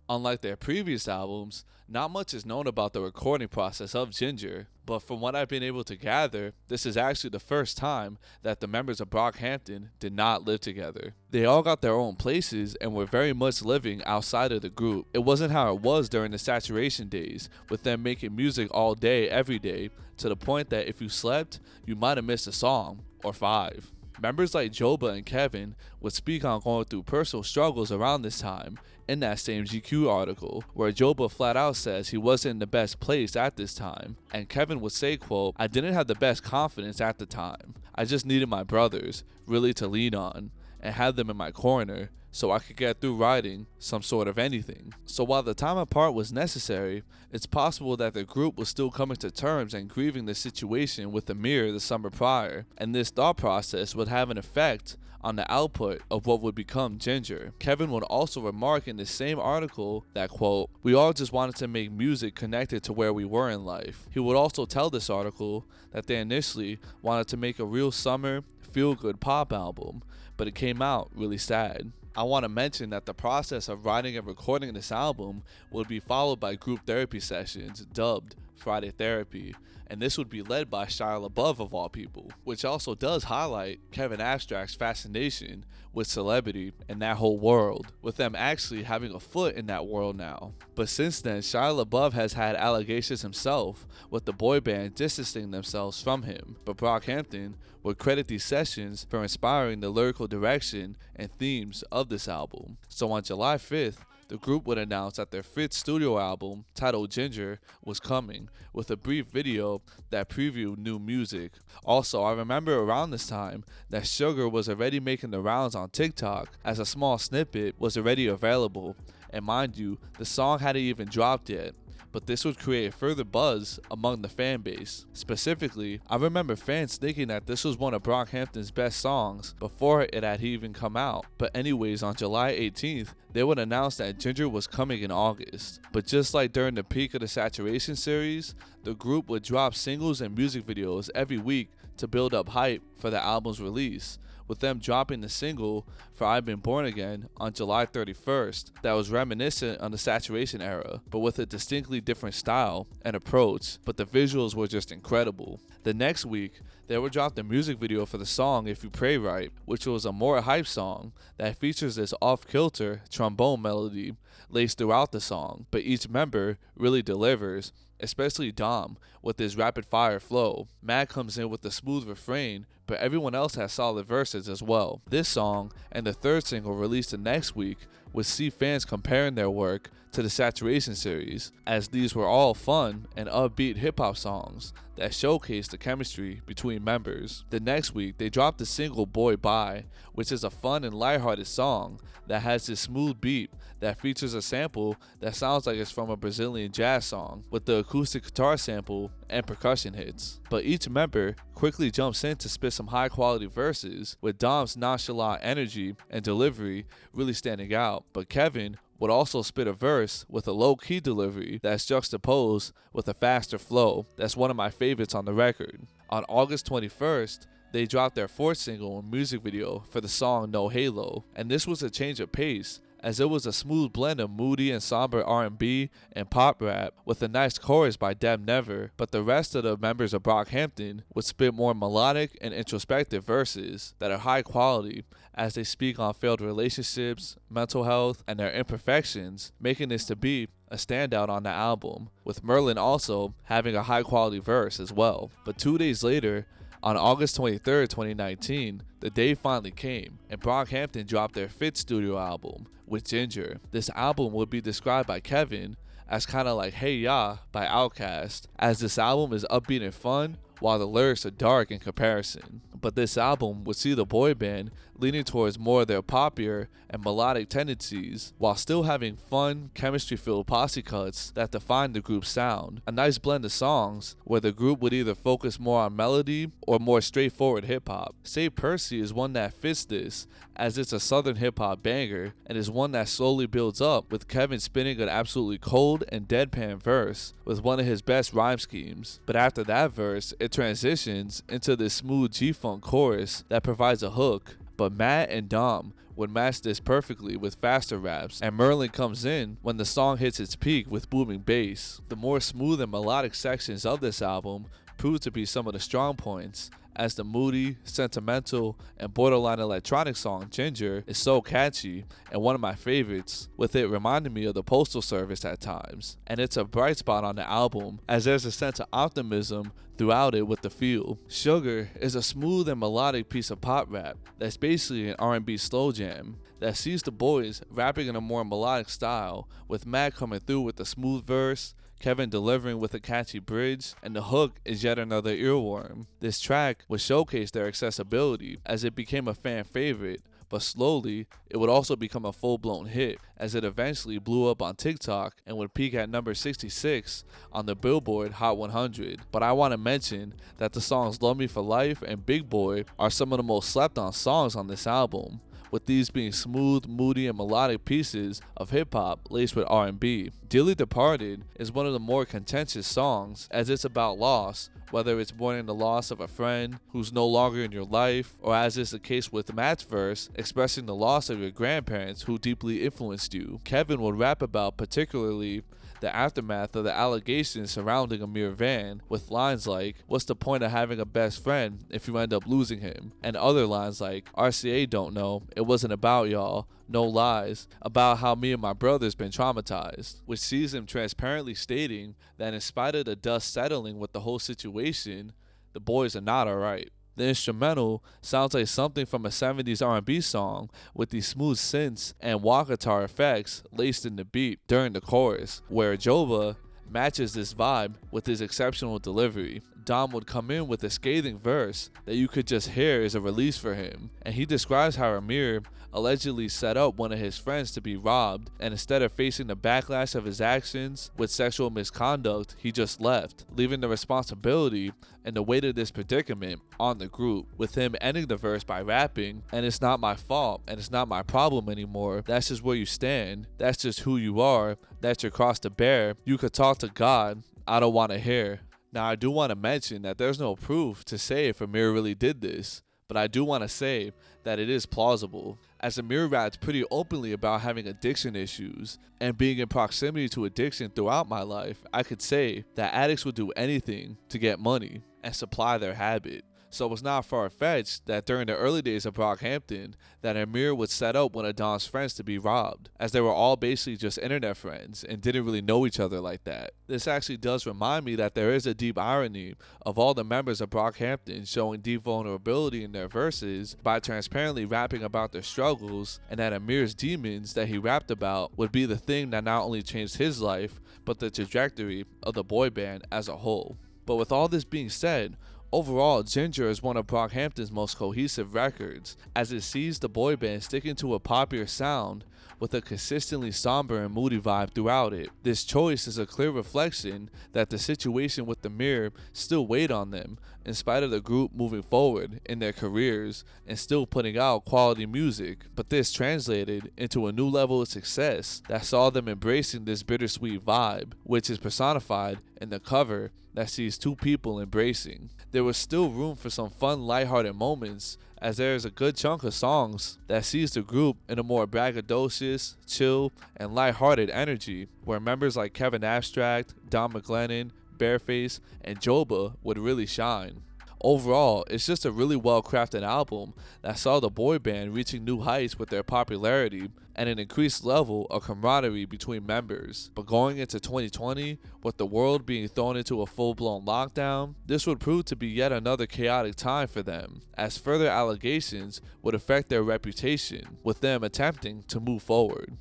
Unlike their previous albums, not much is known about the recording process of Ginger, but from what I've been able to gather, this is actually the first time that the members of Brockhampton did not live together. They all got their own places and were very much living outside of the group. It wasn't how it was during the saturation days, with them making music all day, every day, to the point that if you slept, you might have missed a song, or 5. Members like Joba and Kevin would speak on going through personal struggles around this time in that same GQ article, where Joba flat out says he wasn't in the best place at this time, and Kevin would say, quote, "I didn't have the best confidence at the time. I just needed my brothers really to lean on and have them in my corner so I could get through writing some sort of anything." So while the time apart was necessary, it's possible that the group was still coming to terms and grieving the situation with Ameer the summer prior, and this thought process would have an effect on the output of what would become Ginger. Kevin would also remark in the same article that, quote, "We all just wanted to make music connected to where we were in life." He would also tell this article that they initially wanted to make a real summer, feel-good pop album, but it came out really sad. I want to mention that the process of writing and recording this album would be followed by group therapy sessions dubbed Friday Therapy, and this would be led by Shia LaBeouf of all people, which also does highlight Kevin Abstract's fascination with celebrity and that whole world, with them actually having a foot in that world now. But since then, Shia LaBeouf has had allegations himself, with the boy band distancing themselves from him, but Brockhampton would credit these sessions for inspiring the lyrical direction and themes of this album. So on July 5th, the group would announce that their 5th studio album, titled Ginger, was coming, with a brief video that previewed new music. Also, I remember around this time that Sugar was already making the rounds on TikTok, as a small snippet was already available, and mind you, the song hadn't even dropped yet. But this would create further buzz among the fan base. Specifically, I remember fans thinking that this was one of Brockhampton's best songs before it had even come out. But anyways, on July 18th, they would announce that Ginger was coming in August. But just like during the peak of the Saturation series, the group would drop singles and music videos every week to build up hype for the album's release, with them dropping the single for I've Been Born Again on July 31st that was reminiscent on the Saturation era, but with a distinctly different style and approach, but the visuals were just incredible. The next week, they would drop the music video for the song If You Pray Right, which was a more hype song that features this off-kilter trombone melody laced throughout the song, but each member really delivers, especially Dom, with his rapid-fire flow. Matt comes in with a smooth refrain, but everyone else has solid verses as well. This song and the 3rd single released the next week would see fans comparing their work to the Saturation series, as these were all fun and upbeat hip-hop songs that showcased the chemistry between members. The next week, they dropped the single Boy Bye, which is a fun and lighthearted song that has this smooth beat that features a sample that sounds like it's from a Brazilian jazz song, with the acoustic guitar sample and percussion hits. But each member quickly jumps in to spit some high quality verses, with Dom's nonchalant energy and delivery really standing out. But Kevin would also spit a verse with a low-key delivery that's juxtaposed with a faster flow. That's one of my favorites on the record. On August 21st, they dropped their 4th single and music video for the song No Halo, and this was a change of pace, as it was a smooth blend of moody and somber R&B and pop rap with a nice chorus by Deb Never, but the rest of the members of Brockhampton would spit more melodic and introspective verses that are high quality as they speak on failed relationships, mental health, and their imperfections, making this to be a standout on the album, with Merlin also having a high quality verse as well. But 2 days later, on August 23rd, 2019, the day finally came, and Brockhampton dropped their 5th studio album, with Ginger. This album would be described by Kevin as kind of like Hey Ya by Outkast, as this album is upbeat and fun, while the lyrics are dark in comparison. But this album would see the boy band leaning towards more of their poppier and melodic tendencies, while still having fun, chemistry-filled posse cuts that define the group's sound. A nice blend of songs where the group would either focus more on melody or more straightforward hip-hop. Say Percy is one that fits this, as it's a southern hip-hop banger, and is one that slowly builds up, with Kevin spinning an absolutely cold and deadpan verse with one of his best rhyme schemes. But after that verse, it transitions into this smooth G-funk chorus that provides a hook. But Matt and Dom would match this perfectly with faster raps, and Merlin comes in when the song hits its peak with booming bass. The more smooth and melodic sections of this album prove to be some of the strong points, as the moody, sentimental, and borderline electronic song Ginger is so catchy and one of my favorites, with it reminding me of the Postal Service at times. And it's a bright spot on the album, as there's a sense of optimism throughout it with the feel. Sugar is a smooth and melodic piece of pop rap that's basically an R&B slow jam that sees the boys rapping in a more melodic style, with Matt coming through with a smooth verse, Kevin delivering with a catchy bridge, and the hook is yet another earworm. This track would showcase their accessibility, as it became a fan favorite, but slowly it would also become a full-blown hit as it eventually blew up on TikTok and would peak at number 66 on the Billboard Hot 100. But I want to mention that the songs Love Me for Life and Big Boy are some of the most slept on songs on this album, with these being smooth, moody, and melodic pieces of hip-hop laced with R&B. Dearly Departed is one of the more contentious songs as it's about loss, whether it's mourning the loss of a friend who's no longer in your life, or as is the case with Matt's verse, expressing the loss of your grandparents who deeply influenced you. Kevin would rap about particularly the aftermath of the allegations surrounding Ameer Vann, with lines like, "What's the point of having a best friend if you end up losing him?" And other lines like, "RCA don't know, it wasn't about y'all, no lies, about how me and my brother's been traumatized," which sees him transparently stating that in spite of the dust settling with the whole situation, the boys are not alright. The instrumental sounds like something from a 70s R&B song with these smooth synths and wah guitar effects laced in the beat during the chorus, where Joba matches this vibe with his exceptional delivery. Dom would come in with a scathing verse that you could just hear is a release for him, and he describes how Ameer allegedly set up one of his friends to be robbed, and instead of facing the backlash of his actions with sexual misconduct, he just left, leaving the responsibility and the weight of this predicament on the group, with him ending the verse by rapping, "And it's not my fault, and it's not my problem anymore. That's just where you stand. That's just who you are. That's your cross to bear. You could talk to God. I don't want to hear." Now, I do want to mention that there's no proof to say if Ameer really did this, but I do want to say that it is plausible, as Ameer raps pretty openly about having addiction issues, and being in proximity to addiction throughout my life, I could say that addicts would do anything to get money and supply their habit. So it's not far-fetched that during the early days of Brockhampton, that Ameer would set up one of Don's friends to be robbed, as they were all basically just internet friends and didn't really know each other like that. This actually does remind me that there is a deep irony of all the members of Brockhampton showing deep vulnerability in their verses by transparently rapping about their struggles, and that Ameer's demons that he rapped about would be the thing that not only changed his life, but the trajectory of the boy band as a whole. But with all this being said, overall, Ginger is one of Brockhampton's most cohesive records, as it sees the boy band sticking to a popular sound with a consistently somber and moody vibe throughout it. This choice is a clear reflection that the situation with Ameer still weighed on them, in spite of the group moving forward in their careers and still putting out quality music. But this translated into a new level of success that saw them embracing this bittersweet vibe, which is personified in the cover that sees two people embracing. There was still room for some fun, lighthearted moments, as there is a good chunk of songs that sees the group in a more braggadocious, chill, and lighthearted energy, where members like Kevin Abstract, Don McGlennon, Bareface, and Joba would really shine. Overall, it's just a really well-crafted album that saw the boy band reaching new heights with their popularity and an increased level of camaraderie between members. But going into 2020, with the world being thrown into a full-blown lockdown, this would prove to be yet another chaotic time for them, as further allegations would affect their reputation, with them attempting to move forward.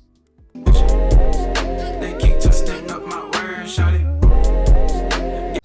They keep twisting up my words, shawty.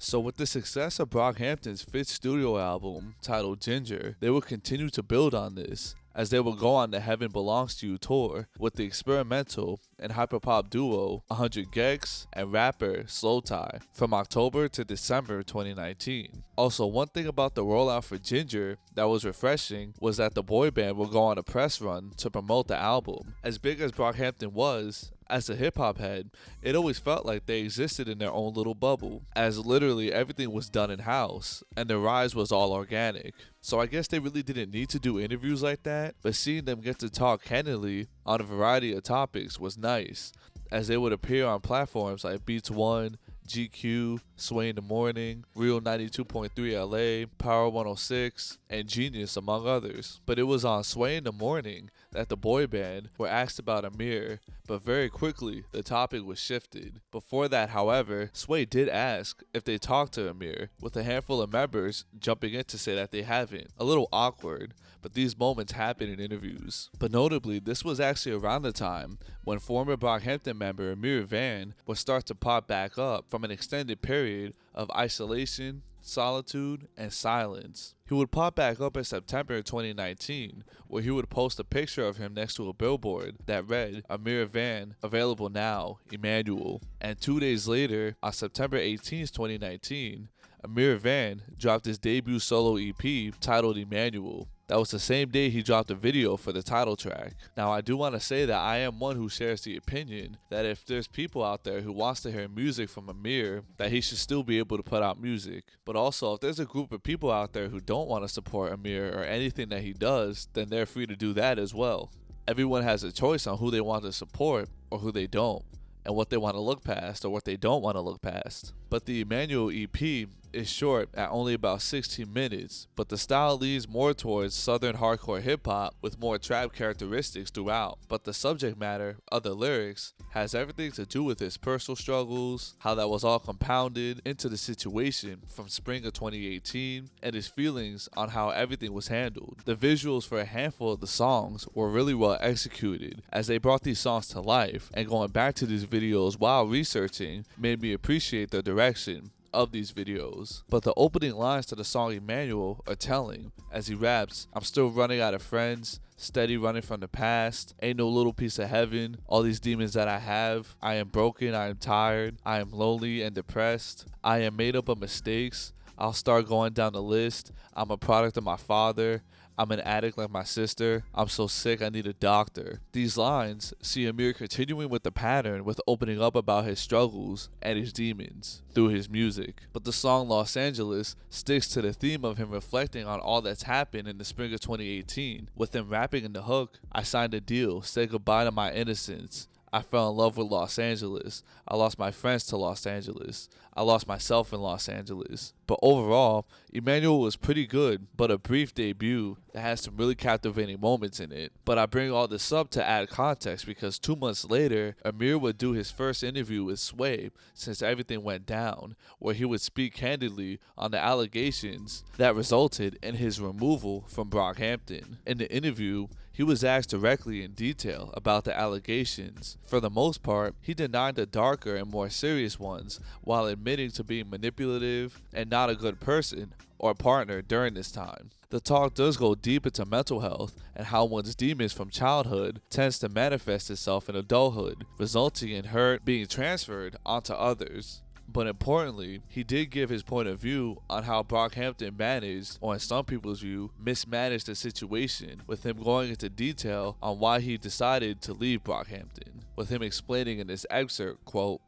So with the success of Brockhampton's 5th studio album, titled Ginger, they would continue to build on this, as they will go on the Heaven Belongs to You tour with the experimental and hyperpop duo 100 Gex and rapper Slow Tie from October to December 2019. Also, one thing about the rollout for Ginger that was refreshing was that the boy band will go on a press run to promote the album. As big as Brockhampton was, as a hip-hop head, it always felt like they existed in their own little bubble, as literally everything was done in-house, and their rise was all organic. So I guess they really didn't need to do interviews like that, but seeing them get to talk candidly on a variety of topics was nice, as they would appear on platforms like Beats One, GQ, Sway in the Morning, Real 92.3 LA, Power 106, and Genius, among others. But it was on Sway in the Morning that the boy band were asked about Ameer, but very quickly the topic was shifted. Before that, however, Sway did ask if they talked to Ameer, with a handful of members jumping in to say that they haven't. A little awkward, but these moments happen in interviews. But notably, this was actually around the time when former Brockhampton member Ameer Vann would start to pop back up from an extended period of isolation, solitude, and silence. He would pop back up in September 2019, where he would post a picture of him next to a billboard that read, Ameer Vann, available now, Emmanuel. And 2 days later, on September 18th, 2019, Ameer Vann dropped his debut solo EP titled Emmanuel. That was the same day he dropped a video for the title track. Now, I do want to say that I am one who shares the opinion that if there's people out there who wants to hear music from Ameer, that he should still be able to put out music. But also, if there's a group of people out there who don't want to support Ameer or anything that he does, then they're free to do that as well. Everyone has a choice on who they want to support or who they don't, and what they want to look past or what they don't want to look past. But the Emmanuel EP is short at only about 16 minutes, but the style leans more towards southern hardcore hip-hop with more trap characteristics throughout. But the subject matter of the lyrics has everything to do with his personal struggles, how that was all compounded into the situation from spring of 2018, and his feelings on how everything was handled. The visuals for a handful of the songs were really well executed, as they brought these songs to life, and going back to these videos while researching made me appreciate the direction of these videos. But the opening lines to the song Emmanuel are telling, as he raps, I'm still running out of friends, steady running from the past, ain't no little piece of heaven, all these demons that I have, I am broken, I am tired, I am lonely and depressed, I am made up of mistakes, I'll start going down the list, I'm a product of my father, I'm an addict like my sister. I'm so sick I need a doctor. These lines see Ameer continuing with the pattern with opening up about his struggles and his demons through his music. But the song Los Angeles sticks to the theme of him reflecting on all that's happened in the spring of 2018. With him rapping in the hook, I signed a deal, said goodbye to my innocence. I fell in love with Los Angeles. I lost my friends to Los Angeles. I lost myself in Los Angeles. But overall, Emmanuel was pretty good, but a brief debut that has some really captivating moments in it. But I bring all this up to add context because 2 months later, Ameer would do his first interview with Sway since everything went down, where he would speak candidly on the allegations that resulted in his removal from Brockhampton. In the interview, he was asked directly in detail about the allegations. For the most part, he denied the darker and more serious ones while admitting to being manipulative and not a good person or partner during this time. The talk does go deep into mental health and how one's demons from childhood tends to manifest itself in adulthood, resulting in hurt being transferred onto others. But importantly, he did give his point of view on how Brockhampton managed, or in some people's view, mismanaged the situation, with him going into detail on why he decided to leave Brockhampton, with him explaining in this excerpt, quote,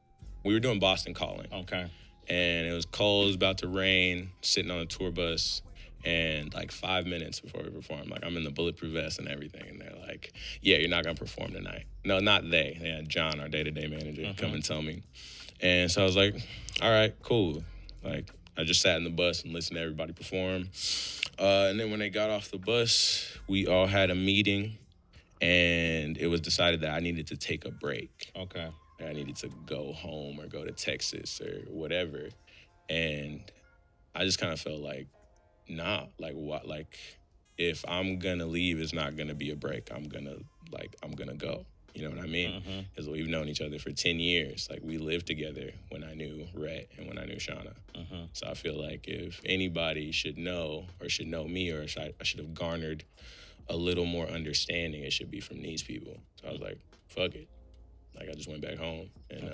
we were doing Boston Calling. Okay. And it was cold, it was about to rain, sitting on a tour bus, and like 5 minutes before we performed, like I'm in the bulletproof vest and everything, and they're like, yeah, you're not gonna perform tonight. No, not they. They had John, our day-to-day manager, come and tell me. And so I was like, all right, cool. Like, I just sat in the bus and listened to everybody perform. And then when they got off the bus, we all had a meeting, and it was decided that I needed to take a break. Okay. I needed to go home or go to Texas or whatever. And I just kind of felt like, nah, like what? Like, if I'm gonna leave, it's not gonna be a break. I'm gonna go. You know what I mean? Because we've known each other for 10 years. Like, we lived together when I knew Rhett and when I knew Shauna. So I feel like if anybody should know or should know me, or I should have garnered a little more understanding, it should be from these people. So I was like, fuck it. Like, I just went back home and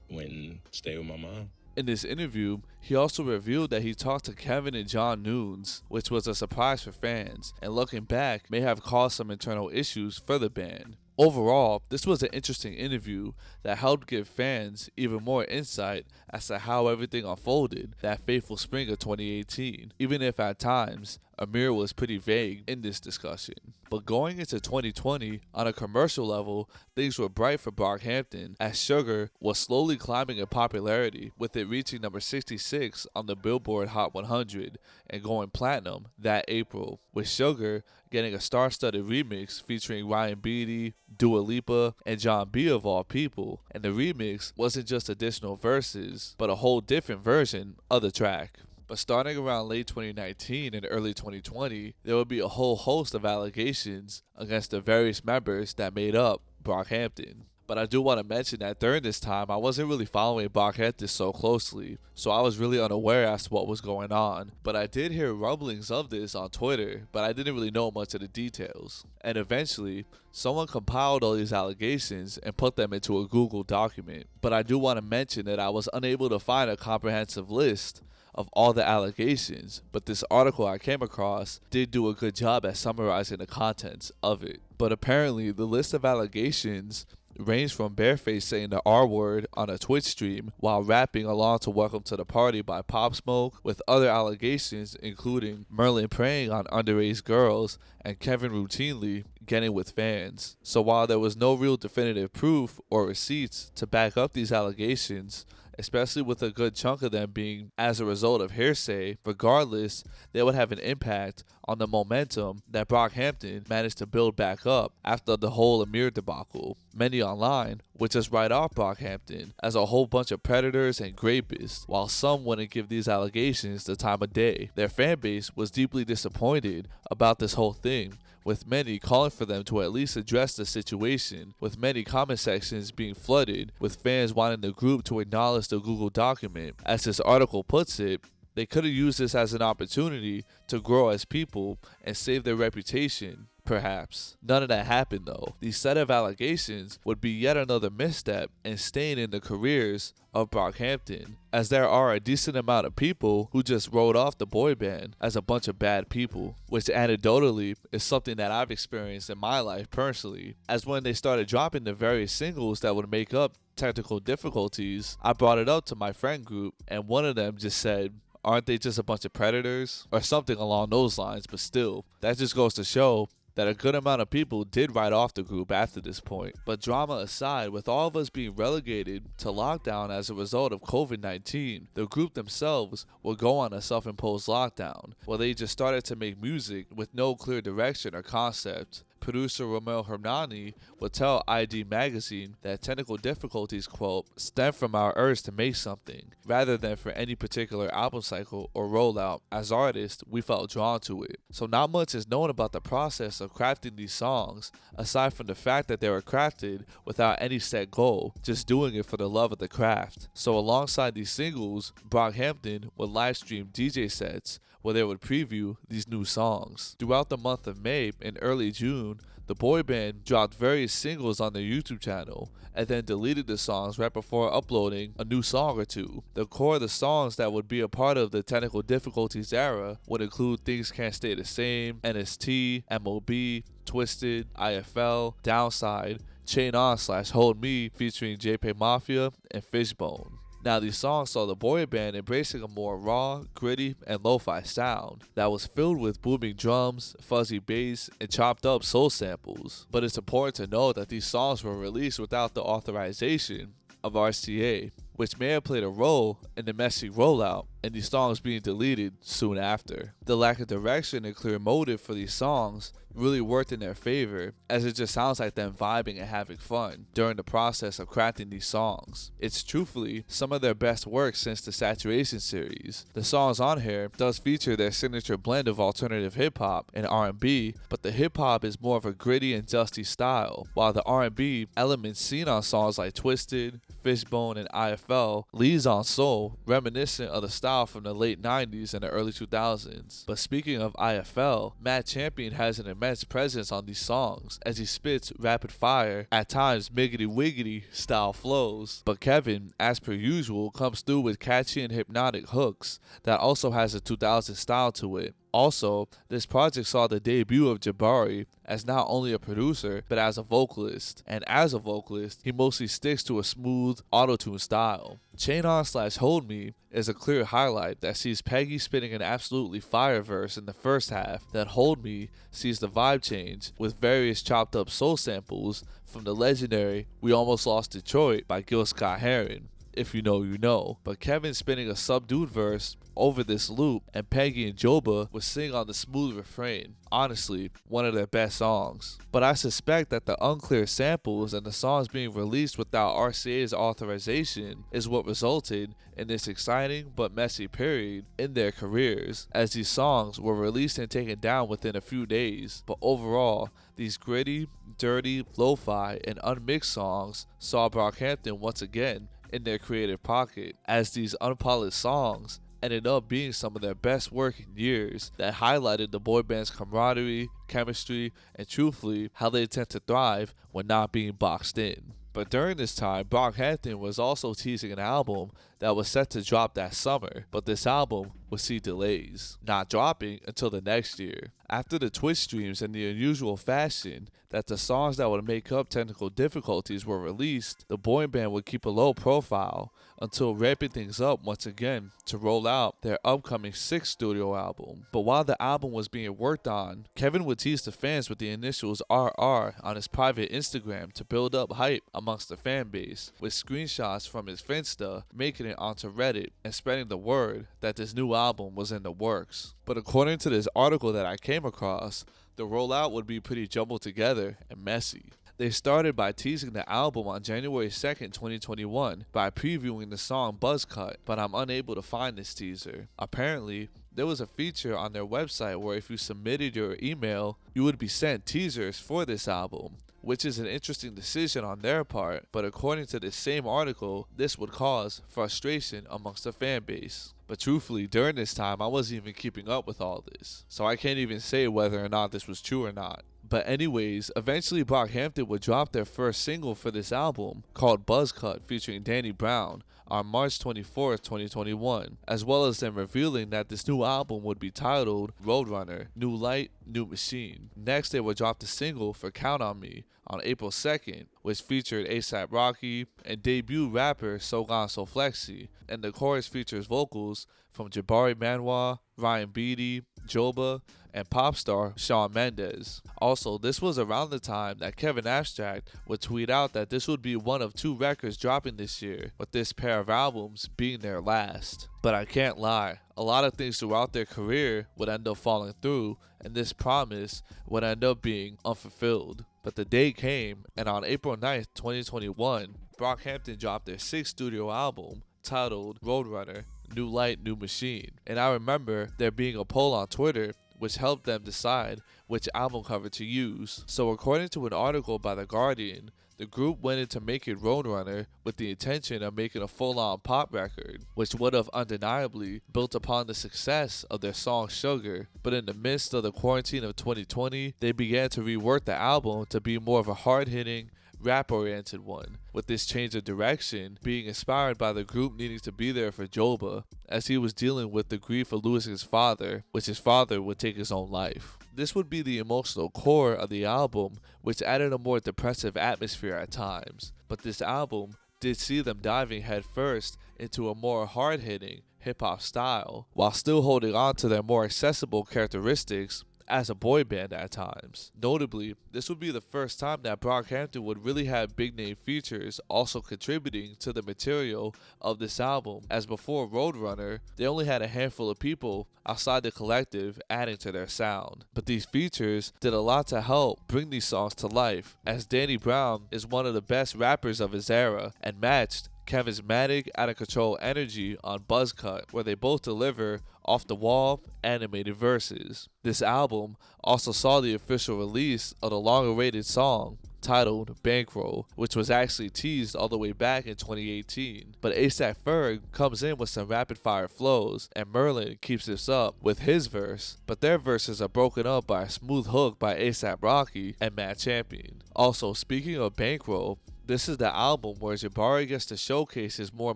went and stayed with my mom. In this interview, he also revealed that he talked to Kevin and John Nunes, which was a surprise for fans, and looking back, may have caused some internal issues for the band. Overall, this was an interesting interview that helped give fans even more insight as to how everything unfolded that fateful spring of 2018, even if at times, Ameer was pretty vague in this discussion. But going into 2020, on a commercial level, things were bright for Brockhampton as Sugar was slowly climbing in popularity, with it reaching number 66 on the Billboard Hot 100 and going platinum that April, with Sugar getting a star-studded remix featuring Ryan Beatty, Dua Lipa, and John B of all people, and the remix wasn't just additional verses, but a whole different version of the track. But starting around late 2019 and early 2020, there would be a whole host of allegations against the various members that made up Brockhampton. But I do want to mention that during this time, I wasn't really following Brockhampton so closely, so I was really unaware as to what was going on. But I did hear rumblings of this on Twitter, but I didn't really know much of the details. And eventually, someone compiled all these allegations and put them into a Google document. But I do want to mention that I was unable to find a comprehensive list of all the allegations, but this article I came across did do a good job at summarizing the contents of it. But apparently, the list of allegations range from Bareface saying the R word on a Twitch stream while rapping along to Welcome to the Party by Pop Smoke, with other allegations including Merlin preying on underage girls and Kevin routinely getting with fans. So while there was no real definitive proof or receipts to back up these allegations, especially with a good chunk of them being as a result of hearsay, regardless, they would have an impact on the momentum that Brockhampton managed to build back up after the whole Ameer debacle. Many online would just write off Brockhampton as a whole bunch of predators and rapists, while some wouldn't give these allegations the time of day. Their fan base was deeply disappointed about this whole thing, with many calling for them to at least address the situation, with many comment sections being flooded with fans wanting the group to acknowledge the Google document. As this article puts it, they could have used this as an opportunity to grow as people and save their reputation, perhaps. None of that happened though. These set of allegations would be yet another misstep and stain in the careers of Brockhampton, as there are a decent amount of people who just wrote off the boy band as a bunch of bad people, which anecdotally is something that I've experienced in my life personally, as when they started dropping the various singles that would make up Technical Difficulties, I brought it up to my friend group and one of them just said, "Aren't they just a bunch of predators?" or something along those lines. But still, that just goes to show that a good amount of people did write off the group after this point. But drama aside, with all of us being relegated to lockdown as a result of COVID-19, the group themselves will go on a self-imposed lockdown, where they just started to make music with no clear direction or concept. Producer Romel Hernani would tell ID Magazine that Technical Difficulties, quote, stem from our urge to make something, rather than for any particular album cycle or rollout. As artists, we felt drawn to it. So not much is known about the process of crafting these songs, aside from the fact that they were crafted without any set goal, just doing it for the love of the craft. So alongside these singles, Brockhampton would live stream DJ sets where they would preview these new songs. Throughout the month of May and early June, the boy band dropped various singles on their YouTube channel and then deleted the songs right before uploading a new song or two. The core of the songs that would be a part of the Technical Difficulties era would include Things Can't Stay the Same, NST, MOB, Twisted, IFL, Downside, Chain On / Hold Me featuring JP Mafia and Fishbone. Now, these songs saw the boy band embracing a more raw, gritty, and lo-fi sound that was filled with booming drums, fuzzy bass, and chopped up soul samples. But it's important to note that these songs were released without the authorization of RCA, which may have played a role in the messy rollout and these songs being deleted soon after. The lack of direction and clear motive for these songs really worked in their favor, as it just sounds like them vibing and having fun during the process of crafting these songs. It's truthfully some of their best work since the Saturation series. The songs on here does feature their signature blend of alternative hip-hop and R&B, but the hip-hop is more of a gritty and dusty style, while the R&B elements seen on songs like Twisted, Fishbone, and IFL leads on soul, reminiscent of the style from the late 90s and the early 2000s. But speaking of IFL, Matt Champion has an immense presence on these songs as he spits rapid fire, at times miggity wiggity style flows. But Kevin, as per usual, comes through with catchy and hypnotic hooks that also has a 2000s style to it. Also, this project saw the debut of Jabari as not only a producer, but as a vocalist. And as a vocalist, he mostly sticks to a smooth, auto-tune style. Chain On / Hold Me is a clear highlight that sees Peggy spitting an absolutely fire verse in the first half, that Hold Me sees the vibe change with various chopped up soul samples from the legendary We Almost Lost Detroit by Gil Scott-Heron. If you know, you know. But Kevin spinning a subdued verse over this loop, and Peggy and Joba would sing on the smooth refrain. Honestly, one of their best songs. But I suspect that the unclear samples and the songs being released without RCA's authorization is what resulted in this exciting but messy period in their careers, as these songs were released and taken down within a few days. But overall, these gritty, dirty, lo-fi, and unmixed songs saw Brockhampton once again in their creative pocket, as these unpolished songs ended up being some of their best work in years that highlighted the boy band's camaraderie, chemistry, and truthfully, how they tend to thrive when not being boxed in. But during this time, Brockhampton was also teasing an album that was set to drop that summer, but this album would see delays, not dropping until the next year. After the Twitch streams and the unusual fashion that the songs that would make up technical difficulties were released, the boy band would keep a low profile until ramping things up once again to roll out their upcoming 6th studio album. But while the album was being worked on, Kevin would tease the fans with the initials RR on his private Instagram to build up hype amongst the fan base, with screenshots from his Finsta making it onto Reddit and spreading the word that this new album was in the works. But according to this article that I came across, the rollout would be pretty jumbled together and messy. They started by teasing the album on January 2nd, 2021 by previewing the song Buzzcut, but I'm unable to find this teaser. Apparently, there was a feature on their website where if you submitted your email, you would be sent teasers for this album, which is an interesting decision on their part, but according to this same article, this would cause frustration amongst the fan base. But truthfully, during this time, I wasn't even keeping up with all this, so I can't even say whether or not this was true or not. But anyways, eventually Brockhampton would drop their first single for this album, called Buzzcut, featuring Danny Brown, on March 24th, 2021, as well as them revealing that this new album would be titled Roadrunner, New Light, New Machine. Next, they would drop the single for Count On Me on April 2nd, which featured A$AP Rocky and debut rapper So Gone So Flexy, and the chorus features vocals from Jabari Manoir, Ryan Beatty, Joba, and pop star Shawn Mendes. Also, this was around the time that Kevin Abstract would tweet out that this would be one of 2 records dropping this year, with this pair of albums being their last. But I can't lie, a lot of things throughout their career would end up falling through, and this promise would end up being unfulfilled. But the day came, and on April 9th, 2021, Brockhampton dropped their 6th studio album titled Roadrunner, New Light, New Machine. And I remember there being a poll on Twitter which helped them decide which album cover to use. So according to an article by The Guardian, the group went into making Roadrunner with the intention of making a full-on pop record, which would have undeniably built upon the success of their song Sugar. But in the midst of the quarantine of 2020, they began to rework the album to be more of a hard-hitting, rap-oriented one, with this change of direction being inspired by the group needing to be there for Joba, as he was dealing with the grief of losing his father, which his father would take his own life. This would be the emotional core of the album, which added a more depressive atmosphere at times, but this album did see them diving headfirst into a more hard-hitting hip-hop style, while still holding on to their more accessible characteristics as a boy band at times. Notably, this would be the first time that Brockhampton would really have big name features also contributing to the material of this album, as before Roadrunner, they only had a handful of people outside the collective adding to their sound. But these features did a lot to help bring these songs to life, as Danny Brown is one of the best rappers of his era and matched Kevin's manic, out-of-control energy on Buzzcut, where they both deliver off-the-wall, animated verses. This album also saw the official release of the long-awaited song titled Bankroll, which was actually teased all the way back in 2018. But A$AP Ferg comes in with some rapid-fire flows, and Merlin keeps this up with his verse, but their verses are broken up by a smooth hook by A$AP Rocky and Matt Champion. Also, speaking of Bankroll, this is the album where Jabari gets to showcase his more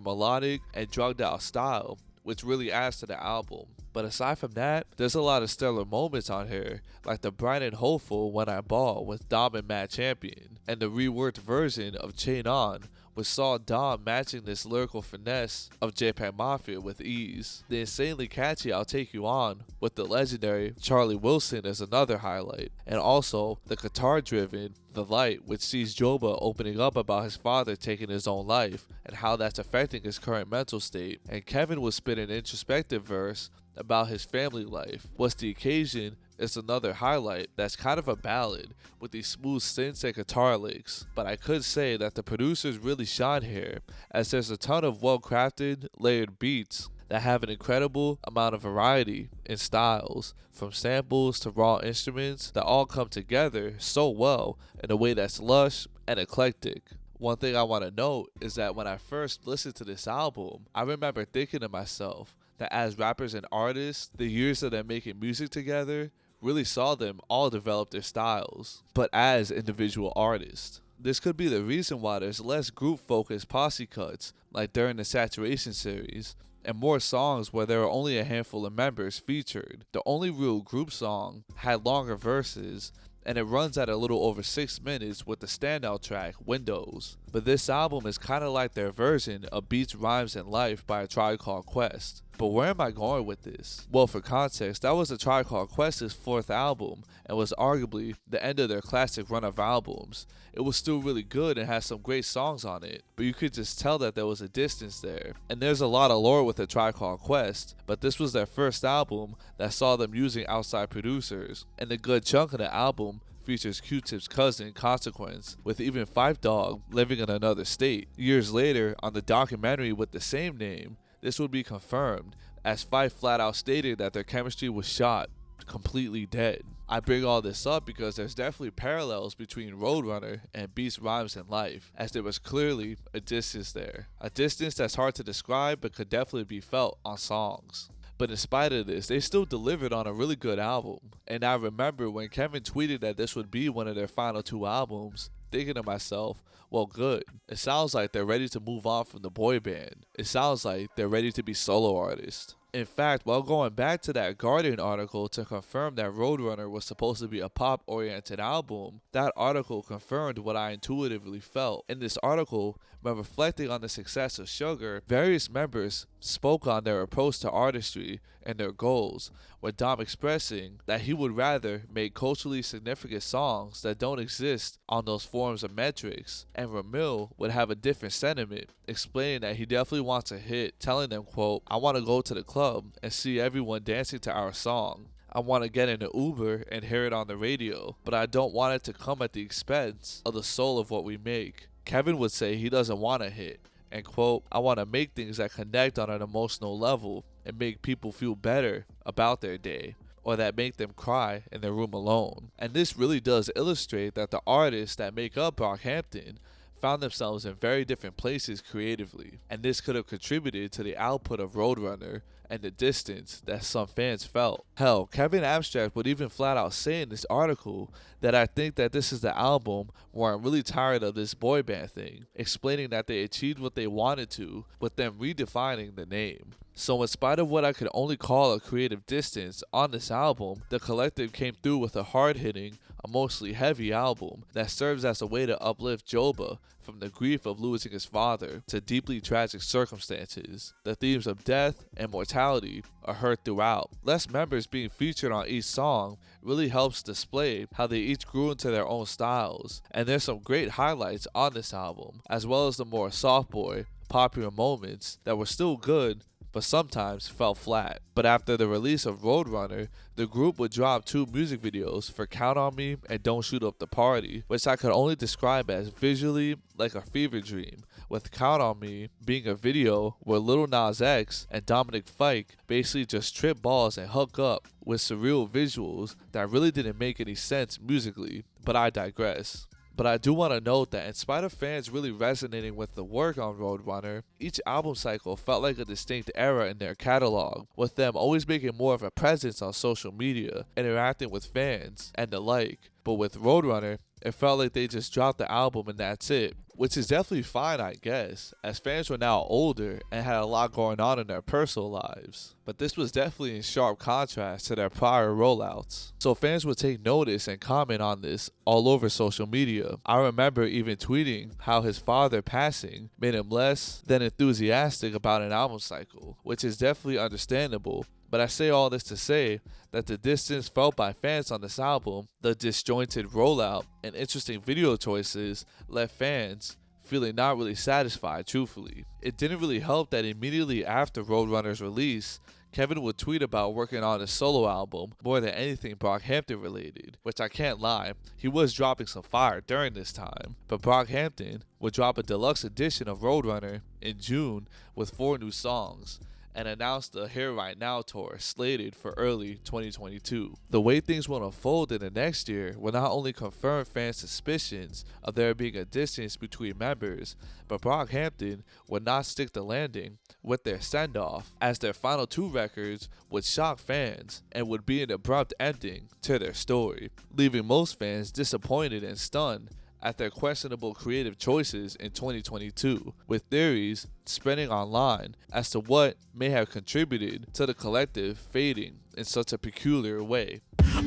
melodic and drugged out style, which really adds to the album. But aside from that, there's a lot of stellar moments on here, like the bright and hopeful When I Ball with Dom and Matt Champion, and the reworked version of Chain On which saw Dom matching this lyrical finesse of JPEG Mafia with ease. The insanely catchy I'll Take You On with the legendary Charlie Wilson is another highlight, and also the guitar-driven The Light, which sees Joba opening up about his father taking his own life and how that's affecting his current mental state, and Kevin would spit an introspective verse about his family life. What's the Occasion is another highlight that's kind of a ballad with these smooth synths and guitar licks, but I could say that the producers really shine here, as there's a ton of well-crafted, layered beats that have an incredible amount of variety in styles, from samples to raw instruments that all come together so well in a way that's lush and eclectic. One thing I want to note is that when I first listened to this album, I remember thinking to myself that as rappers and artists, the years of them making music together really saw them all develop their styles, but as individual artists. This could be the reason why there's less group-focused posse cuts like during the Saturation series, and more songs where there are only a handful of members featured. The only real group song had longer verses, and it runs at a little over 6 minutes with the standout track, Windows. But this album is kinda like their version of Beats, Rhymes, and Life by A Tribe Called Quest. But where am I going with this? Well, for context, that was A Tribe Called Quest's 4th album, and was arguably the end of their classic run of albums. It was still really good and has some great songs on it, but you could just tell that there was a distance there. And there's a lot of lore with A Tribe Called Quest, but this was their first album that saw them using outside producers, and a good chunk of the album features Q-Tip's cousin, Consequence, with even Phife Dawg living in another state. Years later, on the documentary with the same name, this would be confirmed, as Phife flat out stated that their chemistry was shot completely dead. I bring all this up because there's definitely parallels between Roadrunner and Beats, Rhymes, and Life, as there was clearly a distance there. A distance that's hard to describe but could definitely be felt on songs. But in spite of this, they still delivered on a really good album. And I remember when Kevin tweeted that this would be one of their final 2 albums, thinking to myself, well, good. It sounds like they're ready to move on from the boy band. It sounds like they're ready to be solo artists. In fact, while going back to that Guardian article to confirm that Roadrunner was supposed to be a pop-oriented album, that article confirmed what I intuitively felt. In this article, when reflecting on the success of Sugar, various members spoke on their approach to artistry and their goals, with Dom expressing that he would rather make culturally significant songs that don't exist on those forms of metrics, and Ramil would have a different sentiment, explaining that he definitely wants a hit, telling them, quote, "I want to go to the club and see everyone dancing to our song. I want to get in an Uber and hear it on the radio, but I don't want it to come at the expense of the soul of what we make." Kevin would say he doesn't want a hit, and quote, "I want to make things that connect on an emotional level and make people feel better about their day, or that make them cry in their room alone." And this really does illustrate that the artists that make up Brockhampton found themselves in very different places creatively, and this could have contributed to the output of Roadrunner and the distance that some fans felt. Hell, Kevin Abstract would even flat out say in this article that I think that this is the album where I'm really tired of this boy band thing, explaining that they achieved what they wanted to, with them redefining the name. So in spite of what I could only call a creative distance on this album, the collective came through with a hard-hitting, emotionally heavy album that serves as a way to uplift Joba from the grief of losing his father to deeply tragic circumstances. The themes of death and mortality are heard throughout. Less members being featured on each song really helps display how they each grew into their own styles, and there's some great highlights on this album, as well as the more soft boy, popular moments that were still good but sometimes fell flat. But after the release of Roadrunner, the group would drop 2 music videos for Count on Me and Don't Shoot Up the Party, which I could only describe as visually like a fever dream, with Count on Me being a video where Lil Nas X and Dominic Fike basically just trip balls and hook up with surreal visuals that really didn't make any sense musically, but I digress. But I do want to note that in spite of fans really resonating with the work on Roadrunner, each album cycle felt like a distinct era in their catalog, with them always making more of a presence on social media, interacting with fans, and the like. But with Roadrunner, it felt like they just dropped the album and that's it, which is definitely fine, I guess, as fans were now older and had a lot going on in their personal lives. But this was definitely in sharp contrast to their prior rollouts. So fans would take notice and comment on this all over social media. I remember even tweeting how his father passing made him less than enthusiastic about an album cycle, which is definitely understandable. But I say all this to say that the distance felt by fans on this album, the disjointed rollout, and interesting video choices left fans feeling not really satisfied, truthfully. It didn't really help that immediately after Roadrunner's release, Kevin would tweet about working on a solo album more than anything Brockhampton related, which I can't lie, he was dropping some fire during this time. But Brockhampton would drop a deluxe edition of Roadrunner in June with 4 new songs, and announced the Here Right Now tour slated for early 2022. The way things will unfold in the next year will not only confirm fans' suspicions of there being a distance between members, but Brockhampton would not stick the landing with their send-off, as their final 2 records would shock fans and would be an abrupt ending to their story, leaving most fans disappointed and stunned at their questionable creative choices in 2022, with theories spreading online as to what may have contributed to the collective fading in such a peculiar way.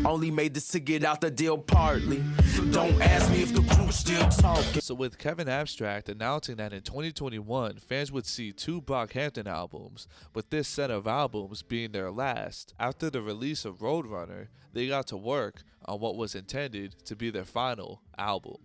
Only made this to get out the deal partly. Don't ask me if the crew still talking. So with Kevin Abstract announcing that in 2021 fans would see 2 Brockhampton albums, with this set of albums being their last, after the release of Roadrunner, they got to work on what was intended to be their final album.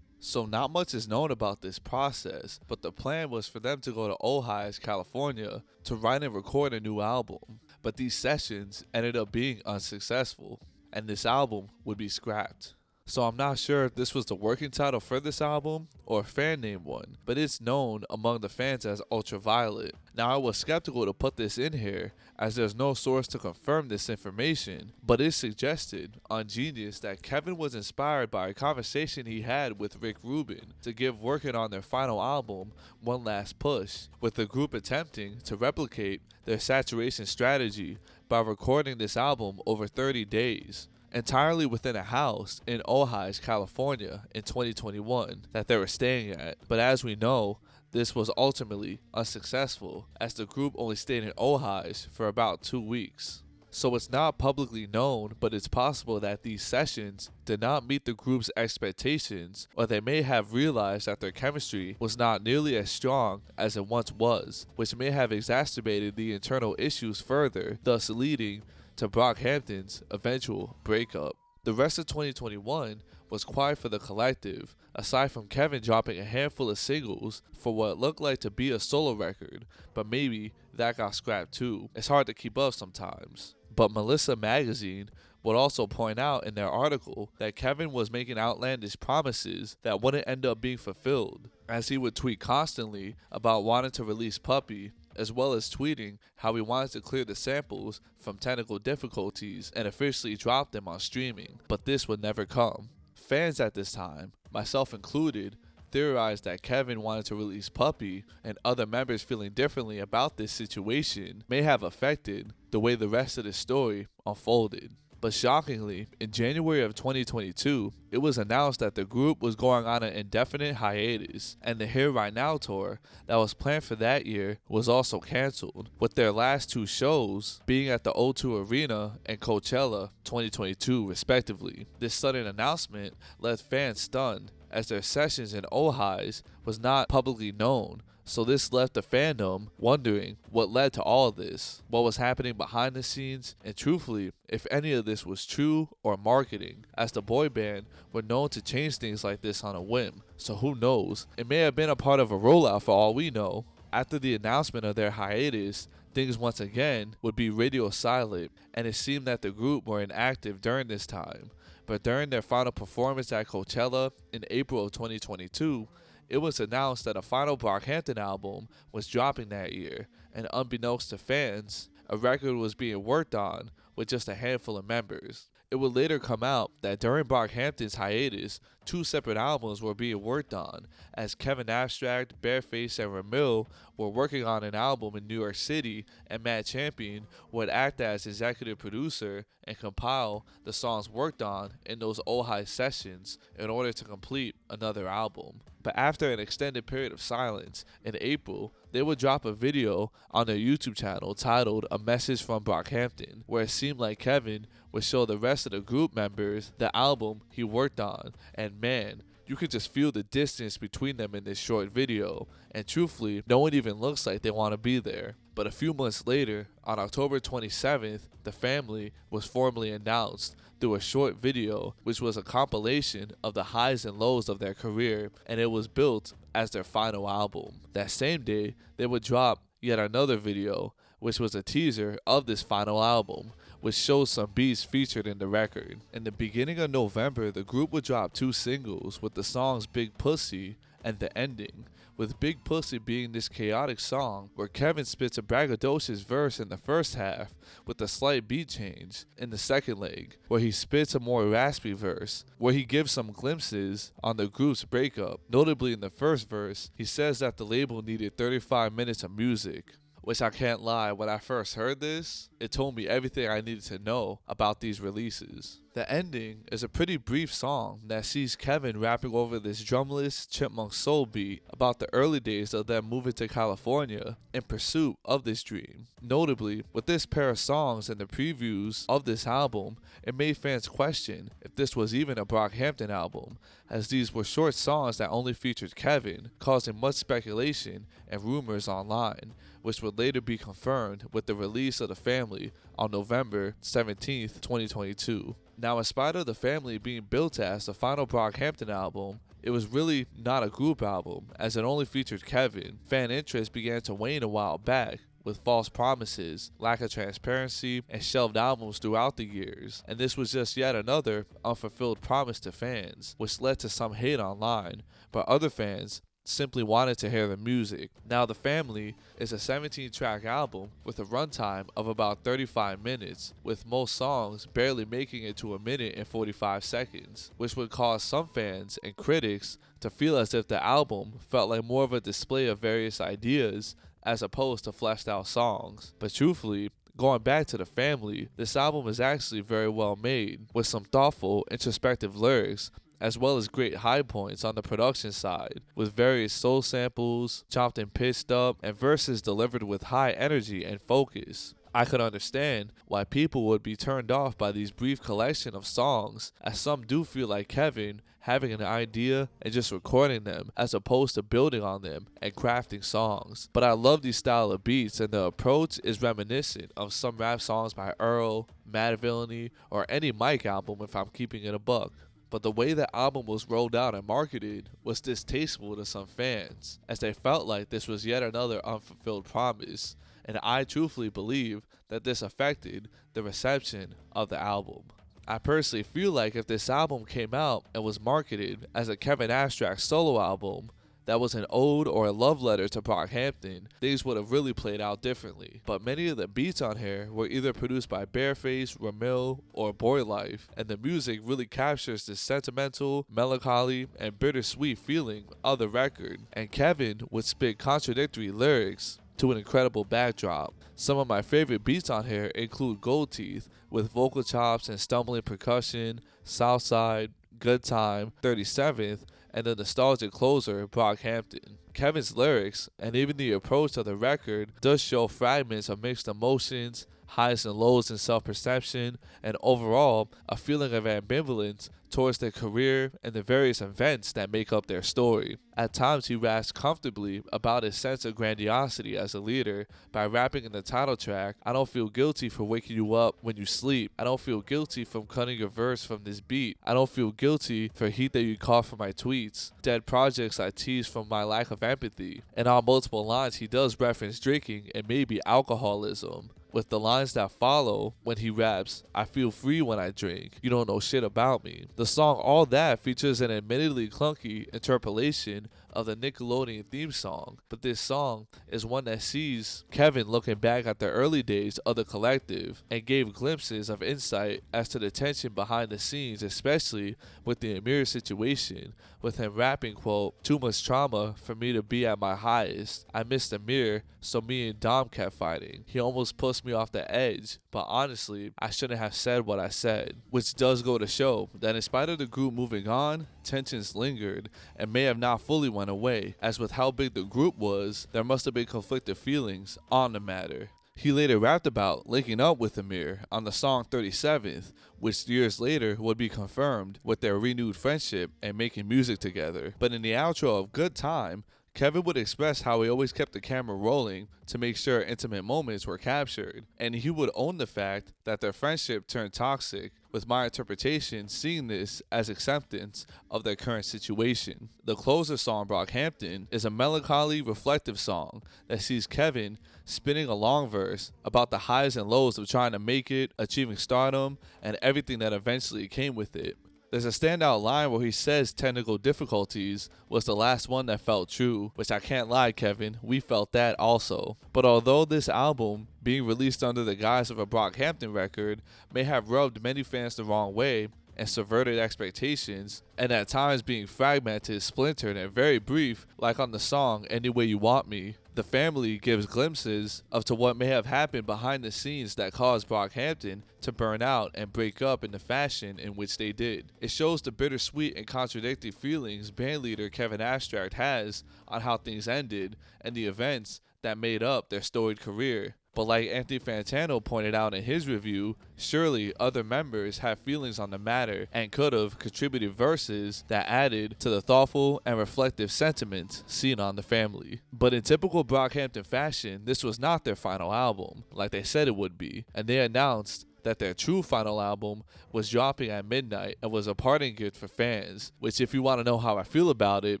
So not much is known about this process, but the plan was for them to go to Ojai, California to write and record a new album. But these sessions ended up being unsuccessful, and this album would be scrapped. So I'm not sure if this was the working title for this album or a fan name one, but it's known among the fans as Ultraviolet. Now I was skeptical to put this in here as there's no source to confirm this information, but it's suggested on Genius that Kevin was inspired by a conversation he had with Rick Rubin to give working on their final album one last push, with the group attempting to replicate their saturation strategy by recording this album over 30 days. Entirely within a house in Ojai, California in 2021 that they were staying at. But as we know, this was ultimately unsuccessful as the group only stayed in Ojai for about 2 weeks. So it's not publicly known, but it's possible that these sessions did not meet the group's expectations, or they may have realized that their chemistry was not nearly as strong as it once was, which may have exacerbated the internal issues further, thus leading to Brockhampton's eventual breakup. The rest of 2021 was quiet for the collective, aside from Kevin dropping a handful of singles for what looked like to be a solo record, but maybe that got scrapped too. It's hard to keep up sometimes. But Melissa Magazine would also point out in their article that Kevin was making outlandish promises that wouldn't end up being fulfilled, as he would tweet constantly about wanting to release Puppy, as well as tweeting how he wanted to clear the samples from technical difficulties and officially drop them on streaming, but this would never come. Fans at this time, myself included, theorized that Kevin wanted to release Puppy, and other members feeling differently about this situation may have affected the way the rest of the story unfolded. But shockingly, in January of 2022, it was announced that the group was going on an indefinite hiatus, and the Here Right Now tour that was planned for that year was also canceled, with their last 2 shows being at the O2 Arena and Coachella 2022 respectively. This sudden announcement left fans stunned, as their sessions in Ojai was not publicly known. So this left the fandom wondering what led to all of this, what was happening behind the scenes, and truthfully, if any of this was true or marketing, as the boy band were known to change things like this on a whim. So who knows? It may have been a part of a rollout for all we know. After the announcement of their hiatus, things once again would be radio silent, and it seemed that the group were inactive during this time. But during their final performance at Coachella in April of 2022, it was announced that a final Brockhampton album was dropping that year, and unbeknownst to fans, a record was being worked on with just a handful of members. It would later come out that during Brockhampton's hiatus, 2 separate albums were being worked on, as Kevin Abstract, Bareface, and Ramil were working on an album in New York City, and Matt Champion would act as executive producer and compile the songs worked on in those Ojai sessions in order to complete another album. But after an extended period of silence, in April, they would drop a video on their YouTube channel titled A Message from Brockhampton, where it seemed like Kevin would show the rest of the group members the album he worked on, and man, you could just feel the distance between them in this short video, and truthfully, no one even looks like they want to be there. But a few months later, on October 27th, the family was formally announced through a short video, which was a compilation of the highs and lows of their career, and it was built as their final album. That same day, they would drop yet another video, which was a teaser of this final album, which shows some beats featured in the record. In the beginning of November, the group would drop 2 singles with the songs Big Pussy and The Ending, with Big Pussy being this chaotic song where Kevin spits a braggadocious verse in the first half with a slight beat change in the second leg, where he spits a more raspy verse, where he gives some glimpses on the group's breakup. Notably in the first verse, he says that the label needed 35 minutes of music, which I can't lie, when I first heard this, it told me everything I needed to know about these releases. The Ending is a pretty brief song that sees Kevin rapping over this drumless chipmunk soul beat about the early days of them moving to California in pursuit of this dream. Notably, with this pair of songs and the previews of this album, it made fans question if this was even a Brockhampton album, as these were short songs that only featured Kevin, causing much speculation and rumors online, which would later be confirmed with the release of The Family on November 17th, 2022. Now, in spite of The Family being built as the final Brockhampton album, it was really not a group album, as it only featured Kevin. Fan interest began to wane a while back, with false promises, lack of transparency, and shelved albums throughout the years, and this was just yet another unfulfilled promise to fans, which led to some hate online, but other fans simply wanted to hear the music. Now, The Family is a 17-track album with a runtime of about 35 minutes, with most songs barely making it to a minute and 45 seconds, which would cause some fans and critics to feel as if the album felt like more of a display of various ideas as opposed to fleshed out songs. But truthfully, going back to The Family, this album is actually very well made, with some thoughtful, introspective lyrics, as well as great high points on the production side, with various soul samples, chopped and pitched up, and verses delivered with high energy and focus. I could understand why people would be turned off by these brief collection of songs, as some do feel like Kevin having an idea and just recording them as opposed to building on them and crafting songs. But I love these style of beats, and the approach is reminiscent of some rap songs by Earl, Mad Villainy, or any Mike album if I'm keeping it a buck. But the way the album was rolled out and marketed was distasteful to some fans, as they felt like this was yet another unfulfilled promise, and I truthfully believe that this affected the reception of the album. I personally feel like if this album came out and was marketed as a Kevin Abstract solo album that was an ode or a love letter to Brockhampton, things would have really played out differently. But many of the beats on here were either produced by Bareface, Ramil, or Boy Life, and the music really captures the sentimental, melancholy, and bittersweet feeling of the record, and Kevin would spit contradictory lyrics to an incredible backdrop. Some of my favorite beats on here include Gold Teeth, with vocal chops and stumbling percussion, Southside, Good Time, 37th, and the nostalgic closer, Brockhampton. Kevin's lyrics, and even the approach of the record, does show fragments of mixed emotions, highs and lows in self-perception, and overall, a feeling of ambivalence towards their career and the various events that make up their story. At times, he raps comfortably about his sense of grandiosity as a leader by rapping in the title track, "I don't feel guilty for waking you up when you sleep. I don't feel guilty from cutting your verse from this beat. I don't feel guilty for heat that you caught from my tweets. Dead projects I tease from my lack of empathy." And on multiple lines, he does reference drinking and maybe alcoholism, with the lines that follow when he raps, "I feel free when I drink. You don't know shit about me." The song All That features an admittedly clunky interpolation of the Nickelodeon theme song, but this song is one that sees Kevin looking back at the early days of the collective and gave glimpses of insight as to the tension behind the scenes, especially with the Ameer situation, with him rapping, quote, "Too much trauma for me to be at my highest. I missed Ameer, so me and Dom kept fighting. He almost pushed me off the edge, but honestly, I shouldn't have said what I said," which does go to show that in spite of the group moving on, tensions lingered and may have not fully went away, as with how big the group was, there must have been conflicted feelings on the matter. He later rapped about linking up with Ameer on the song 37th, which years later would be confirmed with their renewed friendship and making music together. But in the outro of Good Time, Kevin would express how he always kept the camera rolling to make sure intimate moments were captured, and he would own the fact that their friendship turned toxic, with my interpretation seeing this as acceptance of their current situation. The closer song, Brockhampton, is a melancholy, reflective song that sees Kevin spinning a long verse about the highs and lows of trying to make it, achieving stardom, and everything that eventually came with it. There's a standout line where he says technical difficulties was the last one that felt true, which I can't lie, Kevin, we felt that also. But although this album, being released under the guise of a Brockhampton record, may have rubbed many fans the wrong way and subverted expectations, and at times being fragmented, splintered, and very brief, like on the song Any Way You Want Me, the family gives glimpses of to what may have happened behind the scenes that caused Brockhampton to burn out and break up in the fashion in which they did. It shows the bittersweet and contradictory feelings bandleader Kevin Abstract has on how things ended and the events that made up their storied career. But like Anthony Fantano pointed out in his review, surely other members have feelings on the matter and could have contributed verses that added to the thoughtful and reflective sentiments seen on the family. But in typical Brockhampton fashion, this was not their final album, like they said it would be, and they announced that their true final album was dropping at midnight and was a parting gift for fans, which if you want to know how I feel about it,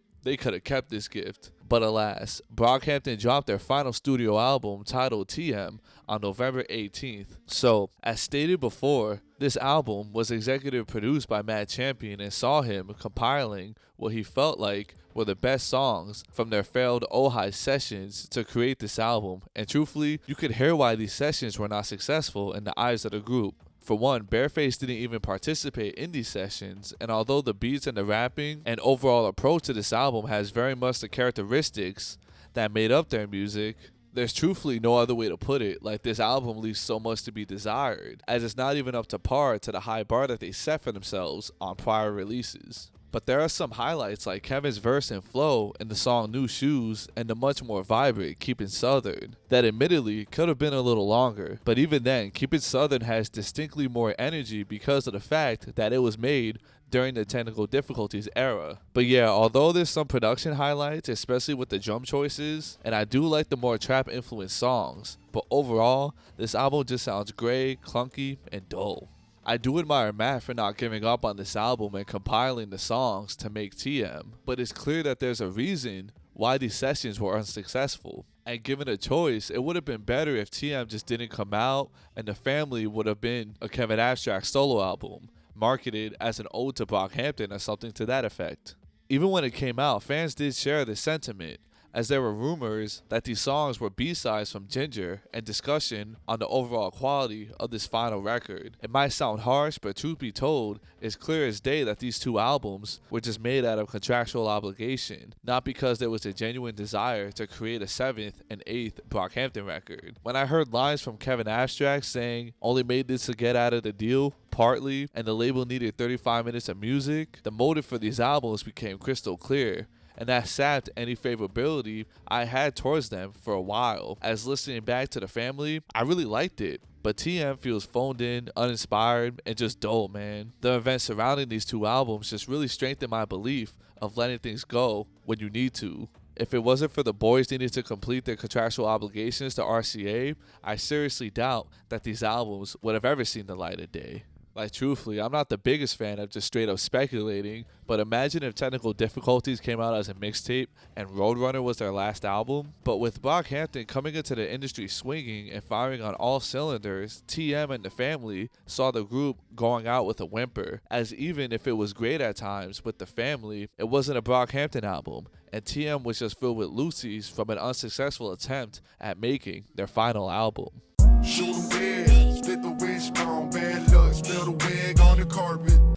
they could have kept this gift. But alas, Brockhampton dropped their final studio album titled TM on November 18th. So, as stated before, this album was executive produced by Matt Champion and saw him compiling what he felt like were the best songs from their failed Ojai sessions to create this album. And truthfully, you could hear why these sessions were not successful in the eyes of the group. For one, Bareface didn't even participate in these sessions, and although the beats and the rapping and overall approach to this album has very much the characteristics that made up their music, there's truthfully no other way to put it. Like, this album leaves so much to be desired, as it's not even up to par to the high bar that they set for themselves on prior releases. But there are some highlights like Kevin's verse and flow in the song New Shoes and the much more vibrant Keepin' Southern that admittedly could have been a little longer. But even then, Keepin' Southern has distinctly more energy because of the fact that it was made during the technical difficulties era. But yeah, although there's some production highlights, especially with the drum choices, and I do like the more trap influenced songs, but overall, this album just sounds gray, clunky, and dull. I do admire Matt for not giving up on this album and compiling the songs to make TM, but it's clear that there's a reason why these sessions were unsuccessful. And given a choice, it would have been better if TM just didn't come out and the family would have been a Kevin Abstract solo album, marketed as an ode to Brockhampton or something to that effect. Even when it came out, fans did share this sentiment, as there were rumors that these songs were B-sides from Ginger and discussion on the overall quality of this final record. It might sound harsh, but truth be told, it's clear as day that these two albums were just made out of contractual obligation, not because there was a genuine desire to create a 7th and 8th Brockhampton record. When I heard lines from Kevin Abstract saying, "Only made this to get out of the deal," partly, and the label needed 35 minutes of music, the motive for these albums became crystal clear. And that sapped any favorability I had towards them for a while. As listening back to the family, I really liked it. But TM feels phoned in, uninspired, and just dull, man. The events surrounding these two albums just really strengthened my belief of letting things go when you need to. If it wasn't for the boys needing to complete their contractual obligations to RCA, I seriously doubt that these albums would have ever seen the light of day. Like, truthfully, I'm not the biggest fan of just straight up speculating, but imagine if Technical Difficulties came out as a mixtape and Roadrunner was their last album. But with Brockhampton coming into the industry swinging and firing on all cylinders, TM and the family saw the group going out with a whimper, as even if it was great at times with the family, it wasn't a Brockhampton album, and TM was just filled with Lucy's from an unsuccessful attempt at making their final album.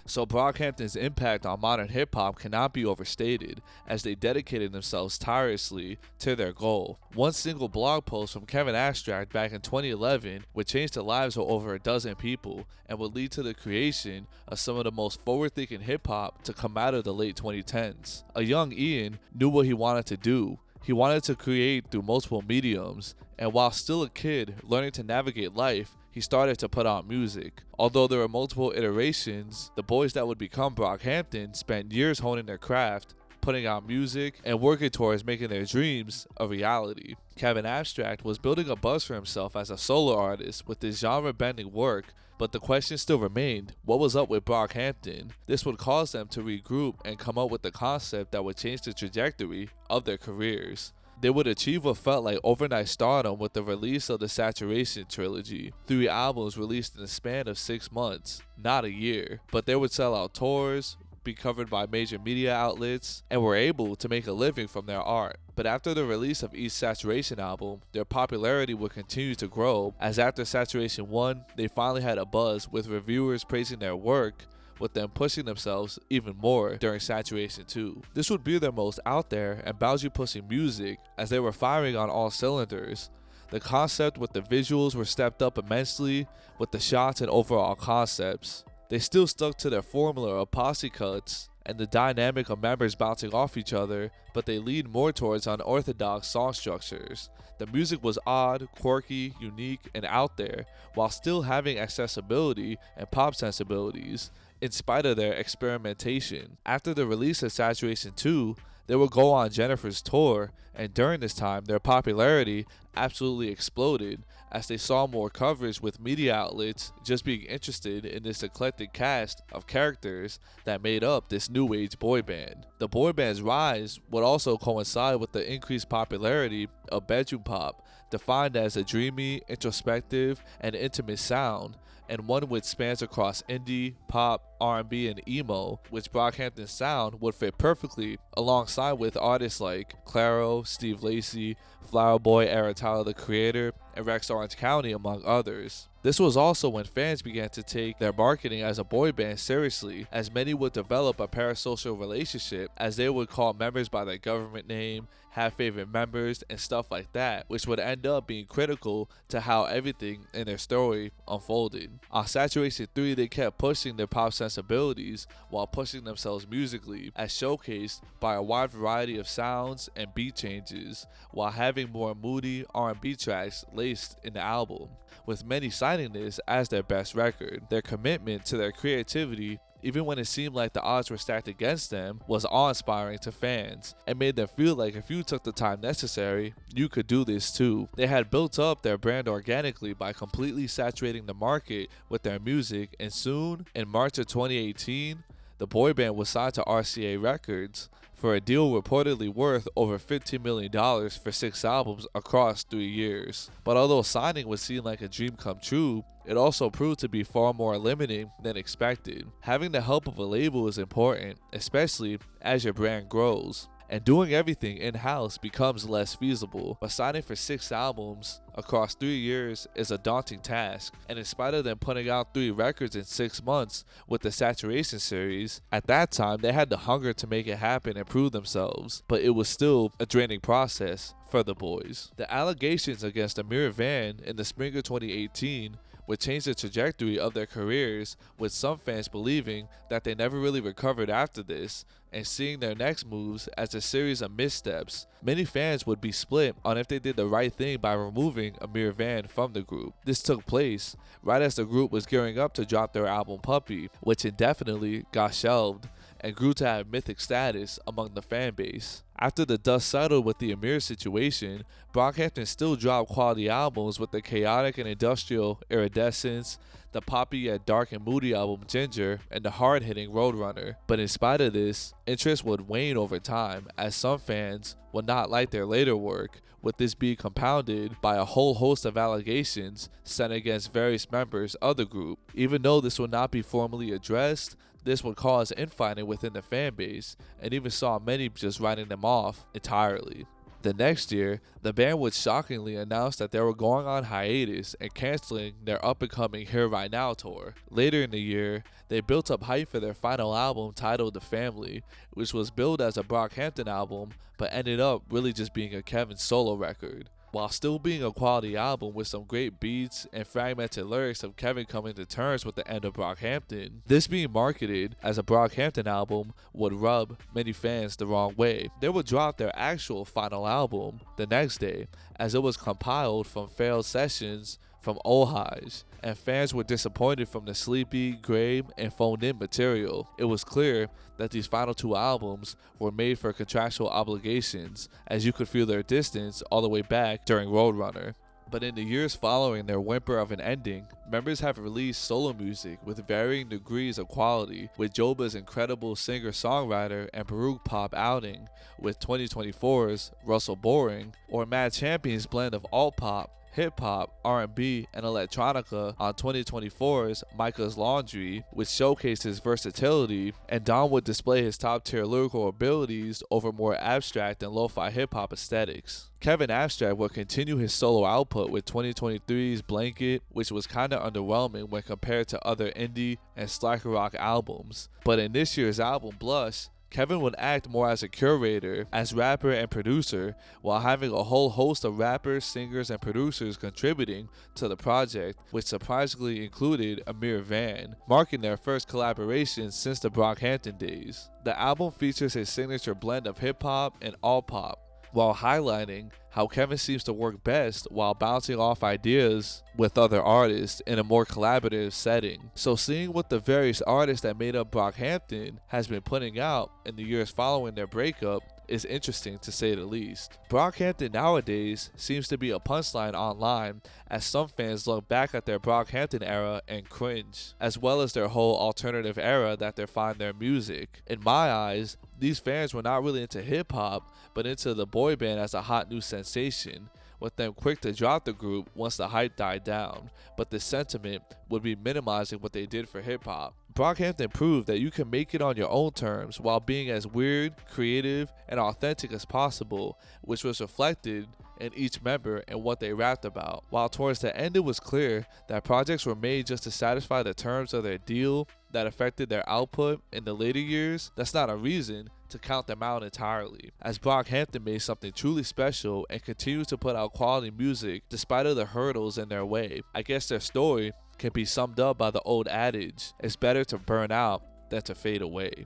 So Brockhampton's impact on modern hip-hop cannot be overstated, as they dedicated themselves tirelessly to their goal. One single blog post from Kevin Abstract back in 2011 would change the lives of over a dozen people and would lead to the creation of some of the most forward-thinking hip-hop to come out of the late 2010s. A young Ian knew what he wanted to do. He wanted to create through multiple mediums, and while still a kid learning to navigate life, he started to put out music. Although there were multiple iterations, the boys that would become Brockhampton spent years honing their craft, putting out music, and working towards making their dreams a reality. Kevin Abstract was building a buzz for himself as a solo artist with his genre-bending work, but the question still remained, what was up with Brockhampton? This would cause them to regroup and come up with the concept that would change the trajectory of their careers. They would achieve what felt like overnight stardom with the release of the Saturation trilogy, 3 albums released in the span of 6 months, not a year. But they would sell out tours, be covered by major media outlets, and were able to make a living from their art. But after the release of each Saturation album, their popularity would continue to grow, as after Saturation 1, they finally had a buzz with reviewers praising their work, with them pushing themselves even more during Saturation 2. This would be their most out there and boundary-pushing music, as they were firing on all cylinders. The concept with the visuals were stepped up immensely with the shots and overall concepts. They still stuck to their formula of posse cuts and the dynamic of members bouncing off each other, but they leaned more towards unorthodox song structures. The music was odd, quirky, unique, and out there, while still having accessibility and pop sensibilities, in spite of their experimentation. After the release of Saturation 2, they would go on Jennifer's tour, and during this time, their popularity absolutely exploded as they saw more coverage with media outlets just being interested in this eclectic cast of characters that made up this new age boy band. The boy band's rise would also coincide with the increased popularity of bedroom pop, defined as a dreamy, introspective, and intimate sound, and one which spans across indie, pop, R&B, and emo, which Brockhampton's sound would fit perfectly alongside with artists like Claro, Steve Lacy, Flower Boy, Eric Tyler the Creator, and Rex Orange County, among others. This was also when fans began to take their marketing as a boy band seriously, as many would develop a parasocial relationship, as they would call members by their government name, have favorite members, and stuff like that, which would end up being critical to how everything in their story unfolded. On Saturation 3, they kept pushing their pop sensibilities while pushing themselves musically, as showcased by a wide variety of sounds and beat changes, while having more moody R&B tracks laced in the album, with many citing this as their best record. Their commitment to their creativity, even when it seemed like the odds were stacked against them, was awe-inspiring to fans and made them feel like if you took the time necessary, you could do this too. They had built up their brand organically by completely saturating the market with their music, and soon, in March of 2018, the boy band was signed to RCA Records for a deal reportedly worth over $15 million for 6 albums across 3 years. But although signing would seem like a dream come true, it also proved to be far more limiting than expected. Having the help of a label is important, especially as your brand grows, and doing everything in-house becomes less feasible. But signing for 6 albums across 3 years is a daunting task, and in spite of them putting out 3 records in 6 months with the Saturation series, at that time they had the hunger to make it happen and prove themselves, but it was still a draining process for the boys. The allegations against Ameer and Vann in the spring of 2018 would change the trajectory of their careers, with some fans believing that they never really recovered after this, and seeing their next moves as a series of missteps. Many fans would be split on if they did the right thing by removing Ameer and Vann from the group. This took place right as the group was gearing up to drop their album Puppy, which indefinitely got shelved and grew to have mythic status among the fan base. After the dust settled with the Ameer situation, Brockhampton still dropped quality albums with the chaotic and industrial Iridescence, the poppy yet dark and moody album Ginger, and the hard-hitting Roadrunner. But in spite of this, interest would wane over time, as some fans would not like their later work, with this being compounded by a whole host of allegations sent against various members of the group. Even though this would not be formally addressed, this would cause infighting within the fan base, and even saw many just writing them off entirely. The next year, the band would shockingly announce that they were going on hiatus and canceling their up-and-coming Here Right Now tour. Later in the year, they built up hype for their final album titled The Family, which was billed as a Brockhampton album, but ended up really just being a Kevin solo record. While still being a quality album with some great beats and fragmented lyrics of Kevin coming to terms with the end of Brockhampton, this being marketed as a Brockhampton album would rub many fans the wrong way. They would drop their actual final album the next day, as it was compiled from failed sessions from old highs, and fans were disappointed from the sleepy, gray, and phoned-in material. It was clear that these final two albums were made for contractual obligations, as you could feel their distance all the way back during Roadrunner. But in the years following their whimper of an ending, members have released solo music with varying degrees of quality, with Joba's incredible singer-songwriter and Baruch pop outing with 2024's Russell Boring, or Mad Champion's blend of alt-pop, hip-hop, R&B, and electronica on 2024's Micah's Laundry, which showcased his versatility, and Don would display his top-tier lyrical abilities over more abstract and lo-fi hip-hop aesthetics. Kevin Abstract would continue his solo output with 2023's Blanket, which was kinda underwhelming when compared to other indie and slacker rock albums. But in this year's album, Blush, Kevin would act more as a curator, as rapper and producer, while having a whole host of rappers, singers, and producers contributing to the project, which surprisingly included Ameer Vann, marking their first collaboration since the Brockhampton days. The album features his signature blend of hip-hop and alt-pop, while highlighting how Kevin seems to work best while bouncing off ideas with other artists in a more collaborative setting. So seeing what the various artists that made up Brockhampton has been putting out in the years following their breakup is interesting to say the least. Brockhampton nowadays seems to be a punchline online, as some fans look back at their Brockhampton era and cringe, as well as their whole alternative era that they find their music. In my eyes, these fans were not really into hip-hop, but into the boy band as a hot new sensation, with them quick to drop the group once the hype died down, but the sentiment would be minimizing what they did for hip-hop. Brockhampton proved that you can make it on your own terms while being as weird, creative, and authentic as possible, which was reflected in each member and what they rapped about. While towards the end it was clear that projects were made just to satisfy the terms of their deal that affected their output in the later years, that's not a reason to count them out entirely, as Brockhampton made something truly special and continues to put out quality music despite of the hurdles in their way. I guess their story can be summed up by the old adage, it's better to burn out than to fade away.